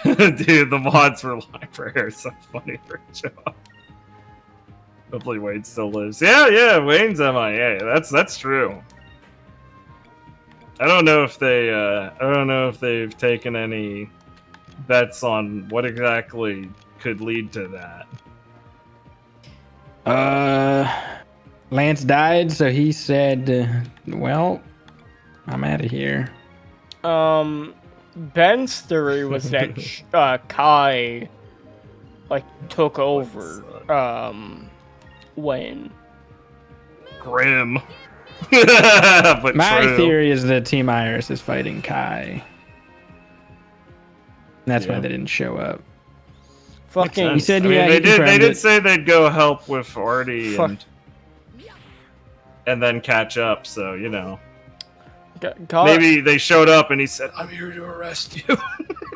[SPEAKER 3] Dude, the mods for live prayer is so funny for Joe. Hopefully Wayne still lives. Yeah, Wayne's MIA. That's true. I don't know if they've taken any bets on what exactly could lead to that.
[SPEAKER 2] Lance died, so he said, well, I'm out of here.
[SPEAKER 1] Ben's theory was that Kai like took over Wayne.
[SPEAKER 3] Grim. But
[SPEAKER 2] my
[SPEAKER 3] true.
[SPEAKER 2] theory is that Team Iris is fighting Kai. That's why they didn't show up.
[SPEAKER 1] Fucking.
[SPEAKER 2] He said,
[SPEAKER 3] they did say they'd go help with Artie and then catch up. So you know, maybe they showed up and he said, "I'm here to arrest you."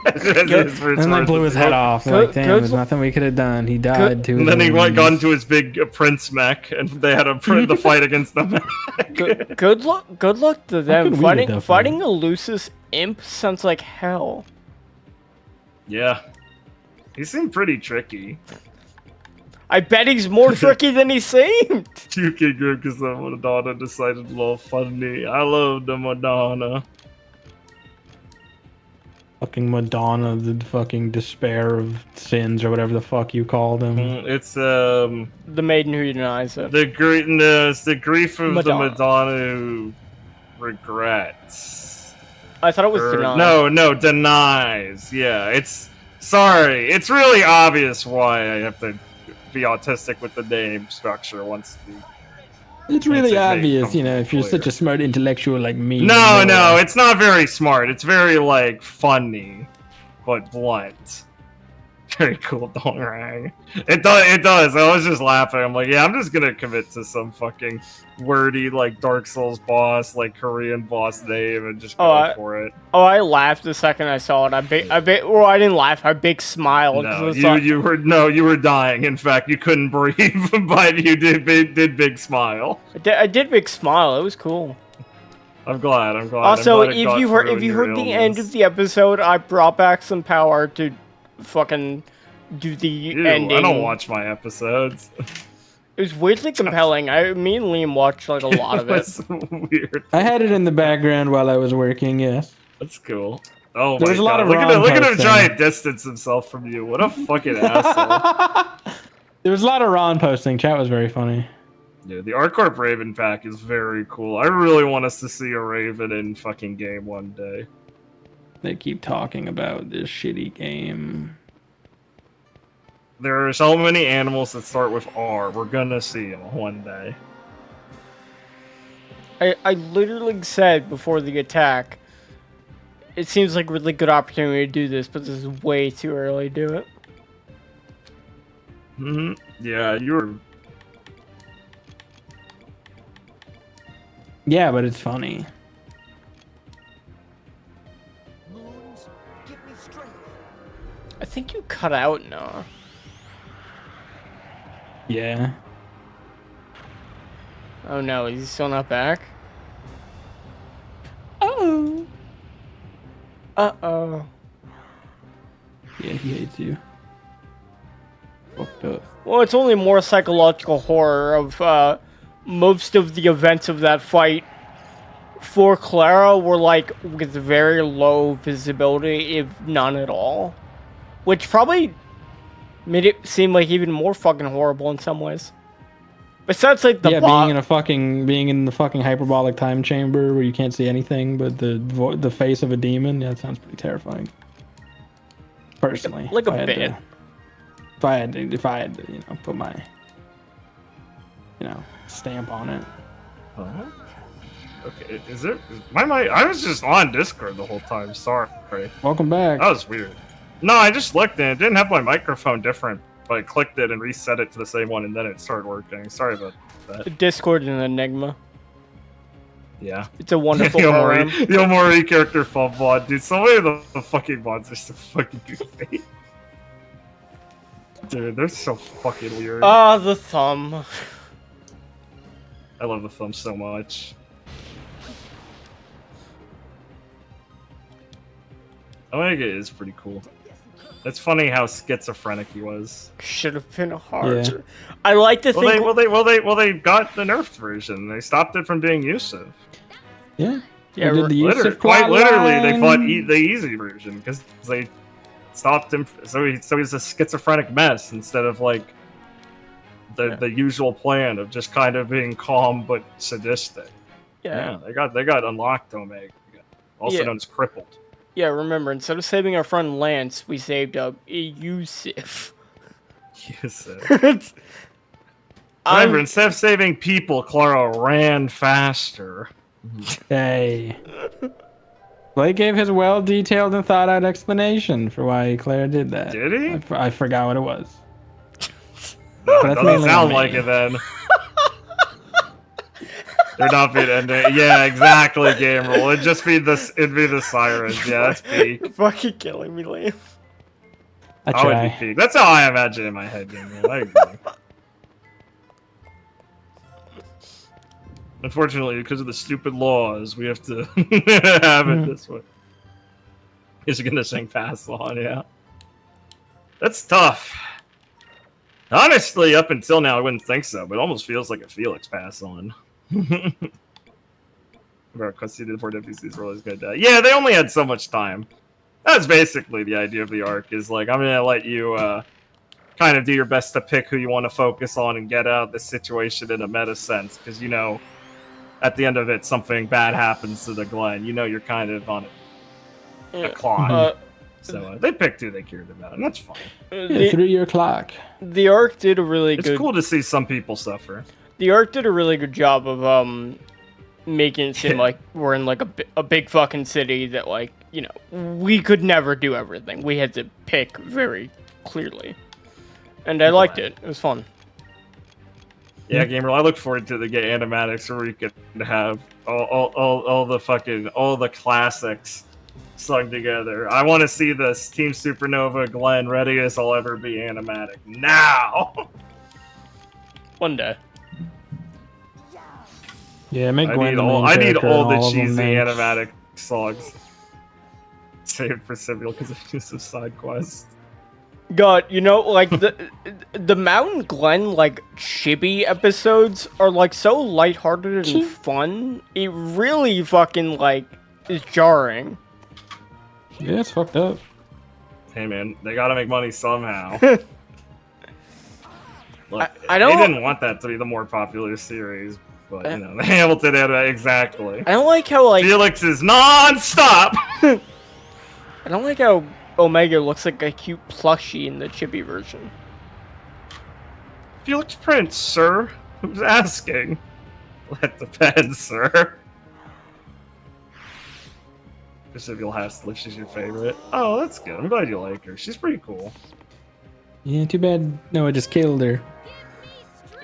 [SPEAKER 3] And
[SPEAKER 2] they blew his head off. Like, damn, there's nothing we could have done. He died too.
[SPEAKER 3] And then he got into his big Prince mech, and they had the fight against the mech.
[SPEAKER 1] Good luck to them. Fighting a Lucis imp sounds like hell.
[SPEAKER 3] Yeah. He seemed pretty tricky.
[SPEAKER 1] I bet he's more tricky than he seemed.
[SPEAKER 3] You can go because the Madonna decided a little funny. I love the Madonna.
[SPEAKER 2] Fucking Madonna, the fucking despair of sins or whatever the fuck you called him.
[SPEAKER 3] It's
[SPEAKER 1] the maiden who denies it.
[SPEAKER 3] It's the grief of the Madonna who regrets.
[SPEAKER 1] I thought it was denies.
[SPEAKER 3] No, denies. Yeah, sorry. It's really obvious why I have to be autistic with the name structure once
[SPEAKER 2] it's really obvious, you know, if you're such a smart intellectual like me.
[SPEAKER 3] No, it's not very smart. It's very, like, funny, but blunt. Very cool, Dongrang. It does. I was just laughing. I'm like, yeah, I'm just gonna commit to some fucking wordy, like, Dark Souls boss, like, Korean boss name, and just go for it.
[SPEAKER 1] Oh, I laughed the second I saw it. I didn't laugh. I big smiled.
[SPEAKER 3] No, you were dying. In fact, you couldn't breathe, but you did big smile.
[SPEAKER 1] I did big smile. It was cool.
[SPEAKER 3] I'm glad.
[SPEAKER 1] Also, if you heard the end of the episode, I brought back some power to fucking do the ending.
[SPEAKER 3] I don't watch my episodes.
[SPEAKER 1] It was weirdly compelling. Me and Liam watched like a lot of it.
[SPEAKER 3] That's weird.
[SPEAKER 2] I had it in the background while I was working. Yes.
[SPEAKER 3] That's cool. Oh
[SPEAKER 2] There's
[SPEAKER 3] my
[SPEAKER 2] a lot
[SPEAKER 3] god!
[SPEAKER 2] of
[SPEAKER 3] Look at him
[SPEAKER 2] posting.
[SPEAKER 3] try and distance himself from you. What a fucking asshole!
[SPEAKER 2] There was a lot of Ron posting. Chat was very funny.
[SPEAKER 3] Yeah, the Arcorp Raven pack is very cool. I really want us to see a Raven in fucking game one day.
[SPEAKER 2] They keep talking about this shitty game.
[SPEAKER 3] There are so many animals that start with R. We're gonna see them one day.
[SPEAKER 1] I literally said before the attack, it seems like a really good opportunity to do this, but this is way too early to do it.
[SPEAKER 3] Yeah, you're...
[SPEAKER 2] Yeah, but it's funny.
[SPEAKER 1] I think you cut out now.
[SPEAKER 2] Yeah.
[SPEAKER 1] Oh no, is he still not back?
[SPEAKER 2] Uh-oh.
[SPEAKER 1] Uh-oh.
[SPEAKER 2] Yeah, he hates you. Fucked up.
[SPEAKER 1] Well, it's only more psychological horror of most of the events of that fight for Clara were like with very low visibility, if none at all. Which probably made it seem like even more fucking horrible in some ways. Besides, like the
[SPEAKER 2] being in the fucking hyperbolic time chamber where you can't see anything but the face of a demon. Yeah, that sounds pretty terrifying. Personally,
[SPEAKER 1] like a bit.
[SPEAKER 2] If I had to, you know, put my, you know, stamp on it.
[SPEAKER 3] Okay, I was just on Discord the whole time. Sorry.
[SPEAKER 2] Welcome back.
[SPEAKER 3] That was weird. No, I just looked and it didn't have my microphone different. But I clicked it and reset it to the same one, and then it started working. Sorry about that.
[SPEAKER 1] Discord is an enigma.
[SPEAKER 3] Yeah.
[SPEAKER 1] It's a wonderful program.
[SPEAKER 3] The Omori character fun mod. Dude, so many of the fucking mods are so fucking goofy. Dude, they're so fucking weird.
[SPEAKER 1] Ah, the thumb.
[SPEAKER 3] I love the thumb so much. Omega is pretty cool. It's funny how schizophrenic he was.
[SPEAKER 1] Should have been hard.
[SPEAKER 2] Yeah.
[SPEAKER 1] I like to think.
[SPEAKER 3] They got the nerfed version. They stopped it from being Yusuf.
[SPEAKER 2] Yeah.
[SPEAKER 1] Yeah,
[SPEAKER 2] They did the Yusuf
[SPEAKER 3] Quite literally,
[SPEAKER 2] plotline.
[SPEAKER 3] they fought the easy version because they stopped him. So he's a schizophrenic mess instead of like the usual plan of just kind of being calm but sadistic.
[SPEAKER 1] Yeah.
[SPEAKER 3] They got unlocked Omega, also known as crippled.
[SPEAKER 1] Yeah, remember, instead of saving our friend Lance, we saved Yusuf.
[SPEAKER 3] Yusuf. Remember, instead of saving people, Clara ran faster.
[SPEAKER 2] Hey. Blake gave his well-detailed and thought-out explanation for why Claire did that.
[SPEAKER 3] Did he?
[SPEAKER 2] I forgot what it was.
[SPEAKER 3] No,
[SPEAKER 2] But
[SPEAKER 3] it
[SPEAKER 2] that's
[SPEAKER 3] doesn't
[SPEAKER 2] mainly
[SPEAKER 3] sound
[SPEAKER 2] on
[SPEAKER 3] like
[SPEAKER 2] me.
[SPEAKER 3] it then. They're not being ended. Yeah, exactly, game rule. It'd be the sirens. Yeah, that's peak.
[SPEAKER 1] You're fucking killing me, Liam.
[SPEAKER 2] I
[SPEAKER 3] That would be
[SPEAKER 2] try.
[SPEAKER 3] peak. That's how I imagine it in my head, game rule. I agree. Unfortunately, because of the stupid laws, we have to have it this way. Is gonna sing pass on, yeah. That's tough. Honestly, up until now, I wouldn't think so, but it almost feels like a Felix pass on. Because he did 4 WCs were always good. Yeah, they only had so much time. That's basically the idea of the arc, is like, I'm gonna let you kind of do your best to pick who you want to focus on and get out of the situation in a meta sense, because you know, at the end of it, something bad happens to the Glen. You know you're kind of on a clock. So they picked who they cared about, and that's fine.
[SPEAKER 2] Yeah, 3-year clock.
[SPEAKER 1] The arc did a really
[SPEAKER 3] It's
[SPEAKER 1] good...
[SPEAKER 3] cool to see some people suffer.
[SPEAKER 1] The arc did a really good job of making it seem like we're in like a big fucking city that, like, you know, we could never do everything. We had to pick very clearly, and I liked it. It was fun.
[SPEAKER 3] Yeah, Gamer, I look forward to the gay animatics where we can have all the classics sung together. I want to see this Team Supernova Glenn ready as I'll ever be animatic now.
[SPEAKER 1] One day.
[SPEAKER 2] Yeah, make
[SPEAKER 3] I
[SPEAKER 2] Gwen
[SPEAKER 3] need
[SPEAKER 2] the
[SPEAKER 3] all,
[SPEAKER 2] main
[SPEAKER 3] I need
[SPEAKER 2] character
[SPEAKER 3] all
[SPEAKER 2] in
[SPEAKER 3] the
[SPEAKER 2] of them
[SPEAKER 3] cheesy
[SPEAKER 2] then.
[SPEAKER 3] animatic songs. Saved for Sibyl because of use of side quests.
[SPEAKER 1] God, you know, like the Mountain Glen like chibi episodes are like so lighthearted and fun. It really fucking like is jarring.
[SPEAKER 2] Yeah, it's fucked up.
[SPEAKER 3] Hey man, they gotta make money somehow. Look,
[SPEAKER 1] I don't.
[SPEAKER 3] They didn't want that to be the more popular series, but you know, Hamilton had that exactly.
[SPEAKER 1] I don't like how like
[SPEAKER 3] Felix is non-stop.
[SPEAKER 1] I don't like how Omega looks like a cute plushie in the chibi version.
[SPEAKER 3] Felix Prince, sir. Who's asking? That depends, sir. Sibyl Haslip, she's your favorite. Oh, that's good. I'm glad you like her. She's pretty cool.
[SPEAKER 2] Yeah, too bad Noah just killed her.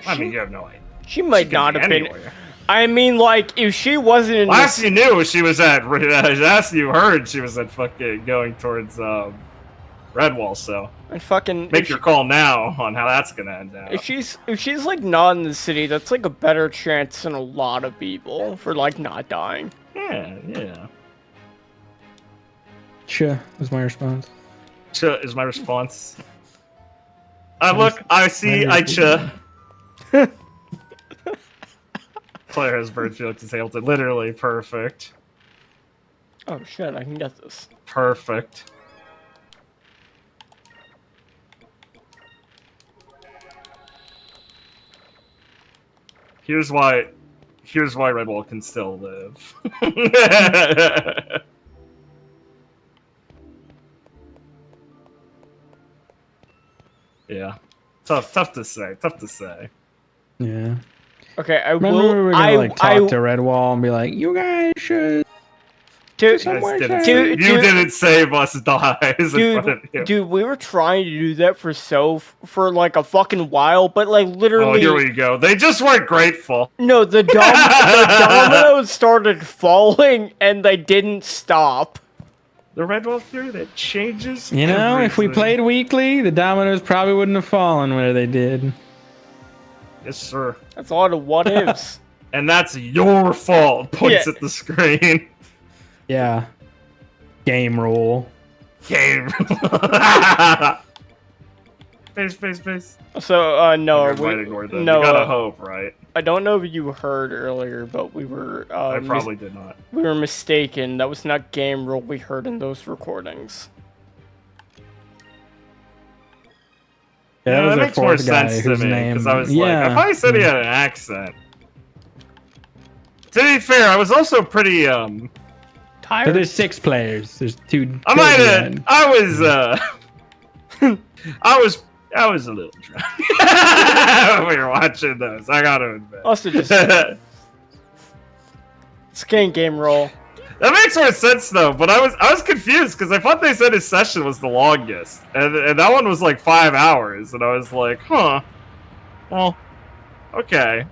[SPEAKER 3] I mean, you have no idea.
[SPEAKER 1] She might not have been.
[SPEAKER 3] Anywhere.
[SPEAKER 1] I mean, like, if she wasn't in
[SPEAKER 3] Last
[SPEAKER 1] this...
[SPEAKER 3] you knew, she was at. Last you heard, she was at fucking going towards Redwall. So
[SPEAKER 1] and fucking
[SPEAKER 3] make your call now on how that's gonna end out.
[SPEAKER 1] If she's like not in the city, that's like a better chance than a lot of people for like not dying.
[SPEAKER 3] Yeah.
[SPEAKER 2] Sure, was my response.
[SPEAKER 3] Ch is my response. Look, I see, I ch. Claire has bird Felix and Hamilton. Literally perfect.
[SPEAKER 1] Oh shit, I can get this.
[SPEAKER 3] Perfect. Here's why Redwall can still live. Yeah. Tough to say.
[SPEAKER 2] Yeah.
[SPEAKER 1] Okay, I
[SPEAKER 2] Remember
[SPEAKER 1] will.
[SPEAKER 2] we were gonna like talk to Redwall and be like, "You guys should."
[SPEAKER 1] Dude,
[SPEAKER 2] somewhere
[SPEAKER 3] You
[SPEAKER 1] dude,
[SPEAKER 3] didn't save us dies in front of you.
[SPEAKER 1] Dude, we were trying to do that for like a fucking while, but like literally.
[SPEAKER 3] Oh, here we go. They just weren't grateful.
[SPEAKER 1] No, the dominoes started falling and they didn't stop.
[SPEAKER 3] The Redwall theory that changes.
[SPEAKER 2] You know, if we
[SPEAKER 3] everything.
[SPEAKER 2] played weekly, the dominoes probably wouldn't have fallen where they did.
[SPEAKER 3] Yes, sir.
[SPEAKER 1] That's a lot of what ifs.
[SPEAKER 3] And that's your fault. Points
[SPEAKER 1] Yeah.
[SPEAKER 3] at the screen.
[SPEAKER 2] Yeah. Game rule.
[SPEAKER 3] Game. Face.
[SPEAKER 1] So, no,
[SPEAKER 3] You might ignore them.
[SPEAKER 1] no,
[SPEAKER 3] You gotta hope, right?
[SPEAKER 1] I don't know if you heard earlier, but we were.
[SPEAKER 3] I probably did not.
[SPEAKER 1] We were mistaken. That was not game rule we heard in those recordings.
[SPEAKER 2] Yeah,
[SPEAKER 3] that
[SPEAKER 2] was our
[SPEAKER 3] makes more
[SPEAKER 2] fourth guy
[SPEAKER 3] sense to
[SPEAKER 2] whose
[SPEAKER 3] me
[SPEAKER 2] name-
[SPEAKER 3] because I was
[SPEAKER 2] yeah.
[SPEAKER 3] like, I thought he said he had an accent. To be fair, I was also pretty
[SPEAKER 2] So
[SPEAKER 1] Tired?
[SPEAKER 2] there's 6 players. There's 2.
[SPEAKER 3] I might have. I was a little drunk when we were watching those. I gotta admit.
[SPEAKER 1] Also just scan game roll.
[SPEAKER 3] That makes more sense though. But I was confused because I thought they said his session was the longest, and that one was like 5 hours, and I was like, huh. Well, okay.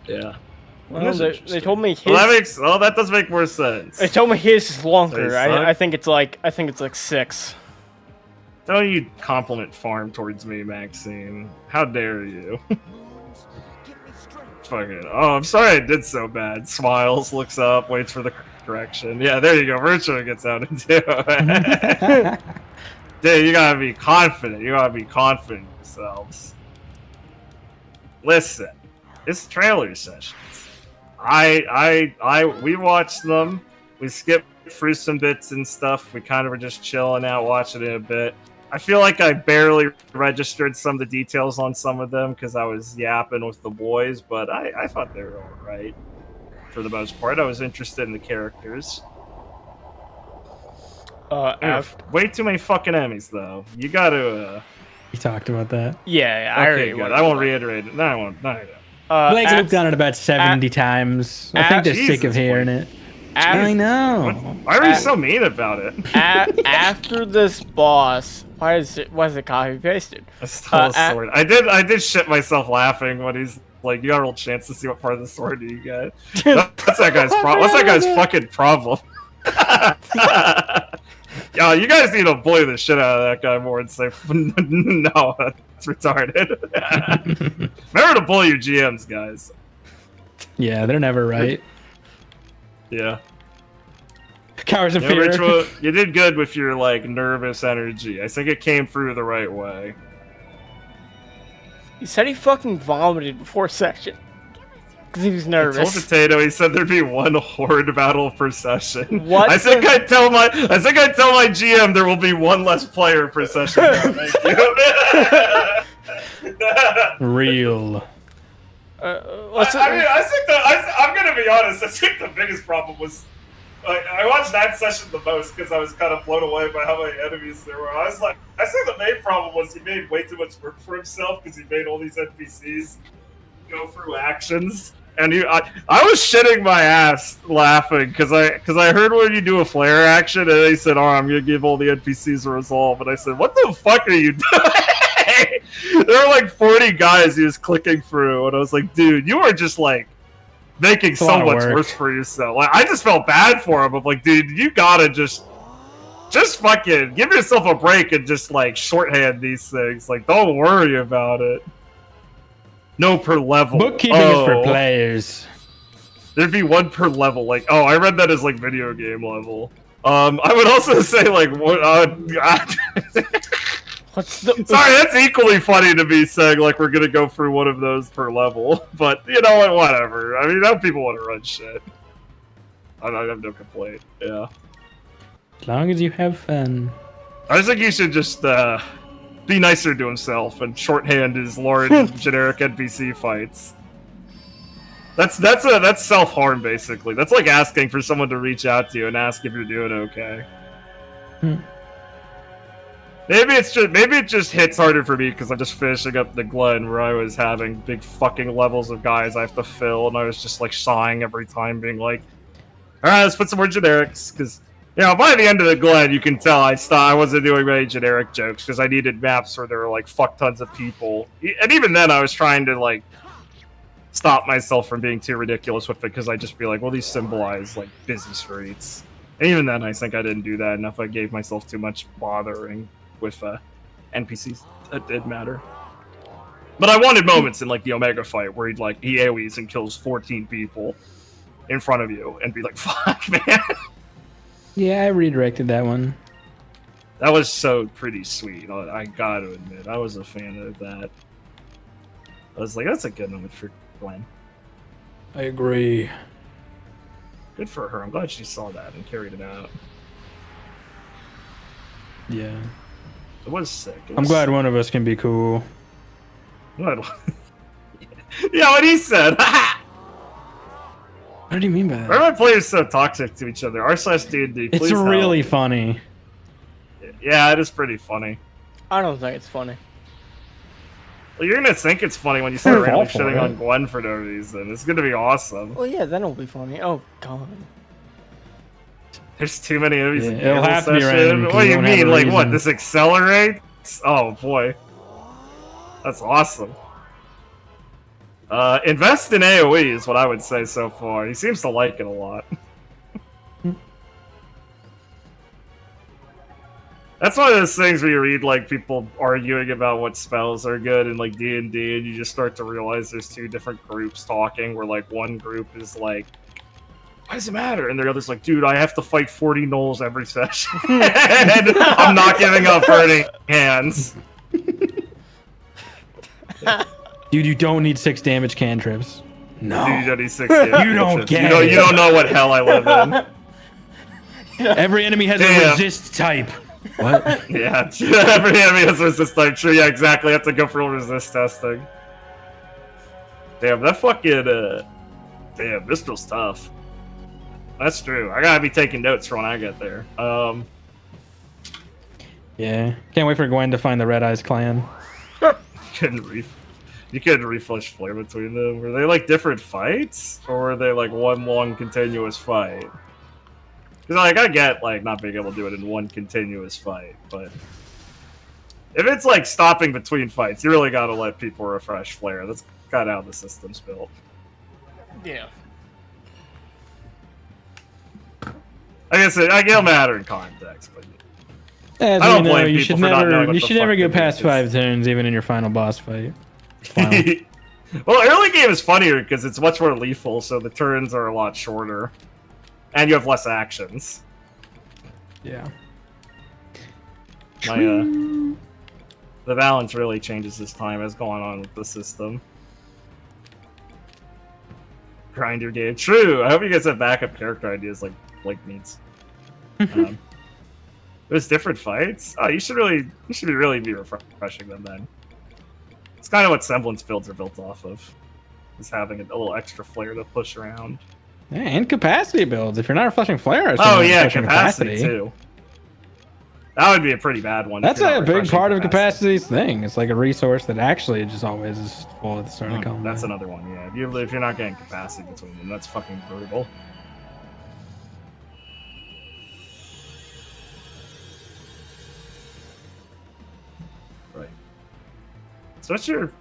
[SPEAKER 3] Yeah.
[SPEAKER 1] Well, they told me his.
[SPEAKER 3] Well, that does make more sense.
[SPEAKER 1] They told me his is longer.
[SPEAKER 3] They suck?
[SPEAKER 1] I think it's like 6.
[SPEAKER 3] Don't you compliment farm towards me, Maxine? How dare you? Fucking. Oh, I'm sorry I did so bad. Smiles, looks up, waits for the correction. Yeah, there you go. Virtual gets out into it. Dude, you gotta be confident. You gotta be confident in yourselves. Listen, it's trailer sessions. We watched them. We skipped through some bits and stuff. We kind of were just chilling out, watching it a bit. I feel like I barely registered some of the details on some of them because I was yapping with the boys, but I thought they were alright for the most part. I was interested in the characters. Way too many fucking Emmys, though. You gotta,
[SPEAKER 2] You talked about that.
[SPEAKER 1] Yeah, I
[SPEAKER 3] Okay,
[SPEAKER 1] already
[SPEAKER 3] good.
[SPEAKER 1] went
[SPEAKER 3] I won't
[SPEAKER 1] over
[SPEAKER 3] reiterate it. No, I won't. No, I don't.
[SPEAKER 1] that.
[SPEAKER 2] Blake looked on it about 70 times. I think they're sick of
[SPEAKER 3] Jesus,
[SPEAKER 2] hearing
[SPEAKER 3] Blake.
[SPEAKER 2] it. I know.
[SPEAKER 3] Why are you so mean about it?
[SPEAKER 1] After this boss, why is it copy pasted?
[SPEAKER 3] I stole a sword. I did shit myself laughing when he's like, "You got a real chance to see what part of the sword do you get." What's that guy's problem? What's that guy's fucking problem? Yo, you guys need to bully the shit out of that guy more and say, "No, that's retarded." Remember to bully your GMs, guys.
[SPEAKER 2] Yeah, they're never right.
[SPEAKER 3] Yeah.
[SPEAKER 2] Cowards of
[SPEAKER 3] Yeah,
[SPEAKER 2] fear.
[SPEAKER 3] Ritual, you did good with your like nervous energy. I think it came through the right way.
[SPEAKER 1] He said he fucking vomited before session because he was
[SPEAKER 3] I
[SPEAKER 1] nervous.
[SPEAKER 3] told Potato, he said there'd be one horde battle per session.
[SPEAKER 1] What?
[SPEAKER 3] I think I'd tell my GM there will be one less player per session. Thank you.
[SPEAKER 2] Real.
[SPEAKER 3] I'm gonna be honest. I think the biggest problem was I watched that session the most because I was kind of blown away by how many enemies there were. I think the main problem was he made way too much work for himself because he made all these NPCs go through actions, and I was shitting my ass laughing because I heard when you do a flare action and they said, "Oh, I'm gonna give all the NPCs a resolve," and I said, "What the fuck are you doing?" There were like 40 guys he was clicking through, and I was like, "Dude, you are just like making so much worse for yourself." Like, I just felt bad for him. I'm like, "Dude, you gotta just fucking give yourself a break and just like shorthand these things. Like, don't worry about it." No per level.
[SPEAKER 2] Bookkeeping is for players.
[SPEAKER 3] There'd be one per level. Like, oh, I read that as like video game level. I would also say like, what? Sorry, that's equally funny to me saying like we're gonna go through one of those per level. But you know what? Whatever. I mean, now people want to run shit. I have no complaint. Yeah.
[SPEAKER 2] As long as you have fun.
[SPEAKER 3] I just think he should just be nicer to himself and shorthand his large generic NPC fights. That's self-harm basically. That's like asking for someone to reach out to you and ask if you're doing okay. Maybe it just hits harder for me because I'm just finishing up the Glen where I was having big fucking levels of guys I have to fill, and I was just like sighing every time, being like, "All right, let's put some more generics." Because by the end of the Glen, you can tell I wasn't doing many generic jokes because I needed maps where there were like fuck tons of people, and even then I was trying to like stop myself from being too ridiculous with it because I just be like, "Well, these symbolize like busy streets," and even then I think I didn't do that enough. I gave myself too much bothering with NPCs that did matter. But I wanted moments in like the Omega fight where he AoEs and kills 14 people in front of you and be like, "Fuck, man."
[SPEAKER 2] Yeah, I redirected that one.
[SPEAKER 3] That was so pretty sweet. I gotta admit, I was a fan of that. I was like, that's a good moment for Gwen.
[SPEAKER 2] I agree.
[SPEAKER 3] Good for her. I'm glad she saw that and carried it out.
[SPEAKER 2] Yeah.
[SPEAKER 3] It was sick.
[SPEAKER 2] I'm glad one of us can be cool.
[SPEAKER 3] What? Yeah, what he said.
[SPEAKER 2] What do you mean by that?
[SPEAKER 3] Why are my players so toxic to each other? r/D&D,
[SPEAKER 2] It's really funny.
[SPEAKER 3] Yeah, it is pretty funny.
[SPEAKER 1] I don't think it's funny.
[SPEAKER 3] Well, you're gonna think it's funny when you start randomly shitting on Gwen for no reason. It's gonna be awesome.
[SPEAKER 1] Well, yeah, then it'll be funny. Oh, God.
[SPEAKER 3] There's too many enemies in
[SPEAKER 2] it'll have to be
[SPEAKER 3] session.
[SPEAKER 2] random.
[SPEAKER 3] What do you mean? Like,
[SPEAKER 2] reason.
[SPEAKER 3] what? This accelerates? Oh, boy. That's awesome. Invest in AoE is what I would say so far. He seems to like it a lot. That's one of those things where you read like people arguing about what spells are good in like D&D, and you just start to realize there's two different groups talking. Where like one group is like, "Why does it matter?" And the other's like, "Dude, I have to fight 40 gnolls every session, and I'm not giving up burning hands."
[SPEAKER 2] Dude, you don't need 6 damage cantrips. No.
[SPEAKER 3] Dude, you don't need 6 damage.
[SPEAKER 2] You don't get it.
[SPEAKER 3] You don't know what hell I live in.
[SPEAKER 2] Every enemy has a resist type. What?
[SPEAKER 3] Yeah, every enemy has a resist type. True, yeah, exactly. I have to go for resist testing. Damn, that fucking damn, Mistral tough. That's true. I gotta be taking notes for when I get there.
[SPEAKER 2] Yeah. Can't wait for Gwen to find the Red Eyes clan.
[SPEAKER 3] You couldn't refresh flare between them. Were they like different fights? Or were they like one long continuous fight? Because like I get like not being able to do it in one continuous fight, but if it's like stopping between fights, you really got to let people refresh flare. That's kind of how the system's built.
[SPEAKER 1] Yeah.
[SPEAKER 3] I guess it'll matter in context, but
[SPEAKER 2] As
[SPEAKER 3] I don't
[SPEAKER 2] you know,
[SPEAKER 3] blame
[SPEAKER 2] you
[SPEAKER 3] people
[SPEAKER 2] should
[SPEAKER 3] for not knowing
[SPEAKER 2] never
[SPEAKER 3] what
[SPEAKER 2] you
[SPEAKER 3] the
[SPEAKER 2] should
[SPEAKER 3] fuck
[SPEAKER 2] never
[SPEAKER 3] they
[SPEAKER 2] get past
[SPEAKER 3] do, 'cause-
[SPEAKER 2] 5 turns even in your final boss fight. Wow.
[SPEAKER 3] Well, early game is funnier because it's much more lethal, so the turns are a lot shorter, and you have less actions.
[SPEAKER 2] Yeah.
[SPEAKER 3] My the balance really changes as time has gone on with the system. Grind your game. True. I hope you guys have backup character ideas like needs. There's different fights. Oh, you should really be refreshing them then. It's kind of what semblance builds are built off of, is having a little extra flair to push around.
[SPEAKER 2] Yeah, and capacity builds. If you're not refreshing flare, it's
[SPEAKER 3] Oh
[SPEAKER 2] not
[SPEAKER 3] yeah,
[SPEAKER 2] refreshing
[SPEAKER 3] capacity too. That would be a pretty bad one.
[SPEAKER 2] That's
[SPEAKER 3] if you're
[SPEAKER 2] a
[SPEAKER 3] not
[SPEAKER 2] big
[SPEAKER 3] refreshing
[SPEAKER 2] part of capacity's thing. It's like a resource that actually just always is full at the start of combat.
[SPEAKER 3] That's another one. Yeah, if you're not getting capacity between them, that's fucking brutal. Right. So what's your?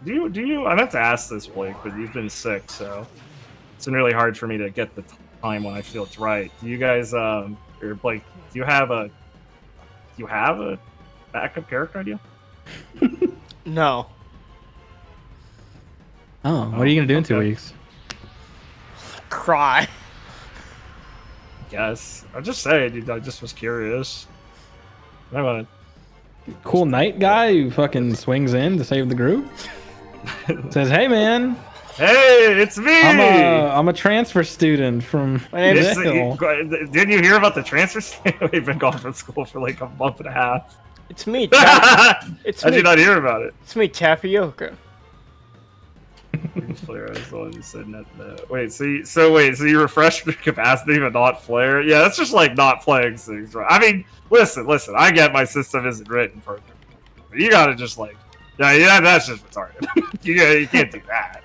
[SPEAKER 3] Do you? I meant to ask this, Blake, but you've been sick, so it's been really hard for me to get the time when I feel it's right. Do you guys, or Blake, do you have a backup character idea?
[SPEAKER 1] No.
[SPEAKER 2] Oh, what are you gonna do in 2
[SPEAKER 3] okay.
[SPEAKER 2] weeks?
[SPEAKER 1] Cry.
[SPEAKER 3] Yes. I'm just saying, dude, I just was curious. I want
[SPEAKER 2] Cool knight guy who fucking swings in to save the group. Says, "Hey man,
[SPEAKER 3] Hey, it's me!
[SPEAKER 2] I'm a transfer student from
[SPEAKER 1] My name is
[SPEAKER 2] Yale."
[SPEAKER 3] Didn't you hear about the transfer stand? We've been gone from school for like a month and a half.
[SPEAKER 1] It's me. It's
[SPEAKER 3] I
[SPEAKER 1] me.
[SPEAKER 3] did not hear about it.
[SPEAKER 1] It's me, Tapioca.
[SPEAKER 3] Flare is the one who said net. Wait, so you refresh the capacity but not flare? Yeah, that's just like not playing things, right? I mean, listen. I get my system isn't written perfect, but you gotta just like, yeah, that's just retarded. you can't do that.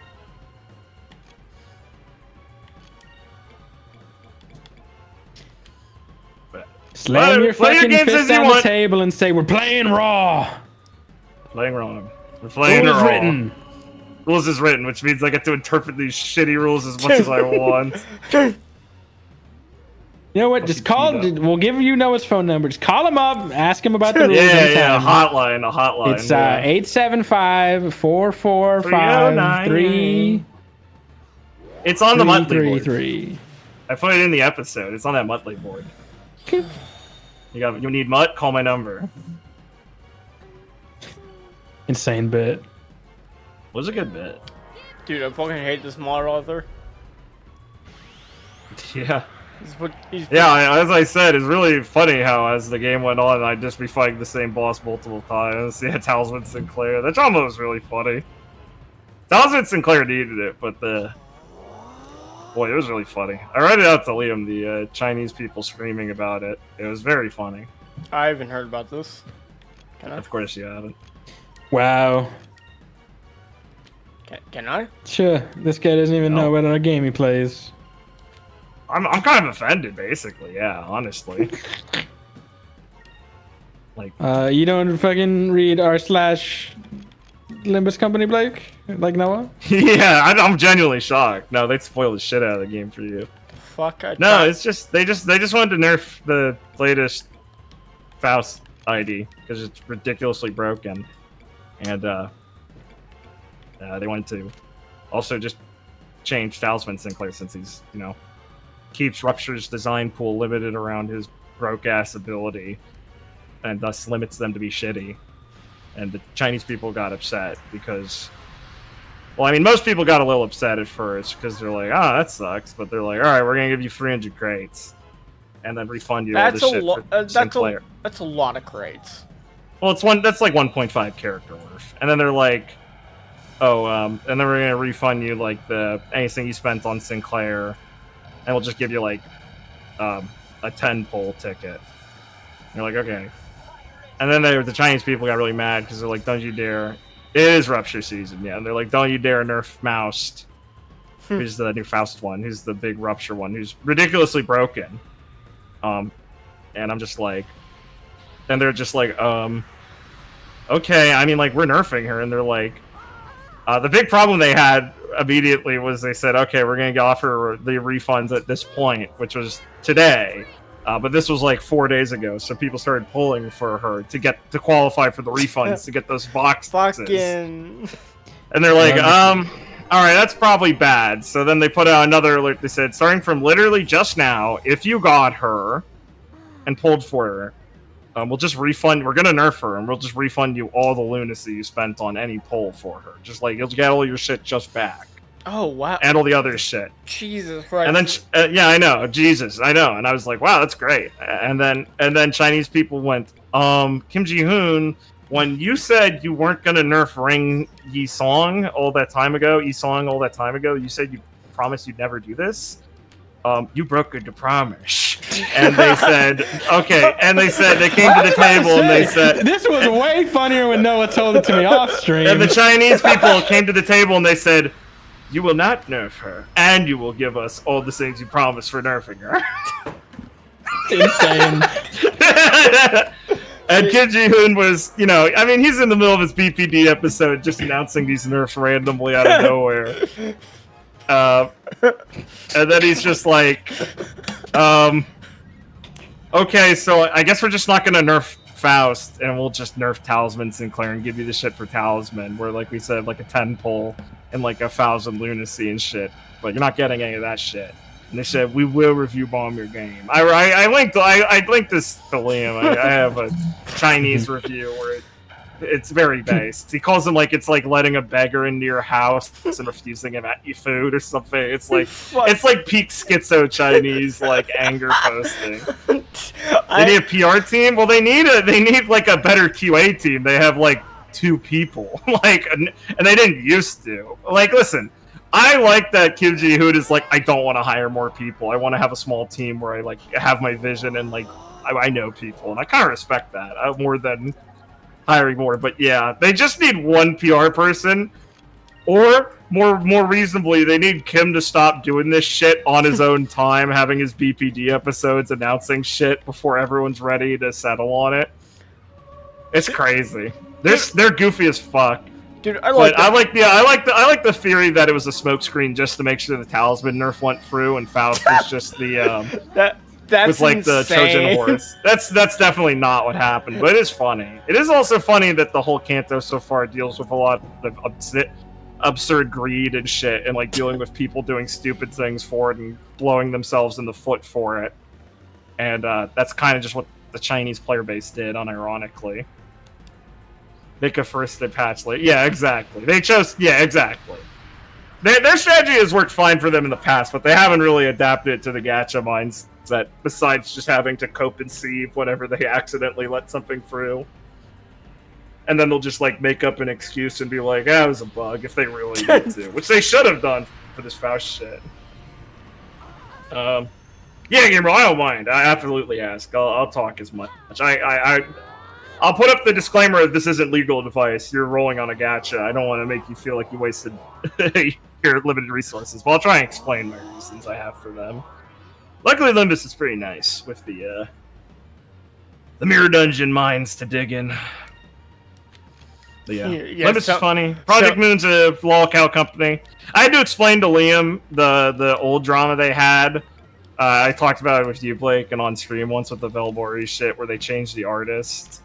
[SPEAKER 2] Slam your
[SPEAKER 3] Play your
[SPEAKER 2] fucking
[SPEAKER 3] games as
[SPEAKER 2] fist
[SPEAKER 3] you
[SPEAKER 2] on the
[SPEAKER 3] want.
[SPEAKER 2] table and say, "We're playing raw."
[SPEAKER 3] Playing wrong. We're playing
[SPEAKER 2] Rules
[SPEAKER 3] raw.
[SPEAKER 2] written.
[SPEAKER 3] Rules is written, which means I get to interpret these shitty rules as much as I want.
[SPEAKER 2] You know what? Just call.
[SPEAKER 3] beat up.
[SPEAKER 2] We'll give you Noah's phone number. Just call him up. Ask him about the rules.
[SPEAKER 3] Yeah,
[SPEAKER 2] anytime.
[SPEAKER 3] a hotline.
[SPEAKER 2] It's
[SPEAKER 3] yeah.
[SPEAKER 2] 875-445-3.
[SPEAKER 3] It's on the monthly board.
[SPEAKER 2] 333.
[SPEAKER 3] I put it in the episode. It's on that monthly board. You need mutt? Call my number.
[SPEAKER 2] Insane bit.
[SPEAKER 3] Was a good bit.
[SPEAKER 1] Dude, I fucking hate this mod author.
[SPEAKER 3] Yeah.
[SPEAKER 1] He's
[SPEAKER 3] Yeah, as I said, it's really funny how as the game went on, I'd just be fighting the same boss multiple times. Yeah, Talisman Sinclair. That drama was really funny. Talisman Sinclair needed it, but boy, it was really funny. I read it out to Liam, the Chinese people screaming about it. It was very funny.
[SPEAKER 1] I haven't heard about this. Can I?
[SPEAKER 3] Of course you haven't.
[SPEAKER 2] Wow.
[SPEAKER 1] Can I?
[SPEAKER 2] Sure. This guy doesn't even know what other game he plays.
[SPEAKER 3] I'm kind of offended, basically. Yeah, honestly. Like,
[SPEAKER 2] You don't fucking read r/Limbus Company, Blake? Like Noah?
[SPEAKER 3] yeah, I'm genuinely shocked. No, they'd spoil the shit out of the game for you.
[SPEAKER 1] Fuck.
[SPEAKER 3] No, it's just they just wanted to nerf the latest Faust ID because it's ridiculously broken, and they wanted to also just change Talisman Sinclair since he's keeps Rupture's design pool limited around his broke ass ability, and thus limits them to be shitty. And the Chinese people got upset because, well, I mean, most people got a little upset at first because they're like, "Ah, that sucks," but they're like, "All right, we're gonna give you 300 crates, and then refund you all
[SPEAKER 1] That's
[SPEAKER 3] the
[SPEAKER 1] a
[SPEAKER 3] shit
[SPEAKER 1] lot.
[SPEAKER 3] for Sinclair."
[SPEAKER 1] That's a lot of crates.
[SPEAKER 3] Well, that's like 1.5 character worth, and then they're like, "Oh, and then we're gonna refund you like anything you spent on Sinclair, and we'll just give you like a 10 pull ticket." And you're like, "Okay." And then the Chinese people got really mad because they're like, "Don't you dare!" It is Rupture season, yeah. And they're like, "Don't you dare nerf Moust," who's the new Faust one, who's the big Rupture one, who's ridiculously broken. And I'm just like, and they're just like, okay, I mean, like, we're nerfing her, and they're like, the big problem they had immediately was they said, okay, we're going to offer the refunds at this point, which was today. But this was like 4 days ago, so people started pulling for her to qualify for the refunds to get those boxes.
[SPEAKER 1] Fucking.
[SPEAKER 3] And they're like, all right, that's probably bad. So then they put out another alert. They said, starting from literally just now, if you got her and pulled for her, we'll just refund. We're gonna nerf her, and we'll just refund you all the lunacy you spent on any pull for her. Just like you'll get all your shit just back.
[SPEAKER 1] Oh wow!
[SPEAKER 3] And all the other shit.
[SPEAKER 1] Jesus Christ!
[SPEAKER 3] And then yeah, I know, Jesus, I know. And I was like, wow, that's great. And then Chinese people went, Kim Ji-hoon, when you said you weren't gonna nerf Ring Yi-song all that time ago, you said you promised you'd never do this. You broke the promise. And they said, okay. And they said, they came to the table and they said,
[SPEAKER 2] this was way funnier when Noah told it to me off stream.
[SPEAKER 3] And the Chinese people came to the table and they said, you will not nerf her, and you will give us all the things you promised for nerfing her.
[SPEAKER 2] Insane.
[SPEAKER 3] And Kim Ji-hoon was, you know, I mean, he's in the middle of his BPD episode just announcing these nerfs randomly out of nowhere. And then he's just like, okay, so I guess we're just not gonna nerf Faust, and we'll just nerf Talisman Sinclair and give you the shit for Talisman, where, like we said, like a 10 pull and like 1,000 lunacy and shit, but you're not getting any of that shit. And they said, we will review bomb your game. I linked this to Liam. I have a Chinese review where it's very based. He calls him like it's like letting a beggar into your house and refusing him at you food or something. It's like peak schizo Chinese like anger posting. They need a PR team. Well, they need like a better QA team. They have like 2 people, like, and they didn't used to. Like, listen, I like that Kim Ji-hoon is like, I don't want to hire more people. I want to have a small team where I like have my vision and like I know people, and I kind of respect that more than hiring more. But yeah, they just need one PR person, or more reasonably, they need Kim to stop doing this shit on his own time, having his BPD episodes announcing shit before everyone's ready to settle on it. It's crazy. They're goofy as fuck.
[SPEAKER 1] Dude, I like
[SPEAKER 3] the theory that it was a smokescreen just to make sure the Talisman nerf went through and Faust was just the
[SPEAKER 1] that's
[SPEAKER 3] was like
[SPEAKER 1] insane.
[SPEAKER 3] the Trojan horse. That's definitely not what happened, but it is funny. It is also funny that the whole Kanto so far deals with a lot of absurd greed and shit, and like dealing with people doing stupid things for it and blowing themselves in the foot for it. And that's kind of just what the Chinese player base did, unironically. Make a first patch late. Yeah, exactly. They chose. Yeah, exactly. Their strategy has worked fine for them in the past, but they haven't really adapted it to the gacha mindset, besides just having to cope and sieve whenever they accidentally let something through. And then they'll just like make up an excuse and be like, "Ah, it was a bug," if they really need to, which they should have done for this Faust shit. Yeah, Gamer, I don't mind. I absolutely ask. I'll talk as much. I'll put up the disclaimer that this isn't legal advice. You're rolling on a gacha. I don't want to make you feel like you wasted your limited resources. But I'll try and explain my reasons I have for them. Luckily, Limbus is pretty nice with the Mirror Dungeon mines to dig in. But yeah, Limbus is funny. Project Moon's a lolcow company. I had to explain to Liam the old drama they had. I talked about it with you, Blake, and on stream once with the Velbori shit where they changed the artist.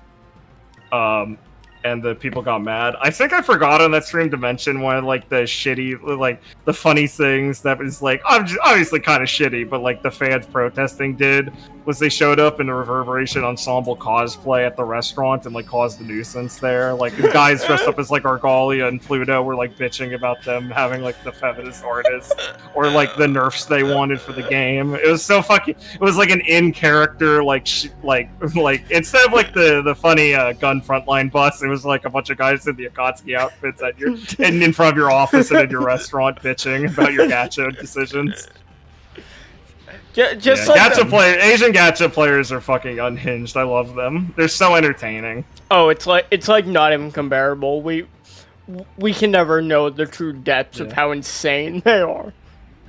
[SPEAKER 3] And the people got mad. I think I forgot on that stream to mention one of like the shitty, like the funny things that was like obviously kind of shitty, but like the fans protesting did was they showed up in a Reverberation Ensemble cosplay at the restaurant and like caused a nuisance there. Like the guys dressed up as like Arcadia and Pluto were like bitching about them having like the feminist artists or like the nerfs they wanted for the game. It was so fucking. It was like an in character like instead of like the funny gun frontline bus, it was like a bunch of guys in the Akatsuki outfits at your and in front of your office and in your restaurant bitching about your gacha decisions.
[SPEAKER 1] Just like
[SPEAKER 3] Asian gacha players are fucking unhinged. I love them. They're so entertaining.
[SPEAKER 1] Oh, it's like not even comparable. We can never know the true depths of how insane they are.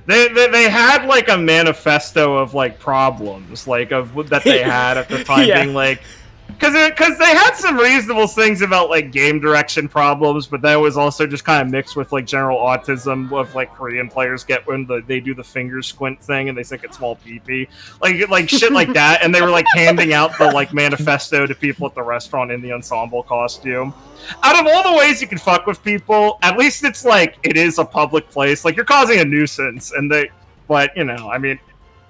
[SPEAKER 3] They had like a manifesto of like problems like of that they had at the time, being like, because they had some reasonable things about like game direction problems, but that was also just kind of mixed with like general autism of like Korean players get when they do the finger squint thing and they think it's small pee-pee, like shit like that. And they were like handing out the like manifesto to people at the restaurant in the ensemble costume. Out of all the ways you can fuck with people, at least it's like it is a public place. Like you're causing a nuisance, but you know, I mean,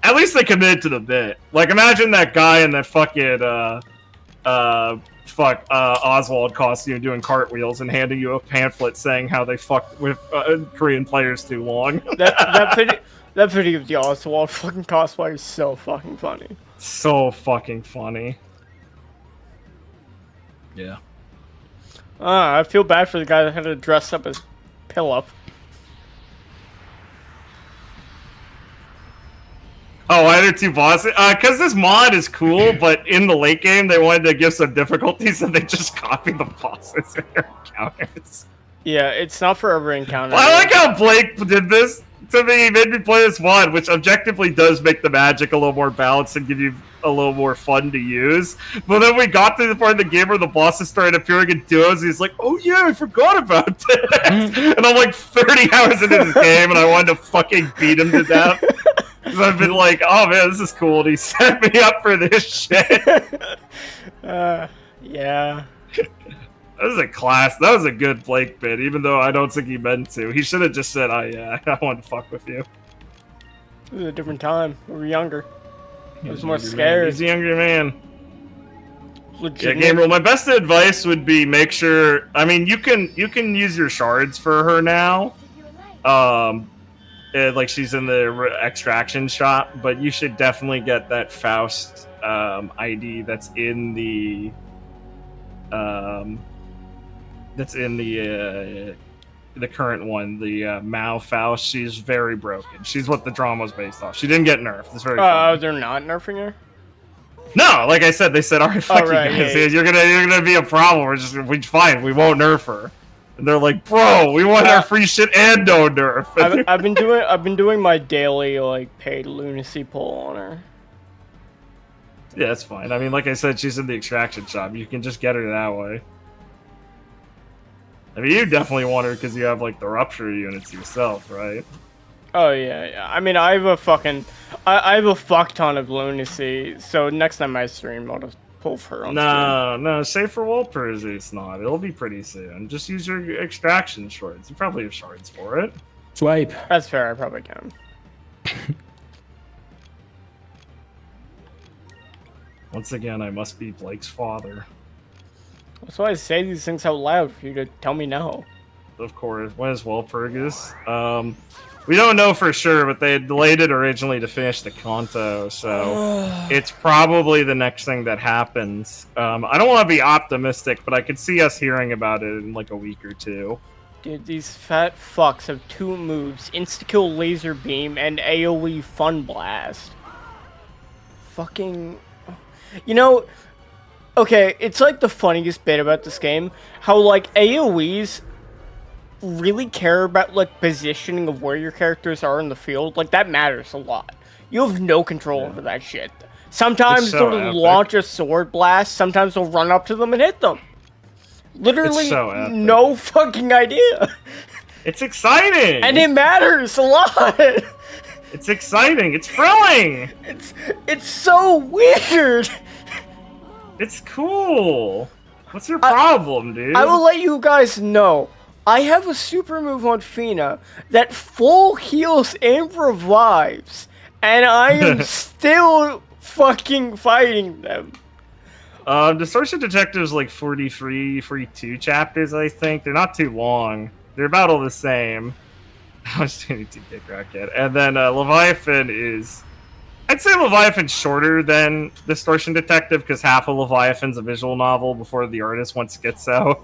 [SPEAKER 3] at least they committed to the bit. Like imagine that guy in that fucking Oswald costume doing cartwheels and handing you a pamphlet saying how they fucked with Korean players too long.
[SPEAKER 1] that video of the Oswald fucking cosplay is so fucking funny.
[SPEAKER 3] So fucking funny. Yeah.
[SPEAKER 1] I feel bad for the guy that had to dress up as Pillup.
[SPEAKER 3] Oh, why are there two bosses? Because this mod is cool, but in the late game, they wanted to give some difficulties, and they just copied the bosses in their encounters.
[SPEAKER 1] Yeah, it's not for every encounter.
[SPEAKER 3] Well, I like how Blake did this to me. He made me play this mod, which objectively does make the magic a little more balanced and give you a little more fun to use. But then we got to the part of the game where the bosses started appearing in duos, and he's like, oh yeah, I forgot about that. And I'm like 30 hours into this game, and I wanted to fucking beat him to death. Because I've been like, oh man, this is cool, and he set me up for this shit.
[SPEAKER 1] Yeah.
[SPEAKER 3] That was a good Blake bit, even though I don't think he meant to. He should have just said, oh yeah, I want to fuck with you.
[SPEAKER 1] It was a different time. We were younger. I was more scared.
[SPEAKER 3] He's a younger man.
[SPEAKER 1] Legit.
[SPEAKER 3] Yeah, game rule. My best advice would be make sure. I mean, you can use your shards for her now. Like she's in the extraction shop, but you should definitely get that Faust ID that's in the current one, the Mao Faust. She's very broken. She's what the drama's based off. She didn't get nerfed. It's very funny.
[SPEAKER 1] They're not nerfing her?
[SPEAKER 3] No, like I said, they said, alright, fuck
[SPEAKER 1] right,
[SPEAKER 3] you guys.
[SPEAKER 1] yeah.
[SPEAKER 3] You're gonna be a problem. We're fine, we won't nerf her. And they're like, bro, we want our free shit and no nerf.
[SPEAKER 1] I've been doing my daily like paid lunacy pull on her.
[SPEAKER 3] Yeah, that's fine. I mean, like I said, she's in the extraction shop. You can just get her that way. I mean, you definitely want her because you have, like, the rupture units yourself, right?
[SPEAKER 1] Oh, yeah. I mean, I have a fuck ton of lunacy, so next time I stream, I'll just pull for her on stream.
[SPEAKER 3] No, save for Wolpers, it's not. It'll be pretty soon. Just use your extraction shards. You probably have shards for it.
[SPEAKER 2] Swipe.
[SPEAKER 1] That's fair, I probably can.
[SPEAKER 3] Once again, I must be Blake's father.
[SPEAKER 1] That's why I say these things out loud for you to tell me no.
[SPEAKER 3] Of course. When is Walpurgis? We don't know for sure, but they had delayed it originally to finish the Kanto, so it's probably the next thing that happens. I don't want to be optimistic, but I could see us hearing about it in like a week or two.
[SPEAKER 1] Dude, these fat fucks have two moves: Insta-Kill Laser Beam and AoE Fun Blast. Fucking... You know... Okay, it's like the funniest bit about this game, how like AoEs really care about like positioning of where your characters are in the field. Like that matters a lot. You have no control over that shit. Sometimes they'll launch a sword blast, sometimes they'll run up to them and hit them. Literally no fucking idea.
[SPEAKER 3] It's exciting!
[SPEAKER 1] And it matters a lot!
[SPEAKER 3] It's exciting, it's thrilling!
[SPEAKER 1] It's so weird!
[SPEAKER 3] It's cool. What's your problem, dude?
[SPEAKER 1] I will let you guys know. I have a super move on Fina that full heals and revives, and I am still fucking fighting them.
[SPEAKER 3] Distortion Detective's like 43, 42 chapters, I think. They're not too long. They're about all the same. I was doing to kick Rocket. And then Leviathan is... I'd say Leviathan's shorter than Distortion Detective because half of Leviathan's a visual novel before the artist wants Schizo,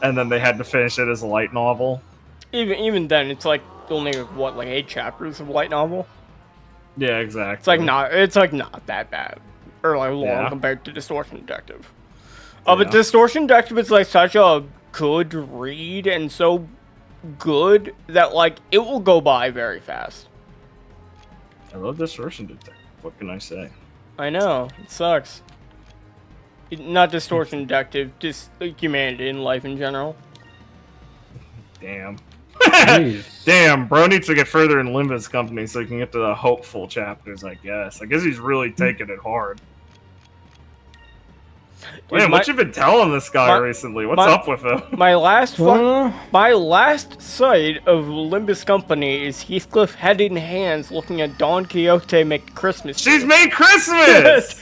[SPEAKER 3] and then they had to finish it as a light novel.
[SPEAKER 1] Even then, it's like only what, like 8 chapters of light novel.
[SPEAKER 3] Yeah, exactly.
[SPEAKER 1] It's like not that bad or like long compared to Distortion Detective. But Distortion Detective is like such a good read and so good that like it will go by very fast.
[SPEAKER 3] I love distortion detective. What can I say?
[SPEAKER 1] I know, it sucks. Not distortion detective, just humanity and life in general.
[SPEAKER 3] Damn.
[SPEAKER 2] Jeez.
[SPEAKER 3] Damn, bro needs to get further in Limba's company so he can get to the hopeful chapters, I guess. I guess he's really taking it hard.
[SPEAKER 1] Dude,
[SPEAKER 3] Man, what you been telling this guy recently? What's up with him?
[SPEAKER 1] My last sight of Limbus Company is Heathcliff head in hands looking at Don Quixote make Christmas.
[SPEAKER 3] She's made Christmas!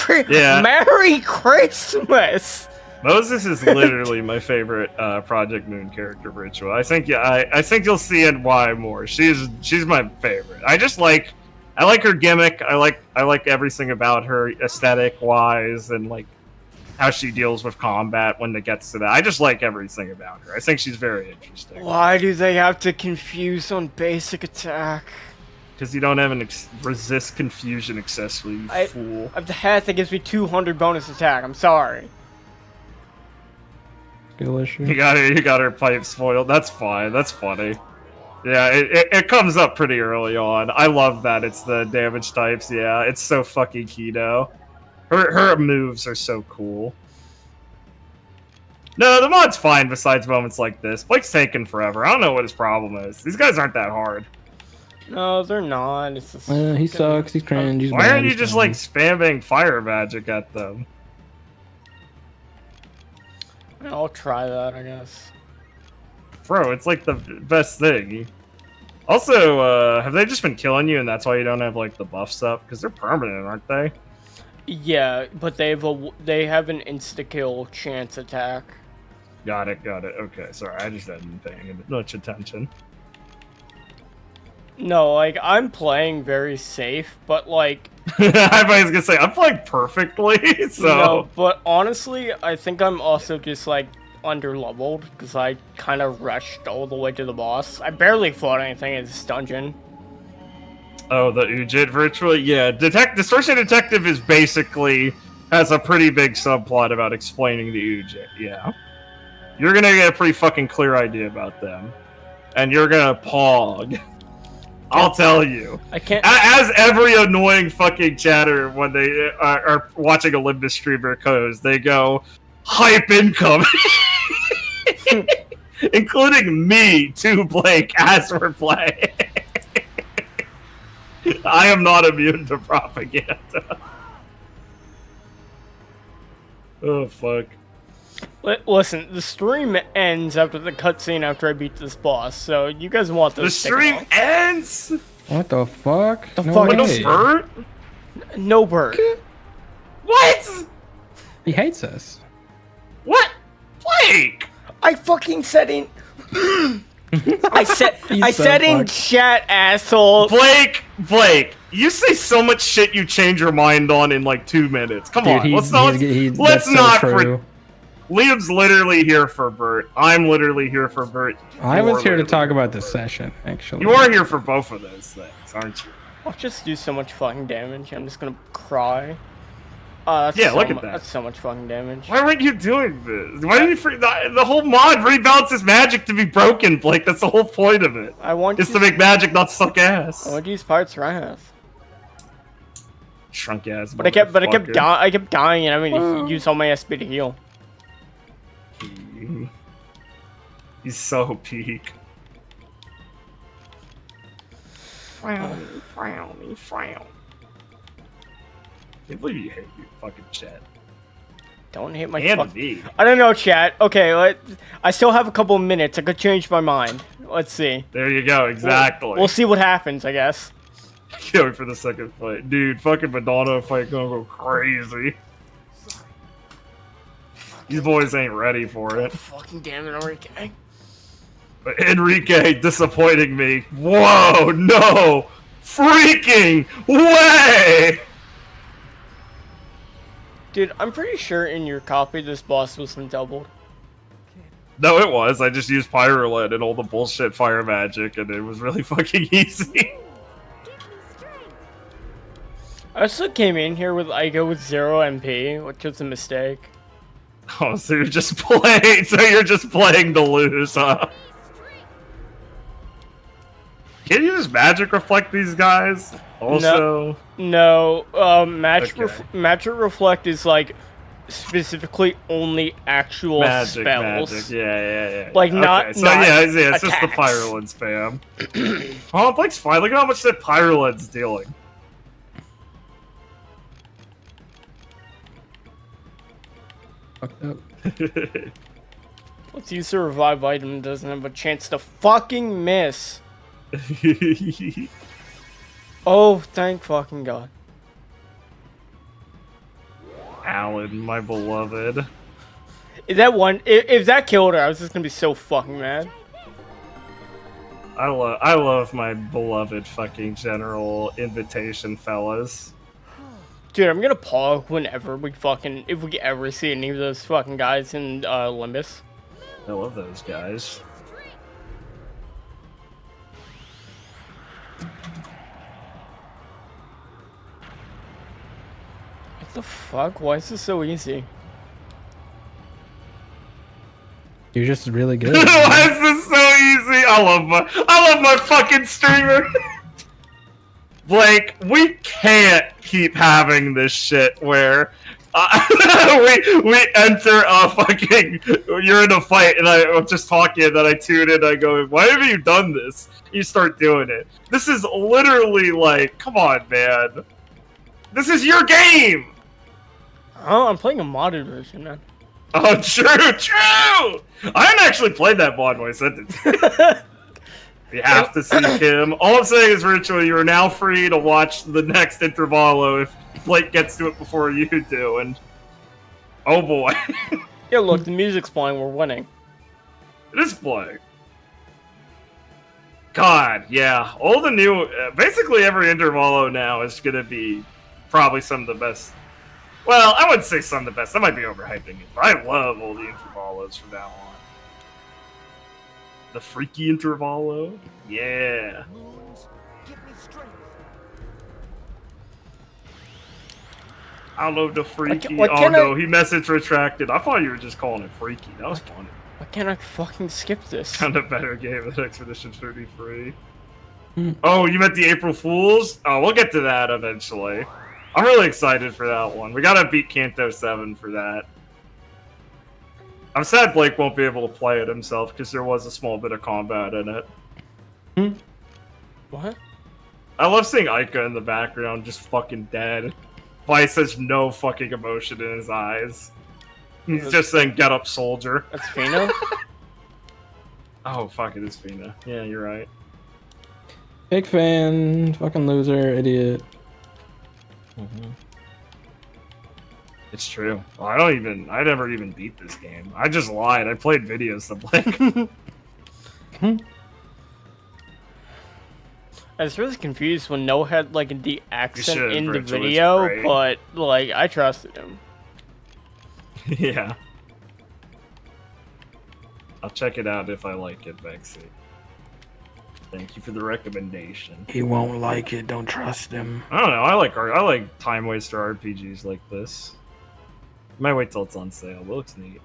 [SPEAKER 1] Yeah. Merry Christmas!
[SPEAKER 3] Moses is literally my favorite Project Moon character ritual. I think I think you'll see it why more. She's my favorite. I like her gimmick. I like everything about her aesthetic wise and like how she deals with combat when it gets to that. I just like everything about her. I think she's very interesting.
[SPEAKER 1] Why do they have to confuse on basic attack?
[SPEAKER 3] Because you don't have an resist confusion accessory, you fool.
[SPEAKER 1] I have the hat that gives me 200 bonus attack. I'm sorry.
[SPEAKER 2] Delicious.
[SPEAKER 3] You got her pipe spoiled. That's fine. That's funny. Yeah, it comes up pretty early on. I love that it's the damage types. Yeah, it's so fucking keto. Her moves are so cool. No, the mod's fine besides moments like this. Blake's taking forever. I don't know what his problem is. These guys aren't that hard.
[SPEAKER 1] No, they're not. It's just
[SPEAKER 2] he sucks. He's cringe.
[SPEAKER 3] Why aren't you just like spamming fire magic at them?
[SPEAKER 1] I'll try that, I guess.
[SPEAKER 3] Bro, it's like the best thing. Also, have they just been killing you and that's why you don't have like the buffs up? Because they're permanent, aren't they?
[SPEAKER 1] Yeah, but they have an insta-kill chance attack.
[SPEAKER 3] Got it. Okay, sorry, I just hadn't been paying much attention.
[SPEAKER 1] No, like, I'm playing very safe, but like...
[SPEAKER 3] I was gonna say, I'm playing perfectly, so...
[SPEAKER 1] No, but honestly, I think I'm also just, like, under-leveled, because I kind of rushed all the way to the boss. I barely fought anything in this dungeon.
[SPEAKER 3] Oh, the Ujit virtually? Yeah, Distortion Detective is basically... has a pretty big subplot about explaining the Ujit, yeah. You're gonna get a pretty fucking clear idea about them. And you're gonna pog. I'll tell you.
[SPEAKER 1] I can't...
[SPEAKER 3] As every annoying fucking chatter when they are watching a Olympus streamer goes, they go, hype income. Including me, too, Blake, as we're playing. I am not immune to propaganda. Oh, fuck.
[SPEAKER 1] Listen, the stream ends after the cutscene after I beat this boss, so you guys want this.
[SPEAKER 3] The stream ends?
[SPEAKER 2] What the fuck?
[SPEAKER 1] The fuck
[SPEAKER 3] is Bert?
[SPEAKER 1] No Bert.
[SPEAKER 3] What?
[SPEAKER 2] He hates us.
[SPEAKER 3] What? Blake!
[SPEAKER 1] I fucking said in... I said in chat, asshole.
[SPEAKER 3] Blake, you say so much shit you change your mind on in like 2 minutes. Come on, let's not Liam's literally here for Bert. I'm literally here for Bert.
[SPEAKER 2] I was here to talk about the session, actually.
[SPEAKER 3] You are here for both of those things, aren't you?
[SPEAKER 1] I'll just do so much fucking damage. I'm just gonna cry. Look at that. That's so much fucking damage.
[SPEAKER 3] Why weren't you doing this? Why didn't you the whole mod rebalances magic to be broken, Blake? That's the whole point of it. Just to make magic not suck ass.
[SPEAKER 1] I want to use Pirate's Wrath.
[SPEAKER 3] Shrunk ass.
[SPEAKER 1] But I kept dying and having to use all my SP to heal.
[SPEAKER 3] He's so peak. Frowny. I can't believe you hate you, fucking chat.
[SPEAKER 1] Don't hate my
[SPEAKER 3] me.
[SPEAKER 1] I don't know, chat. Okay, I still have a couple of minutes. I could change my mind. Let's see.
[SPEAKER 3] There you go, exactly.
[SPEAKER 1] We'll see what happens, I guess.
[SPEAKER 3] Can't wait for the second fight. Dude, fucking Madonna fight gonna go crazy. These boys ain't ready for it.
[SPEAKER 1] Fucking damn it, Enrique.
[SPEAKER 3] But Enrique disappointing me. Whoa, no! Freaking way!
[SPEAKER 1] Dude, I'm pretty sure in your copy this boss wasn't doubled.
[SPEAKER 3] No, it was. I just used Pyrolet and all the bullshit fire magic, and it was really fucking easy.
[SPEAKER 1] I also came in here with Igo with 0 MP, which was a mistake.
[SPEAKER 3] Oh, so you're just playing. So you're just playing to lose, huh? Can you just magic reflect these guys? Also,
[SPEAKER 1] No, magic
[SPEAKER 3] Okay.
[SPEAKER 1] reflect is like specifically only actual
[SPEAKER 3] magic,
[SPEAKER 1] spells.
[SPEAKER 3] magic. Yeah.
[SPEAKER 1] Like, not-
[SPEAKER 3] okay, so
[SPEAKER 1] not
[SPEAKER 3] it's just the
[SPEAKER 1] attacks.
[SPEAKER 3] Pyrolid spam. Oh, Blake's fine. Look at how much that Pyrolid's dealing.
[SPEAKER 2] Fucked up.
[SPEAKER 1] Let's use the revive item. Doesn't have a chance to fucking miss. Oh, thank fucking god.
[SPEAKER 3] Alan, my beloved.
[SPEAKER 1] Is that one? If that killed her, I was just gonna be so fucking mad.
[SPEAKER 3] I love my beloved fucking general invitation, fellas.
[SPEAKER 1] Dude, I'm gonna pog whenever we fucking, if we ever see any of those fucking guys in Limbus.
[SPEAKER 3] I love those guys.
[SPEAKER 1] What the fuck? Why is this so easy?
[SPEAKER 2] You're just really good.
[SPEAKER 3] Why is this so easy? I love my fucking streamer. Blake, we can't keep having this shit where we enter a fucking, you're in a fight and I'm just talking and then I tune in and I go, why have you done this? You start doing it. This is literally like, come on, man. This is your game!
[SPEAKER 1] Oh, I'm playing a modded version, man.
[SPEAKER 3] Oh, true! I haven't actually played that mod when I sent it to you. You have to seek him. All I'm saying is, Ritual, you are now free to watch the next Intervallo if Blake gets to it before you do, and... Oh boy.
[SPEAKER 1] Yeah, look, the music's playing, we're winning.
[SPEAKER 3] It is playing. God, yeah. All the new... basically every Intervallo now is gonna be probably some of the best... Well, I wouldn't say some of the best. I might be overhyping it, but I love all the Intervallos from now on. The freaky Intervallo? Yeah. I love the freaky. Oh no, he message retracted. I thought you were just calling it freaky. That was funny.
[SPEAKER 1] Why can't I fucking skip this?
[SPEAKER 3] Found a better game than Expedition 33. Oh, you meant the April Fools? Oh, we'll get to that eventually. I'm really excited for that one. We gotta beat Kanto 7 for that. I'm sad Blake won't be able to play it himself because there was a small bit of combat in it.
[SPEAKER 1] What?
[SPEAKER 3] I love seeing Ica in the background just fucking dead. Vice has no fucking emotion in his eyes. He's just saying, get up, soldier.
[SPEAKER 1] That's Fina?
[SPEAKER 3] Oh, fuck, it is Fina. Yeah, you're right.
[SPEAKER 2] Big fan. Fucking loser. Idiot.
[SPEAKER 3] It's true. Well, I never even beat this game. I just lied. I played videos to Blake.
[SPEAKER 1] I was really confused when Noah had like the accent
[SPEAKER 3] should've,
[SPEAKER 1] in the
[SPEAKER 3] Rachel, it's
[SPEAKER 1] video,
[SPEAKER 3] great.
[SPEAKER 1] but like I trusted him.
[SPEAKER 3] Yeah. I'll check it out if I like it, Vexy. Thank you for the recommendation.
[SPEAKER 2] He won't like it. Don't trust him.
[SPEAKER 3] I don't know. I like time waster RPGs like this. Might wait till it's on sale. But it looks neat.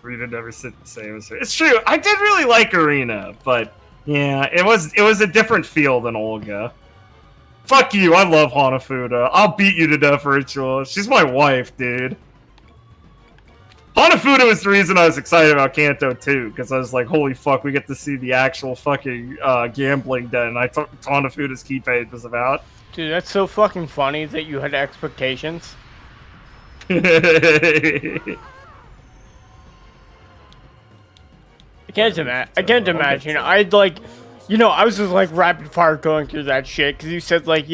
[SPEAKER 3] Arena never sit the same. It's true. I did really like Arena, but yeah, it was a different feel than Olga. Fuck you. I love Hanafuda. I'll beat you to death, Ritual. She's my wife, dude. Hanafuda was the reason I was excited about Kanto 2, because I was like, holy fuck, we get to see the actual fucking gambling den I thought Hanafuda's key page was about.
[SPEAKER 1] Dude, that's so fucking funny that you had expectations. I can't imagine. I'd like, you know, I was just like rapid fire going through that shit because you said like,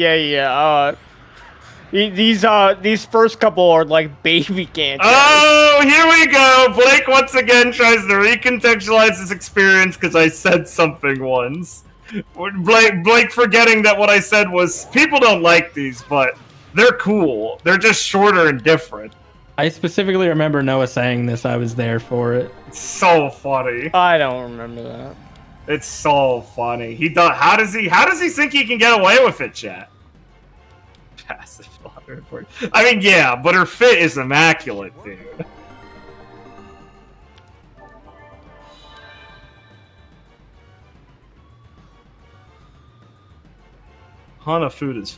[SPEAKER 1] these first couple are like baby cancer.
[SPEAKER 3] Oh, here we go. Blake once again tries to recontextualize his experience because I said something once. Blake forgetting that what I said was people don't like these, but they're cool. They're just shorter and different.
[SPEAKER 2] I specifically remember Noah saying this. I was there for it.
[SPEAKER 3] It's so funny.
[SPEAKER 1] I don't remember that.
[SPEAKER 3] It's so funny. How does he think he can get away with it, chat? Passive fodder report. I mean, yeah, but her fit is immaculate, dude. ton of food is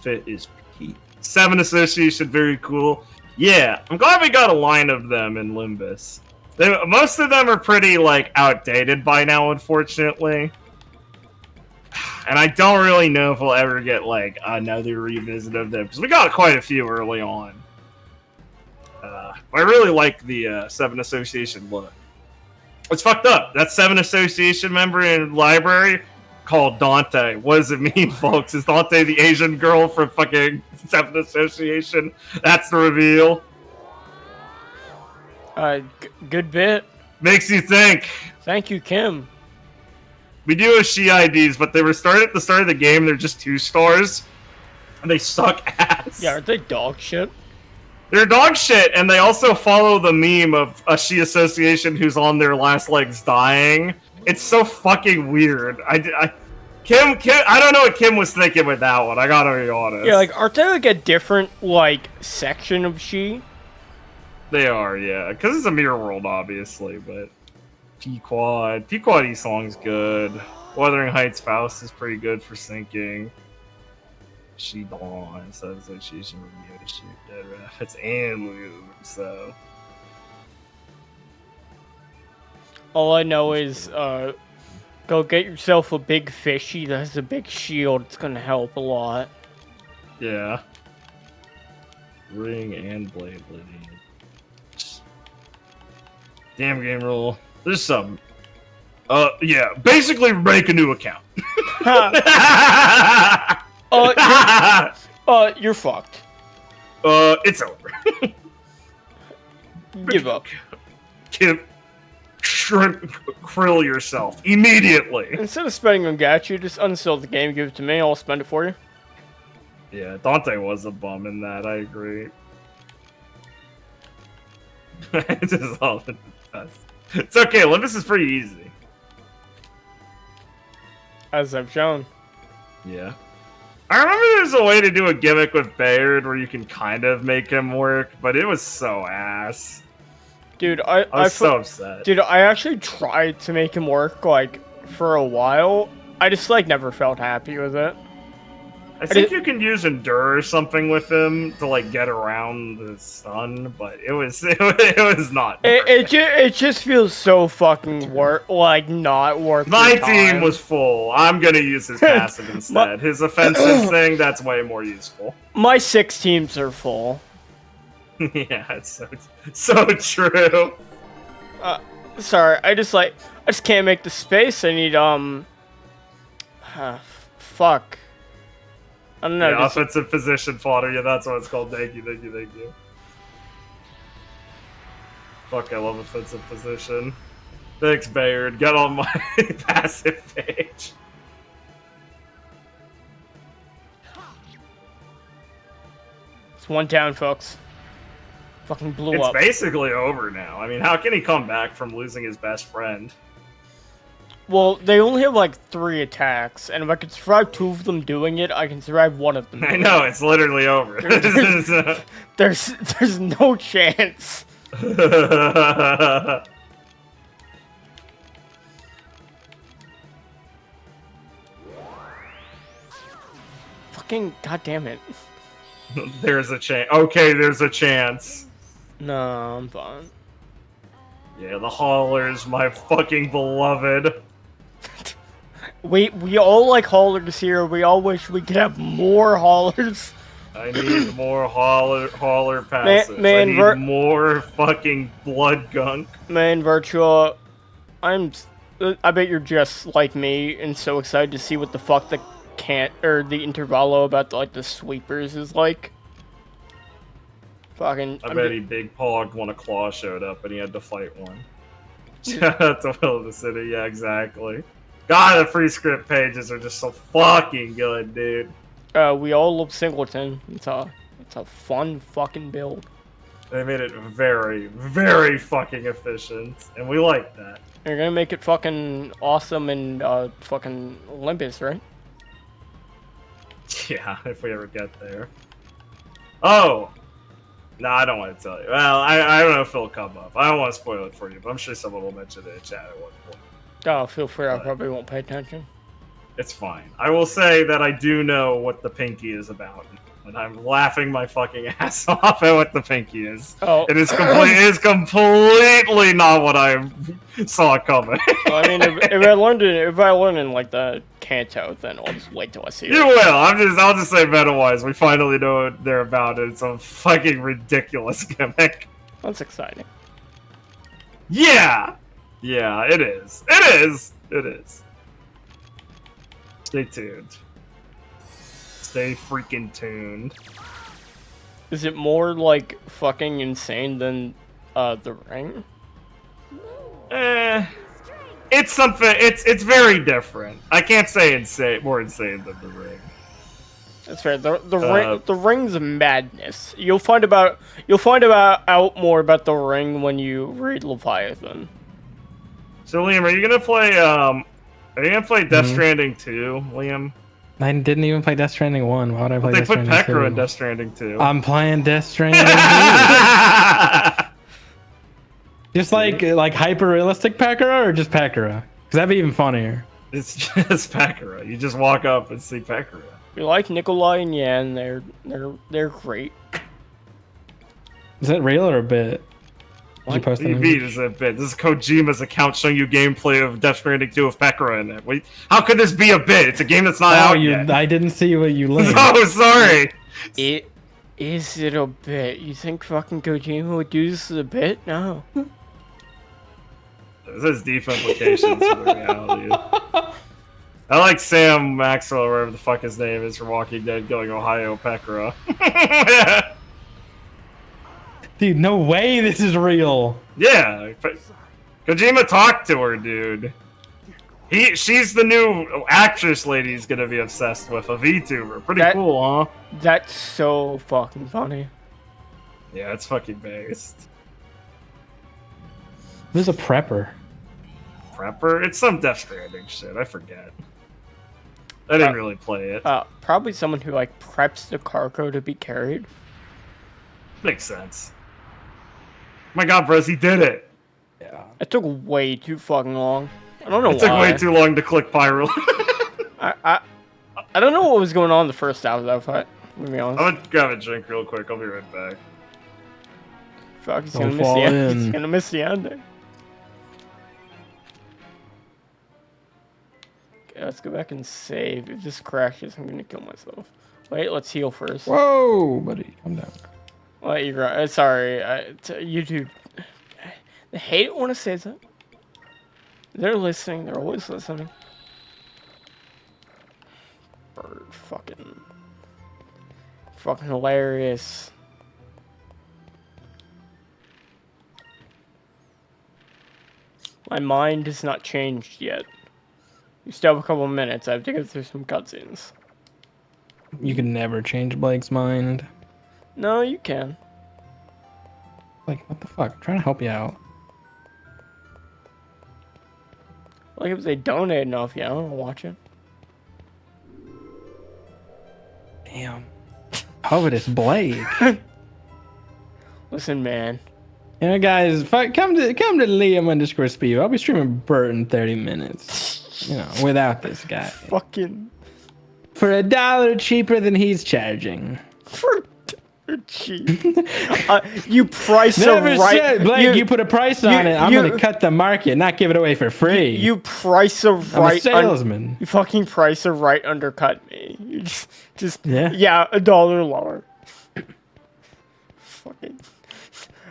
[SPEAKER 3] peak. 7 Association, very cool. Yeah, I'm glad we got a line of them in Limbus. Most of them are pretty, like, outdated by now, unfortunately. And I don't really know if we'll ever get, like, another revisit of them, because we got quite a few early on. I really like the 7 Association look. It's fucked up. That 7 Association member in library called Dante. What does it mean, folks? Is Dante the Asian girl from fucking 7 Association? That's the reveal.
[SPEAKER 1] Good bit.
[SPEAKER 3] Makes you think.
[SPEAKER 1] Thank you, Kim.
[SPEAKER 3] We do have she IDs, but they were started at the start of the game. They're just 2 stars, and they suck ass.
[SPEAKER 1] Yeah, aren't they dog shit?
[SPEAKER 3] They're dog shit, and they also follow the meme of a she association who's on their last legs dying. It's so fucking weird. Kim, I don't know what Kim was thinking with that one. I gotta be honest.
[SPEAKER 1] Yeah, like, aren't they like a different, like, section of she?
[SPEAKER 3] They are, yeah. Because it's a mirror world, obviously, but... Pequod East song's good. Wuthering Heights Faust is pretty good for syncing. She Dawn, so Association Review to shoot Dead Rabbits and Lube, so...
[SPEAKER 1] All I know is, go get yourself a big fishy that has a big shield. It's gonna help a lot.
[SPEAKER 3] Yeah. Ring and Blade Lineage. Damn game rule. There's some. Yeah. Basically, make a new account.
[SPEAKER 1] You're fucked.
[SPEAKER 3] It's over.
[SPEAKER 1] Give up.
[SPEAKER 3] Shrimp krill yourself immediately.
[SPEAKER 1] Instead of spending on gacha, just uninstall the game, give it to me, I'll spend it for you.
[SPEAKER 3] Yeah, Dante was a bum in that, I agree. It's just all the best. It's okay, Olympus is pretty easy.
[SPEAKER 1] As I've shown.
[SPEAKER 3] Yeah. I remember there's a way to do a gimmick with Bayard where you can kind of make him work, but it was so ass.
[SPEAKER 1] Dude,
[SPEAKER 3] I was so upset.
[SPEAKER 1] Dude, I actually tried to make him work, like, for a while. I just, like, never felt happy with it.
[SPEAKER 3] I think you can use Endure or something with him to, like, get around the stun, but it was not.
[SPEAKER 1] It just feels so fucking not worth
[SPEAKER 3] My
[SPEAKER 1] the time.
[SPEAKER 3] team was full. I'm gonna use his passive instead. His offensive thing, that's way more useful.
[SPEAKER 1] My 6 teams are full.
[SPEAKER 3] Yeah, it's so true.
[SPEAKER 1] Sorry, I just can't make the space. I need fuck. I don't know.
[SPEAKER 3] Yeah, offensive position fodder. Yeah, that's what it's called. Thank you. Fuck, I love offensive position. Thanks, Bayard. Get on my passive page.
[SPEAKER 1] It's one down, folks. Fucking blew up.
[SPEAKER 3] It's basically over now. I mean, how can he come back from losing his best friend?
[SPEAKER 1] Well, they only have like 3 attacks, and if I could survive 2 of them doing it, I can survive 1 of them.
[SPEAKER 3] I know, it's literally over.
[SPEAKER 1] There's no chance. Fucking goddamn it.
[SPEAKER 3] There's a chance. Okay, there's a chance.
[SPEAKER 1] No, I'm fine.
[SPEAKER 3] Yeah, the haulers, my fucking beloved.
[SPEAKER 1] We all like haulers here. We all wish we could have more haulers.
[SPEAKER 3] I need more hauler passes. I need more fucking blood gunk.
[SPEAKER 1] Man, Virtua, I bet you're just like me and so excited to see what the fuck the intervallo about the sweepers is like. Fucking.
[SPEAKER 3] I bet he big pogged when a claw showed up and he had to fight one. Shout out to Will of the City, yeah, exactly. God, the free script pages are just so fucking good, dude.
[SPEAKER 1] We all love Singleton. It's a fun fucking build.
[SPEAKER 3] They made it very, very fucking efficient, and we like that.
[SPEAKER 1] You're gonna make it fucking awesome and fucking Olympus, right?
[SPEAKER 3] Yeah, if we ever get there. Oh! No, I don't want to tell you. Well, I don't know if it'll come up. I don't want to spoil it for you, but I'm sure someone will mention it in chat at one point.
[SPEAKER 1] Oh, feel free. I probably won't pay attention.
[SPEAKER 3] It's fine. I will say that I do know what the pinky is about, and I'm laughing my fucking ass off at what the pinky is.
[SPEAKER 1] Oh.
[SPEAKER 3] It is completely not what I saw coming.
[SPEAKER 1] Well, I mean, if I learned in like the Kanto, then I'll just wait till I see it.
[SPEAKER 3] You will. I'll just say meta-wise, we finally know what they're about. It's a fucking ridiculous gimmick.
[SPEAKER 1] That's exciting.
[SPEAKER 3] Yeah! Yeah, it is. It is! It is. Stay tuned. Stay freaking tuned.
[SPEAKER 1] Is it more like fucking insane than the ring?
[SPEAKER 3] It's something. It's very different. I can't say more insane than the ring.
[SPEAKER 1] That's fair. The ring's madness. You'll find out more about the ring when you read Leviathan.
[SPEAKER 3] So Liam, are you gonna play Death Stranding 2, Liam?
[SPEAKER 2] I didn't even play Death Stranding 1. Why would I play Death Stranding 2?
[SPEAKER 3] They put Pekka in Death Stranding 2.
[SPEAKER 2] I'm playing Death Stranding 2. Just like hyper-realistic Pekka or just Pekka? Because that'd be even funnier.
[SPEAKER 3] It's just Pekka. You just walk up and see Pekka.
[SPEAKER 1] We like Nikolai and Yan. They're great.
[SPEAKER 2] Is that real or a bit? Did you post
[SPEAKER 3] What is a bit? This is Kojima's account showing you gameplay of Death Stranding 2 with Pekka in it. Wait, how could this be a bit? It's a game that's not out yet.
[SPEAKER 2] I didn't see what you linked.
[SPEAKER 3] Oh, sorry.
[SPEAKER 1] Is it a bit? You think fucking Kojima would do this as a bit? No.
[SPEAKER 3] This has deep implications for the reality. I like Sam Maxwell, wherever the fuck his name is, from Walking Dead, going Ohio Pekka.
[SPEAKER 2] Dude, no way this is real.
[SPEAKER 3] Yeah, Kojima talked to her, dude. She's the new actress lady he's gonna be obsessed with, a VTuber. Pretty cool, huh?
[SPEAKER 1] That's so fucking funny.
[SPEAKER 3] Yeah, it's fucking based.
[SPEAKER 2] Who's a prepper?
[SPEAKER 3] Prepper? It's some Death Stranding shit, I forget. I didn't really play it.
[SPEAKER 1] Probably someone who like preps the cargo to be carried.
[SPEAKER 3] Makes sense. My god, bros, he did it!
[SPEAKER 2] Yeah.
[SPEAKER 1] It took way too fucking long. I don't know why.
[SPEAKER 3] It took way too long to click Pyro.
[SPEAKER 1] I don't know what was going on in the first half of that fight, to be honest.
[SPEAKER 3] I'm gonna grab a drink real quick, I'll be right back.
[SPEAKER 1] Fuck, he's gonna miss the end. He's gonna miss the ending. Okay, let's go back and save. If this crashes, I'm gonna kill myself. Wait, let's heal first.
[SPEAKER 2] Whoa, buddy, calm down.
[SPEAKER 1] Well, you're right. Sorry, YouTube. They hate it when I say that. They're listening. They're always listening. Bird, fucking hilarious. My mind has not changed yet. You still have a couple minutes. I have to go through some cutscenes.
[SPEAKER 2] You can never change Blake's mind.
[SPEAKER 1] No, you can.
[SPEAKER 2] Like, what the fuck? I'm trying to help you out.
[SPEAKER 1] Like, if they donate enough, yeah, I'll watch it.
[SPEAKER 2] Damn. Covetous Blake.
[SPEAKER 1] Listen, man.
[SPEAKER 2] You know, guys, come to Liam_Speed. I'll be streaming Bert in 30 minutes. You know, without this guy.
[SPEAKER 1] Fucking.
[SPEAKER 2] For $1 cheaper than he's charging.
[SPEAKER 1] For cheap. You price
[SPEAKER 2] Never
[SPEAKER 1] a right.
[SPEAKER 2] said, Blake, you put a price on it. I'm gonna cut the market, not give it away for free.
[SPEAKER 1] You price a right.
[SPEAKER 2] I'm a salesman.
[SPEAKER 1] You fucking price a right undercut me. You just
[SPEAKER 2] yeah,
[SPEAKER 1] $1 lower. Fucking.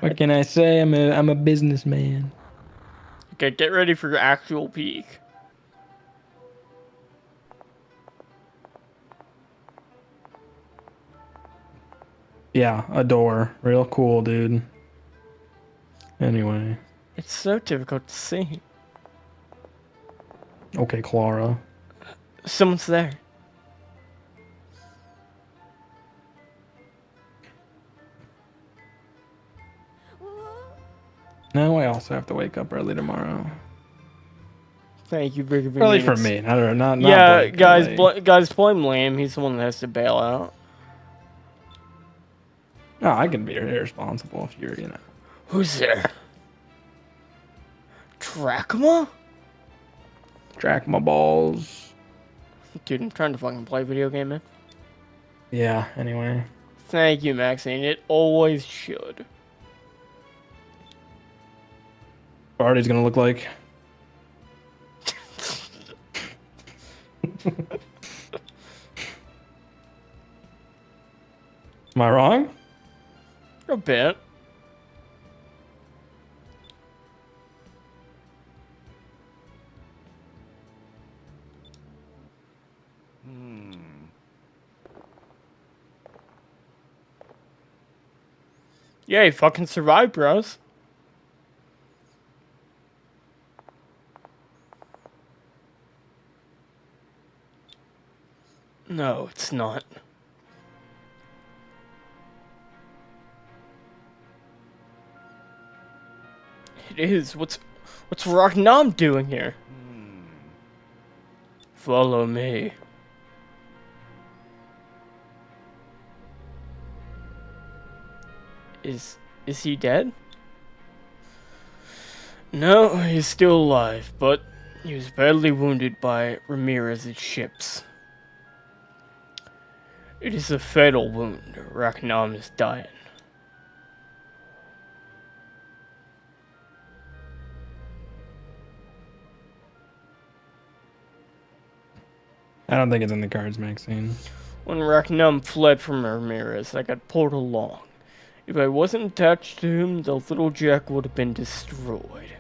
[SPEAKER 2] What can I say? I'm a businessman.
[SPEAKER 1] Okay, get ready for your actual peak.
[SPEAKER 2] Yeah, a door. Real cool, dude. Anyway.
[SPEAKER 1] It's so difficult to see.
[SPEAKER 2] Okay, Clara.
[SPEAKER 1] Someone's there.
[SPEAKER 2] No, I also have to wake up early tomorrow.
[SPEAKER 1] Thank you, Big
[SPEAKER 2] Early for me, not
[SPEAKER 1] yeah,
[SPEAKER 2] Blake,
[SPEAKER 1] guys,
[SPEAKER 2] really.
[SPEAKER 1] blame Liam. He's the one that has to bail out.
[SPEAKER 2] Oh, I can be irresponsible if you're, you know.
[SPEAKER 1] Who's there? Drachma?
[SPEAKER 2] Drachma balls.
[SPEAKER 1] Dude, I'm trying to fucking play a video game, man.
[SPEAKER 2] Yeah, anyway.
[SPEAKER 1] Thank you, Maxine. It always should.
[SPEAKER 2] Party's gonna look like. Am I wrong?
[SPEAKER 1] A bit. Yeah, you fucking survived, bros. No, it's not. It is. What's Ragnam doing here? Follow me. Is he dead? No, he's still alive, but he was badly wounded by Ramirez's ships. It is a fatal wound. Ragnam is dying.
[SPEAKER 2] I don't think it's in the cards, Maxine.
[SPEAKER 1] When Ragnam fled from Ramirez, I got pulled along. If I wasn't attached to him, the little jack would have been destroyed.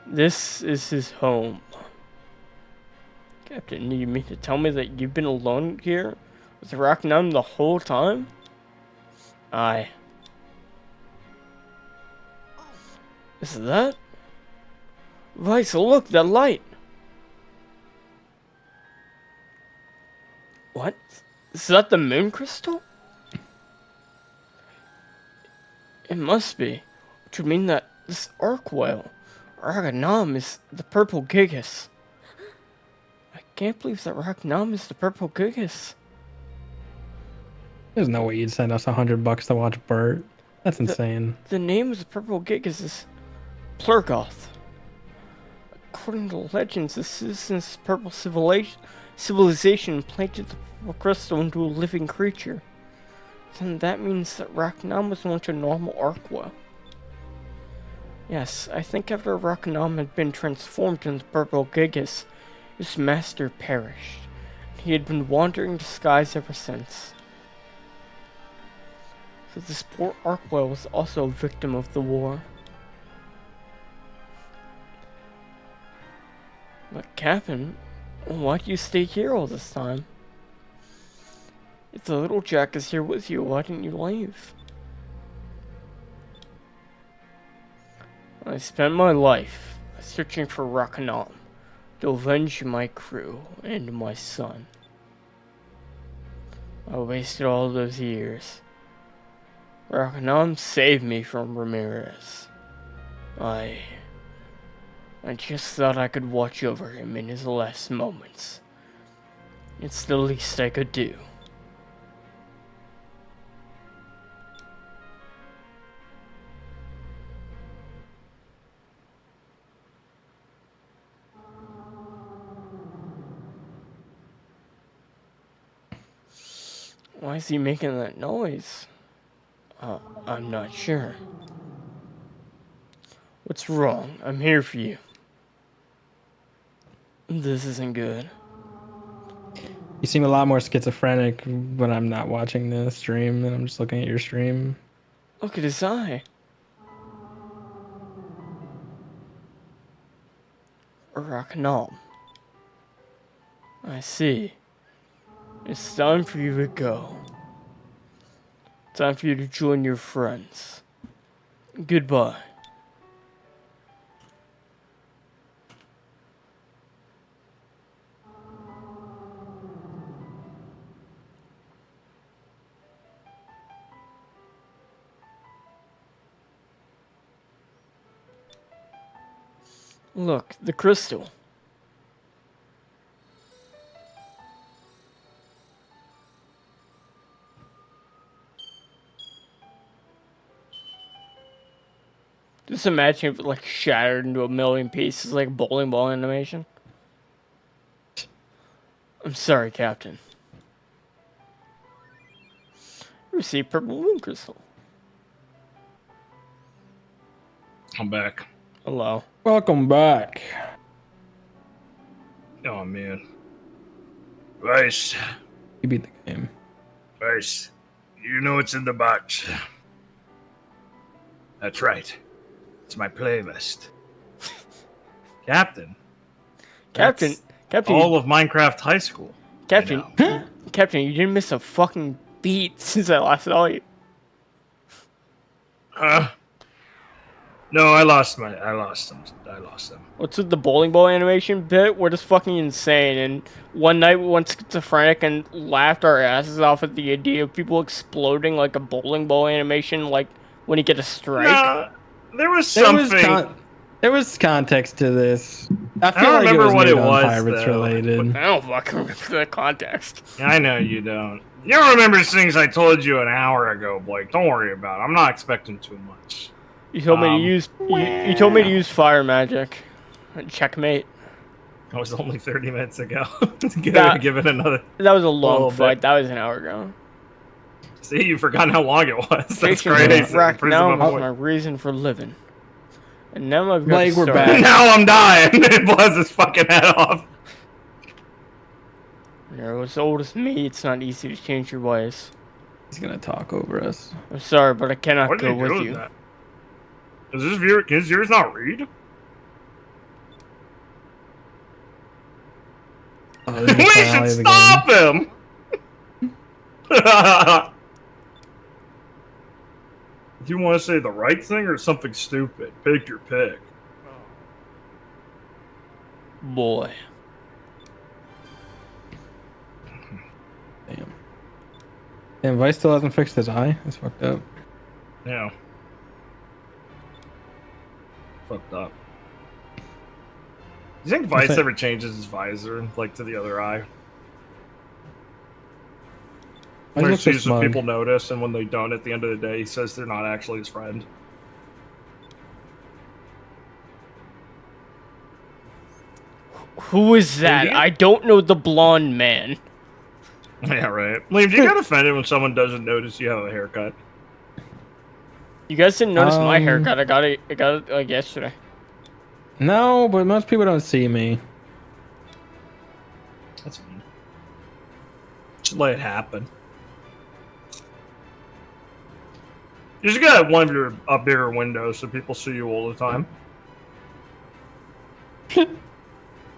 [SPEAKER 1] This is his home. Captain, you mean to tell me that you've been alone here with Ragnam the whole time? Aye. Is that? Vice, look, that light! What? Is that the moon crystal? It must be. Which would mean that this arc whale, Ragnam, is the purple gigas. I can't believe that Ragnam is the purple gigas.
[SPEAKER 2] There's no way you'd send us $100 to watch Bert. That's insane.
[SPEAKER 1] The name of the purple gigas is Plurgoth. According to legends, the citizens of purple civilization planted the purple crystal into a living creature. Then that means that Ragnam was once a normal arc whale. Yes, I think after Ragnam had been transformed into purple gigas, his master perished. He had been wandering the skies ever since. So this poor arc whale was also a victim of the war. But Captain, why'd you stay here all this time? If the little Jack is here with you, why didn't you leave? I spent my life searching for Ragnam to avenge my crew and my son. I wasted all those years. Ragnam saved me from Ramirez. I just thought I could watch over him in his last moments. It's the least I could do. Why is he making that noise? I'm not sure. What's wrong? I'm here for you. This isn't good.
[SPEAKER 2] You seem a lot more schizophrenic when I'm not watching the stream and I'm just looking at your stream.
[SPEAKER 1] Look at his eye. Ragnam. I see. It's time for you to go. Time for you to join your friends. Goodbye. Look, the crystal. Just imagine if it like shattered into a million pieces like a bowling ball animation. I'm sorry, Captain. Receive purple moon crystal.
[SPEAKER 3] I'm back.
[SPEAKER 1] Hello.
[SPEAKER 2] Welcome back.
[SPEAKER 3] Oh man. Rice.
[SPEAKER 2] You beat the game.
[SPEAKER 3] Rice. You know what's in the box. That's right. It's my playlist. Captain.
[SPEAKER 1] Captain,
[SPEAKER 3] All of Minecraft High School.
[SPEAKER 1] Captain, Captain, you didn't miss a fucking beat since I last saw you.
[SPEAKER 3] No, I lost them.
[SPEAKER 1] What's with the bowling ball animation bit? We're just fucking insane. And one night we went schizophrenic and laughed our asses off at the idea of people exploding like a bowling ball animation, like when you get a strike.
[SPEAKER 3] No, there was something.
[SPEAKER 2] There was context to this. I feel
[SPEAKER 3] don't
[SPEAKER 2] like
[SPEAKER 3] remember
[SPEAKER 2] it was
[SPEAKER 3] what
[SPEAKER 2] made
[SPEAKER 3] it
[SPEAKER 2] on
[SPEAKER 3] was,
[SPEAKER 2] Pirates
[SPEAKER 3] though.
[SPEAKER 2] related.
[SPEAKER 1] I don't fucking remember the context.
[SPEAKER 3] I know you don't. You don't remember things I told you an hour ago, Blake. Don't worry about it. I'm not expecting too much.
[SPEAKER 1] You told me to use you told me to use fire magic. Checkmate.
[SPEAKER 3] That was only 30 minutes ago.
[SPEAKER 1] That
[SPEAKER 3] Give it another.
[SPEAKER 1] was a long
[SPEAKER 3] little
[SPEAKER 1] fight.
[SPEAKER 3] bit.
[SPEAKER 1] That was an hour ago.
[SPEAKER 3] See, you've forgotten how long it was. That's
[SPEAKER 1] Patience
[SPEAKER 3] crazy.
[SPEAKER 1] is racked now
[SPEAKER 3] Prison
[SPEAKER 1] is
[SPEAKER 3] boy.
[SPEAKER 1] my reason for living. And now I've got
[SPEAKER 2] Blake,
[SPEAKER 1] to
[SPEAKER 2] we're
[SPEAKER 1] start.
[SPEAKER 2] back.
[SPEAKER 3] Now I'm dying. It blows his fucking head off.
[SPEAKER 1] You're as old as me. It's not easy to change your ways.
[SPEAKER 2] He's gonna talk over us.
[SPEAKER 1] I'm sorry, but I cannot
[SPEAKER 3] What did
[SPEAKER 1] go
[SPEAKER 3] you
[SPEAKER 1] with
[SPEAKER 3] do with
[SPEAKER 1] you.
[SPEAKER 3] that? Can his viewers not read?
[SPEAKER 2] Oh,
[SPEAKER 3] We should stop him! Do you want to say the right thing or something stupid? Pick your pick.
[SPEAKER 1] Boy.
[SPEAKER 2] Damn. Damn, Vice still hasn't fixed his eye. That's fucked up.
[SPEAKER 3] Yeah. Fucked up. Do you think Vice ever changes his visor, like, to the other eye?
[SPEAKER 2] Why
[SPEAKER 3] Or
[SPEAKER 2] does he look so
[SPEAKER 3] sees what
[SPEAKER 2] smug?
[SPEAKER 3] people notice, and when they don't at the end of the day, he says they're not actually his friend.
[SPEAKER 1] Who is that?
[SPEAKER 3] Maybe?
[SPEAKER 1] I don't know the blonde man.
[SPEAKER 3] Yeah, right. Liam, do you get offended when someone doesn't notice you have a haircut?
[SPEAKER 1] You guys didn't notice my
[SPEAKER 2] Um,
[SPEAKER 1] haircut. I got it like yesterday.
[SPEAKER 2] No, but most people don't see me.
[SPEAKER 3] That's mean. Just let it happen. You just gotta have a bigger window so people see you all the time.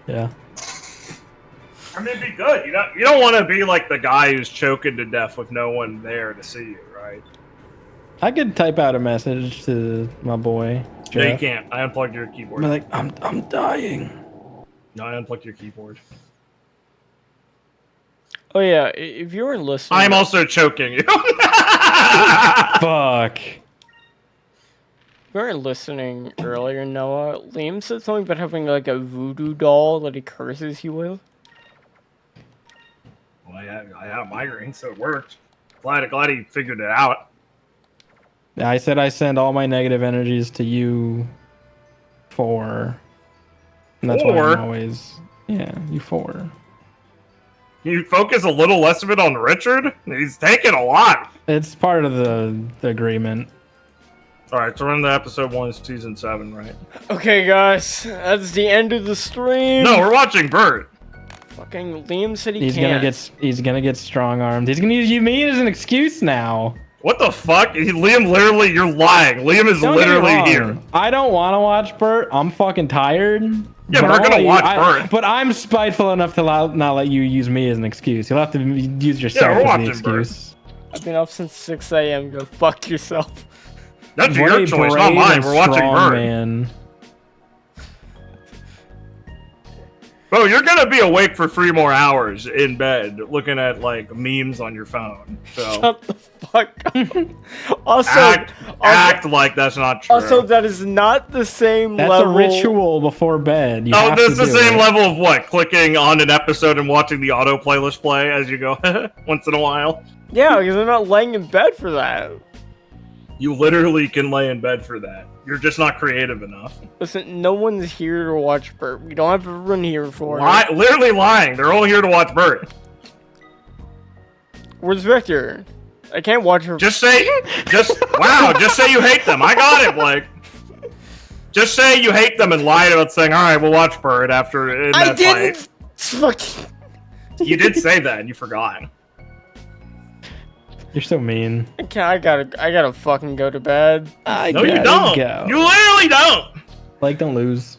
[SPEAKER 2] Yeah.
[SPEAKER 3] I mean, it'd be good. You don't want to be like the guy who's choking to death with no one there to see you, right?
[SPEAKER 2] I could type out a message to my boy.
[SPEAKER 3] No, you
[SPEAKER 2] Jeff.
[SPEAKER 3] can't. I unplugged your keyboard.
[SPEAKER 2] Be like, I'm dying.
[SPEAKER 3] No, I unplugged your keyboard.
[SPEAKER 1] Oh yeah, if you were listening,
[SPEAKER 3] I'm also choking you.
[SPEAKER 2] Fuck.
[SPEAKER 1] If you weren't listening earlier, Noah, Liam said something about having like a voodoo doll that he curses you with.
[SPEAKER 3] Well, I had a migraine, so it worked. Glad he figured it out.
[SPEAKER 2] I said I send all my negative energies to you 4. And that's why
[SPEAKER 3] Four?
[SPEAKER 2] I'm always... Yeah, you 4.
[SPEAKER 3] You focus a little less of it on Richard? He's taking a lot.
[SPEAKER 2] It's part of the agreement.
[SPEAKER 3] Alright, so we're in the episode 1 of season 7, right?
[SPEAKER 1] Okay, guys, that's the end of the stream.
[SPEAKER 3] No, we're watching Bert.
[SPEAKER 1] Fucking Liam said
[SPEAKER 2] He's
[SPEAKER 1] can't.
[SPEAKER 2] gonna get strong armed. He's gonna use me as an excuse now.
[SPEAKER 3] What the fuck? Liam, literally, you're lying. Liam is
[SPEAKER 2] Don't get me
[SPEAKER 3] literally
[SPEAKER 2] wrong.
[SPEAKER 3] here.
[SPEAKER 2] I don't want to watch Bert. I'm fucking tired.
[SPEAKER 3] Yeah,
[SPEAKER 2] But
[SPEAKER 3] we're gonna watch Bert.
[SPEAKER 2] But I'm spiteful enough to not let you use me as an excuse. You'll have to use yourself
[SPEAKER 3] we're
[SPEAKER 2] as the
[SPEAKER 3] watching
[SPEAKER 2] excuse.
[SPEAKER 1] I've been up since 6 a.m. Go fuck yourself.
[SPEAKER 3] That's
[SPEAKER 2] What
[SPEAKER 3] your
[SPEAKER 2] a
[SPEAKER 3] choice, not
[SPEAKER 2] brave
[SPEAKER 3] mine.
[SPEAKER 2] and
[SPEAKER 3] We're watching
[SPEAKER 2] strong
[SPEAKER 3] Bert.
[SPEAKER 2] man.
[SPEAKER 3] Bro, you're gonna be awake for 3 more hours in bed looking at, like, memes on your phone. So,
[SPEAKER 1] Shut the fuck up. Also,
[SPEAKER 3] act like that's not true.
[SPEAKER 1] also, that is not the same
[SPEAKER 2] That's
[SPEAKER 1] level.
[SPEAKER 2] a ritual before bed. You
[SPEAKER 3] Oh,
[SPEAKER 2] have
[SPEAKER 3] this is
[SPEAKER 2] to
[SPEAKER 3] the
[SPEAKER 2] do
[SPEAKER 3] same
[SPEAKER 2] it.
[SPEAKER 3] level of what? Clicking on an episode and watching the auto playlist play as you go once in a while?
[SPEAKER 1] Yeah, because I'm not laying in bed for that.
[SPEAKER 3] You literally can lay in bed for that. You're just not creative enough.
[SPEAKER 1] Listen, no one's here to watch Bert. We don't have everyone here for it.
[SPEAKER 3] Literally lying. They're all here to watch Bert.
[SPEAKER 1] Where's Victor? I can't watch her.
[SPEAKER 3] Just say you hate them. I got it, Blake. Just say you hate them and lie about saying, all right, we'll watch Bert after in that fight.
[SPEAKER 1] Fucking.
[SPEAKER 3] You did say that and you forgot.
[SPEAKER 2] You're so mean.
[SPEAKER 1] I gotta fucking go to bed.
[SPEAKER 3] No, you don't. You literally don't.
[SPEAKER 2] Like, don't lose.